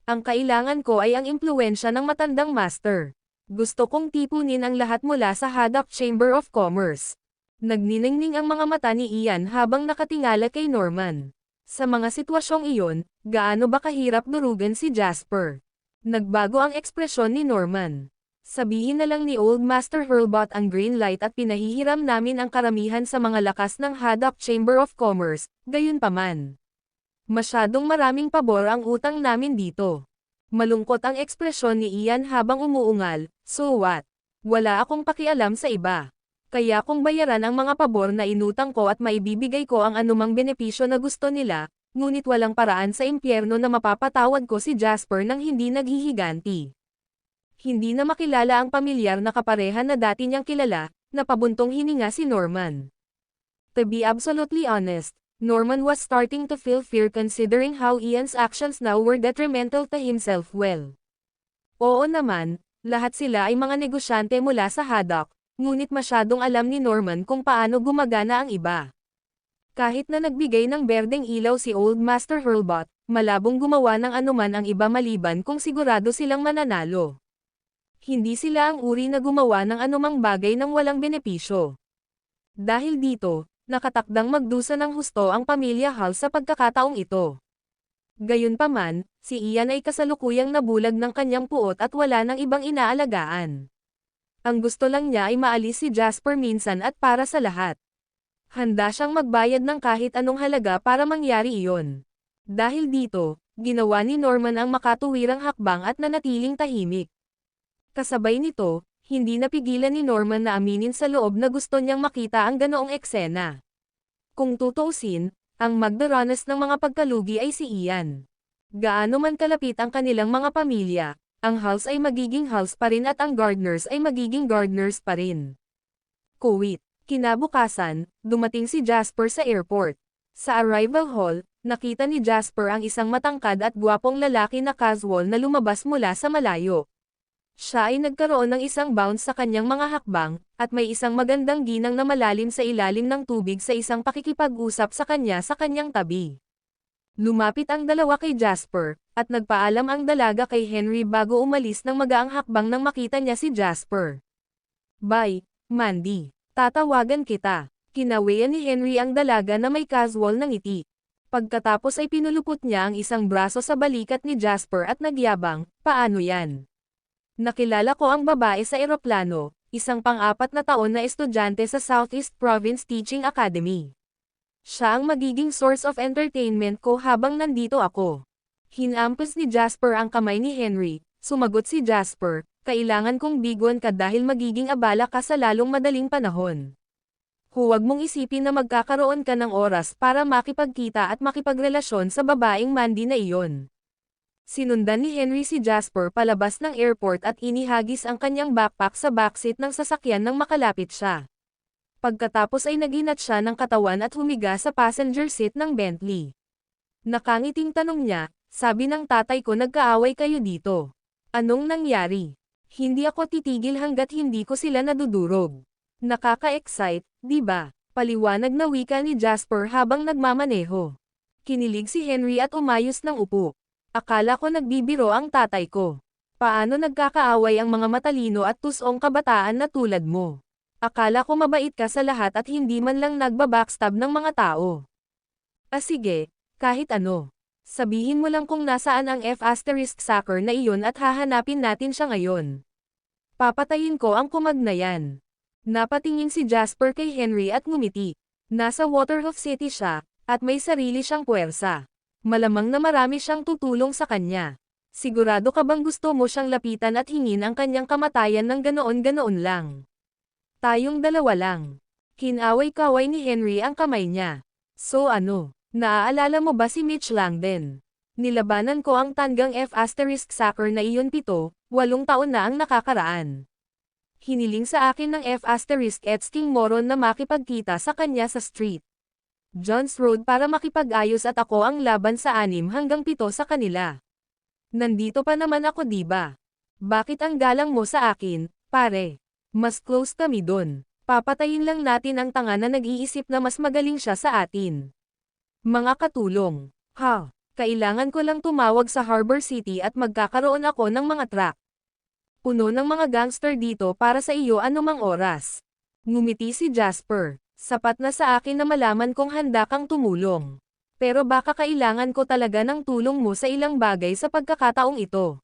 Ang kailangan ko ay ang impluwensya ng matandang master. Gusto kong tipunin ang lahat mula sa Haddock Chamber of Commerce. Nagniningning ang mga mata ni Ian habang nakatingala kay Norman. Sa mga sitwasyong iyon, gaano ba kahirap durugan si Jasper? Nagbago ang ekspresyon ni Norman. Sabihin na lang ni Old Master Hurlbut ang green light at pinahihiram namin ang karamihan sa mga lakas ng Haddock Chamber of Commerce, gayunpaman. Masyadong maraming pabor ang utang namin dito. Malungkot ang ekspresyon ni Ian habang umuungal, so what? Wala akong pakialam sa iba. Kaya kung bayaran ang mga pabor na inutang ko at maibibigay ko ang anumang benepisyo na gusto nila, ngunit walang paraan sa impyerno na mapapatawad ko si Jasper nang hindi naghihiganti. Hindi na makilala ang pamilyar na kaparehan na dati niyang kilala, napabuntong hininga si Norman. To be absolutely honest, Norman was starting to feel fear considering how Ian's actions now were detrimental to himself. Oo naman, lahat sila ay mga negosyante mula sa Haddock. Ngunit masyadong alam ni Norman kung paano gumagana ang iba. Kahit na nagbigay ng berdeng ilaw si Old Master Hurlbut, malabong gumawa ng anuman ang iba maliban kung sigurado silang mananalo. Hindi sila ang uri na gumawa ng anumang bagay ng walang benepisyo. Dahil dito, nakatakdang magdusa ng husto ang pamilya Hall sa pagkakataong ito. Gayunpaman, si Ian ay kasalukuyang nabulag ng kanyang puot at wala ng ibang inaalagaan. Ang gusto lang niya ay maalis si Jasper minsan at para sa lahat. Handa siyang magbayad ng kahit anong halaga para mangyari iyon. Dahil dito, ginawa ni Norman ang makatuwirang hakbang at nanatiling tahimik. Kasabay nito, hindi napigilan ni Norman na aminin sa loob na gusto niyang makita ang ganoong eksena. Kung tutuusin, ang magdaranas ng mga pagkalugi ay si Ian. Gaano man kalapit ang kanilang mga pamilya, ang Halls ay magiging Halls pa rin at ang Gardners ay magiging Gardners pa rin. Kuwait. Kinabukasan, dumating si Jasper sa airport. Sa arrival hall, nakita ni Jasper ang isang matangkad at gwapong lalaki na casual na lumabas mula sa malayo. Siya ay nagkaroon ng isang bounce sa kanyang mga hakbang, at may isang magandang ginang na malalim sa ilalim ng tubig sa isang pakikipag-usap sa kanyang tabi. Lumapit ang dalawa kay Jasper, at nagpaalam ang dalaga kay Henry bago umalis ng magaang hakbang nang makita niya si Jasper. Bye, Mandy. Tatawagan kita. Kinawian ni Henry ang dalaga na may casual na ngiti. Pagkatapos ay pinulupot niya ang isang braso sa balikat ni Jasper at nagyabang, paano yan? Nakilala ko ang babae sa eroplano, isang pang-4 na taon na estudyante sa Southeast Province Teaching Academy. Siya ang magiging source of entertainment ko habang nandito ako. Hinampas ni Jasper ang kamay ni Henry. Sumagot si Jasper, kailangan kong biguan ka dahil magiging abala ka sa lalong madaling panahon. Huwag mong isipin na magkakaroon ka ng oras para makipagkita at makipagrelasyon sa babaeng Mandy na iyon. Sinundan ni Henry si Jasper palabas ng airport at inihagis ang kanyang backpack sa backseat ng sasakyan nang makalapit siya. Pagkatapos ay naginat siya ng katawan at humiga sa passenger seat ng Bentley. Nakangiting tanong niya, sabi ng tatay ko nagkaaway kayo dito. Anong nangyari? Hindi ako titigil hanggat hindi ko sila nadudurog. Nakaka-excite, di ba? Paliwanag na wika ni Jasper habang nagmamaneho. Kinilig si Henry at umayos ng upo. Akala ko nagbibiro ang tatay ko. Paano nagkakaaway ang mga matalino at tusong kabataan na tulad mo? Akala ko mabait ka sa lahat at hindi man lang nagbabackstab ng mga tao. Sige, kahit ano. Sabihin mo lang kung nasaan ang F***Sucker na iyon at hahanapin natin siya ngayon. Papatayin ko ang kumag na yan. Napatingin si Jasper kay Henry at ngumiti. Nasa Waterhoof City siya, at may sarili siyang puwersa. Malamang na marami siyang tutulong sa kanya. Sigurado ka bang gusto mo siyang lapitan at hingin ang kanyang kamatayan ng ganoon-ganoon lang? Tayong dalawa lang. Kinaway-kaway ni Henry ang kamay niya. So ano, naaalala mo ba si Mitch Langdon? Nilabanan ko ang tanggang F***Sucker na iyon 7, 8 taon na ang nakakaraan. Hiniling sa akin ng F***King moron na makipagkita sa kanya sa street John's Road para makipag-ayos at ako ang laban sa 6 hanggang 7 sa kanila. Nandito pa naman ako diba? Bakit ang galang mo sa akin, pare? Mas close kami dun. Papatayin lang natin ang tanga na nag-iisip na mas magaling siya sa atin. Mga katulong. Kailangan ko lang tumawag sa Harbor City at magkakaroon ako ng mga truck. Puno ng mga gangster dito para sa iyo anumang oras. Ngumiti si Jasper. Sapat na sa akin na malaman kung handa kang tumulong. Pero baka kailangan ko talaga ng tulong mo sa ilang bagay sa pagkakataong ito.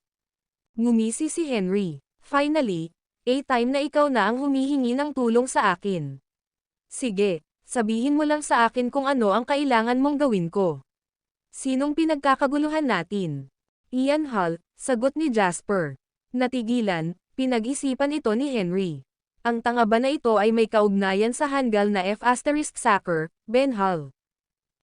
Ngumisi si Henry. Finally, time na ikaw na ang humihingi ng tulong sa akin. Sige, sabihin mo lang sa akin kung ano ang kailangan mong gawin ko. Sinong pinagkakaguluhan natin? Ian Hall, sagot ni Jasper. Natigilan, pinag-isipan ito ni Henry. Ang tanga ba na ito ay may kaugnayan sa hanggal na F***Sucker, Ben Hall.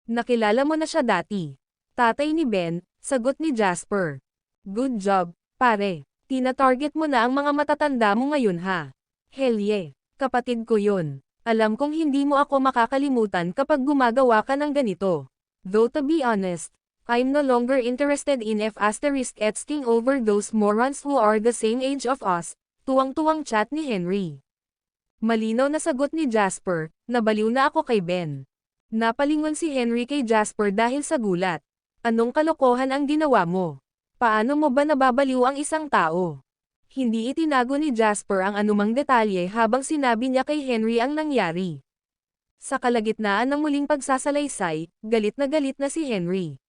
Nakilala mo na siya dati. Tatay ni Ben, sagot ni Jasper. Good job, pare. Tina-target mo na ang mga matatanda mo ngayon ha. Hell yeah, kapatid ko yun. Alam kong hindi mo ako makakalimutan kapag gumagawa ka ng ganito. Though to be honest, I'm no longer interested in F***ing over those morons who are the same age of us, tuwang-tuwang chat ni Henry. Malinaw na sagot ni Jasper, nabaliw na ako kay Ben. Napalingon si Henry kay Jasper dahil sa gulat. Anong kalokohan ang ginawa mo? Paano mo ba nababaliw ang isang tao? Hindi itinago ni Jasper ang anumang detalye habang sinabi niya kay Henry ang nangyari. Sa kalagitnaan ng muling pagsasalaysay, galit na si Henry.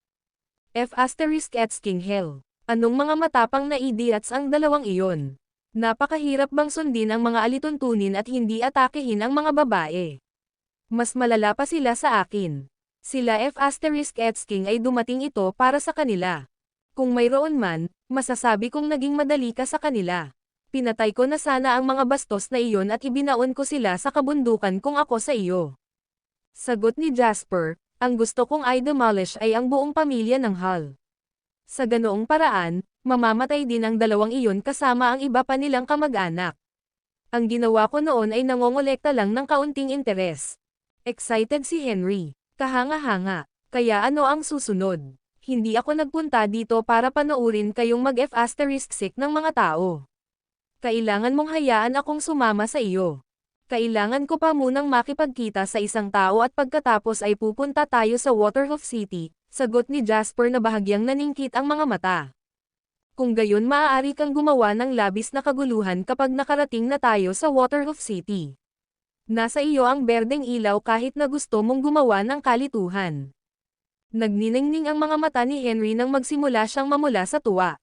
F***King hell. Anong mga matapang na idiots ang dalawang iyon? Napakahirap bang sundin ang mga alituntunin at hindi atakehin ang mga babae? Mas malala pa sila sa akin. Sila F***King ay dumating ito para sa kanila. Kung mayroon man, masasabi kong naging madali ka sa kanila. Pinatay ko na sana ang mga bastos na iyon at ibinaon ko sila sa kabundukan kung ako sa iyo. Sagot ni Jasper, ang gusto kong i-demolish ay ang buong pamilya ng Hall. Sa ganoong paraan, mamamatay din ang dalawang iyon kasama ang iba pa nilang kamag-anak. Ang ginawa ko noon ay nangongolekta lang ng kaunting interes. Excited si Henry. Kahanga-hanga. Kaya ano ang susunod? Hindi ako nagpunta dito para panoorin kayong mag-F***sick ng mga tao. Kailangan mong hayaan akong sumama sa iyo. Kailangan ko pa munang makipagkita sa isang tao at pagkatapos ay pupunta tayo sa Waterhoof City, sagot ni Jasper na bahagyang naningkit ang mga mata. Kung gayon maaari kang gumawa ng labis na kaguluhan kapag nakarating na tayo sa Waterhoof City. Nasa iyo ang berdeng ilaw kahit na gusto mong gumawa ng kalituhan. Nagniningning ang mga mata ni Henry nang magsimula siyang mamula sa tuwa.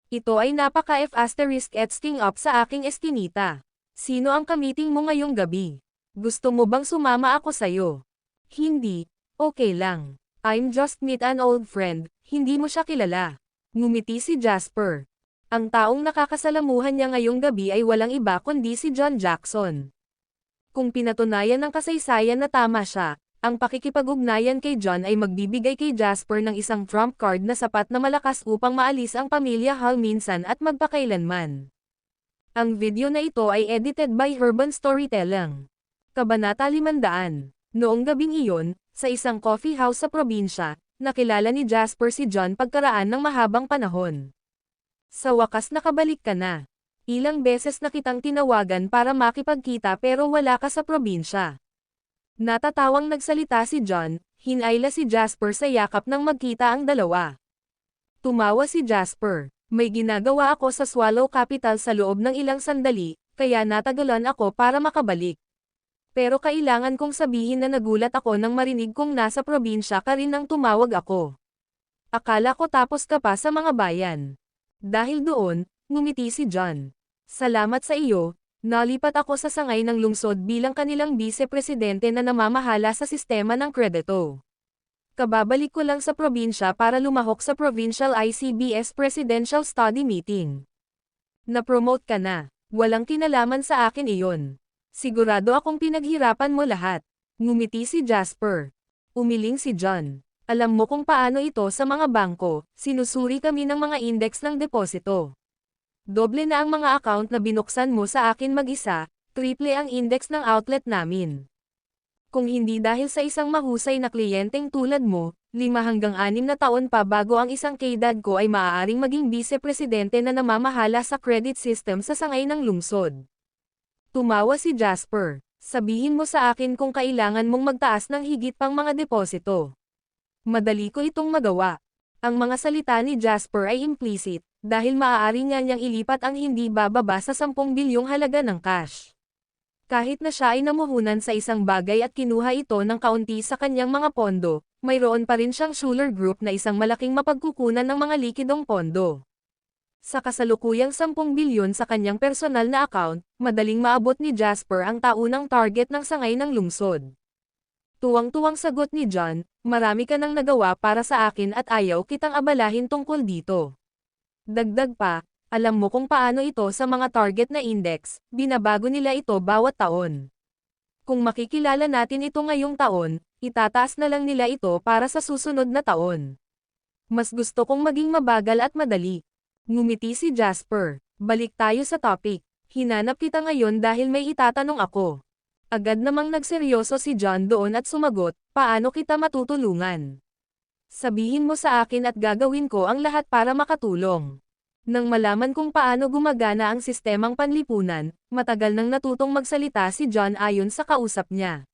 Ito ay napaka-F***ing up sa aking eskinita. Sino ang kamiting mo ngayong gabi? Gusto mo bang sumama ako sayo? Hindi, okay lang. I'm just meet an old friend, hindi mo siya kilala. Ngumiti si Jasper. Ang taong nakakasalamuhan niya ngayong gabi ay walang iba kundi si John Jackson. Kung pinatunayan ng kasaysayan na tama siya, ang pakikipag-ugnayan kay John ay magbibigay kay Jasper ng isang trump card na sapat na malakas upang maalis ang pamilya Hall minsan at magpakailanman. Ang video na ito ay edited by Urban Storytelling. Kabanata 500. Noong gabing iyon, sa isang coffee house sa probinsya, nakilala ni Jasper si John pagkaraan ng mahabang panahon. Sa wakas nakabalik ka na. Ilang beses na kitang tinawagan para makipagkita pero wala ka sa probinsya. Natatawang nagsalita si John, hinayla si Jasper sa yakap nang magkita ang dalawa. Tumawa si Jasper. May ginagawa ako sa Swallow Capital sa loob ng ilang sandali, kaya natagalan ako para makabalik. Pero kailangan kong sabihin na nagulat ako nang marinig kong nasa probinsya ka rin nang tumawag ako. Akala ko tapos ka pa sa mga bayan. Dahil doon, ngumiti si John. Salamat sa iyo, nalipat ako sa sangay ng lungsod bilang kanilang vice-presidente na namamahala sa sistema ng kredito. Kababalik ko lang sa probinsya para lumahok sa Provincial ICBS Presidential Study Meeting. Na-promote ka na, walang kinalaman sa akin iyon. Sigurado akong pinaghirapan mo lahat. Ngumiti si Jasper. Umiling si John. Alam mo kung paano ito sa mga bangko, sinusuri kami ng mga index ng deposito. Doble na ang mga account na binuksan mo sa akin mag-isa, triple ang index ng outlet namin. Kung hindi dahil sa isang mahusay na kliyenteng tulad mo, 5 hanggang 6 na taon pa bago ang isang kaedad ko ay maaaring maging vice-presidente na namamahala sa credit system sa sangay ng lungsod. Tumawa si Jasper. Sabihin mo sa akin kung kailangan mong magtaas ng higit pang mga deposito. Madali ko itong magawa. Ang mga salita ni Jasper ay implicit, dahil maaari nga niyang ilipat ang hindi bababa sa 10 bilyong halaga ng cash. Kahit na siya ay namuhunan sa isang bagay at kinuha ito ng kaunti sa kanyang mga pondo, mayroon pa rin siyang Schuler Group na isang malaking mapagkukunan ng mga likidong pondo. Sa kasalukuyang 10 bilyon sa kanyang personal na account, madaling maabot ni Jasper ang taunang target ng sangay ng lungsod. Tuwang-tuwang sagot ni John, marami ka nang nagawa para sa akin at ayaw kitang abalahin tungkol dito. Dagdag pa, alam mo kung paano ito sa mga target na index, binabago nila ito bawat taon. Kung makikilala natin ito ngayong taon, itataas na lang nila ito para sa susunod na taon. Mas gusto kong maging mabagal at madali. Ngumiti si Jasper. Balik tayo sa topic. Hinanap kita ngayon dahil may itatanong ako. Agad namang nagseryoso si John doon at sumagot, paano kita matutulungan? Sabihin mo sa akin at gagawin ko ang lahat para makatulong. Nang malaman kung paano gumagana ang sistemang panlipunan, matagal nang natutong magsalita si John ayon sa kausap niya.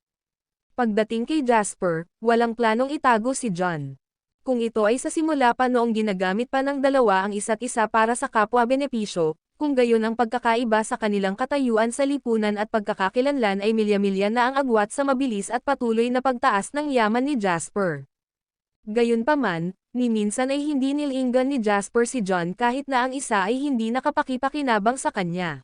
Pagdating kay Jasper, walang planong itago si John. Kung ito ay sa simula pa noong ginagamit pa ng dalawa ang isa't isa para sa kapwa-benepisyo, kung gayon ang pagkakaiba sa kanilang katayuan sa lipunan at pagkakakilanlan ay milya-milya na ang agwat sa mabilis at patuloy na pagtaas ng yaman ni Jasper. Gayunpaman, ni minsan ay hindi nilinggan ni Jasper si John kahit na ang isa ay hindi nakapakipakinabang sa kanya.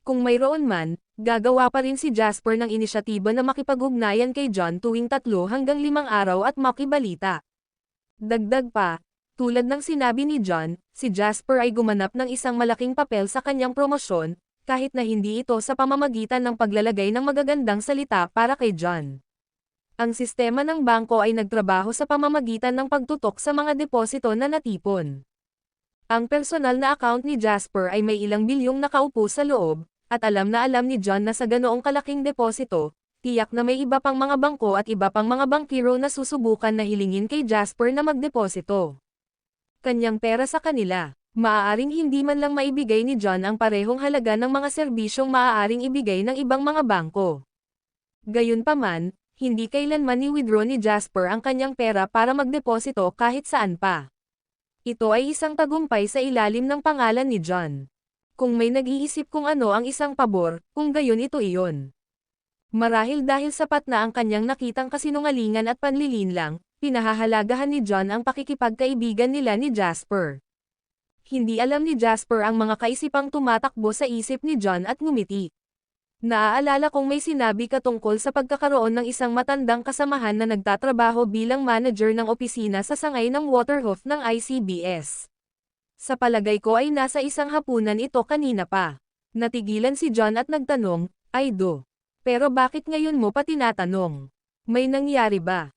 Kung mayroon man, gagawa pa rin si Jasper ng inisyatiba na makipag-ugnayan kay John tuwing 3 hanggang 5 araw at makibalita. Dagdag pa, tulad ng sinabi ni John, si Jasper ay gumanap ng isang malaking papel sa kanyang promosyon, kahit na hindi ito sa pamamagitan ng paglalagay ng magagandang salita para kay John. Ang sistema ng bangko ay nagtrabaho sa pamamagitan ng pagtutok sa mga deposito na natipon. Ang personal na account ni Jasper ay may ilang bilyong nakaupo sa loob, at alam ni John na sa ganoong kalaking deposito, tiyak na may iba pang mga bangko at iba pang mga bankiro na susubukan na hilingin kay Jasper na magdeposito. Kanyang pera sa kanila, maaaring hindi man lang maibigay ni John ang parehong halaga ng mga serbisyong maaaring ibigay ng ibang mga bangko. Gayunpaman, hindi kailanman ni-withdraw ni Jasper ang kanyang pera para magdeposito kahit saan pa. Ito ay isang tagumpay sa ilalim ng pangalan ni John. Kung may nag-iisip kung ano ang isang pabor, kung gayon ito iyon. Marahil dahil sapat na ang kanyang nakitang kasinungalingan at panlilinlang, pinahahalagahan ni John ang pakikipagkaibigan nila ni Jasper. Hindi alam ni Jasper ang mga kaisipang tumatakbo sa isip ni John at ngumiti. Naaalala kong may sinabi ka tungkol sa pagkakaroon ng isang matandang kasamahan na nagtatrabaho bilang manager ng opisina sa sangay ng Waterhoof ng ICBS. Sa palagay ko ay nasa isang hapunan ito kanina pa. Natigilan si John at nagtanong, Ay do. Pero bakit ngayon mo pa tinatanong? May nangyari ba?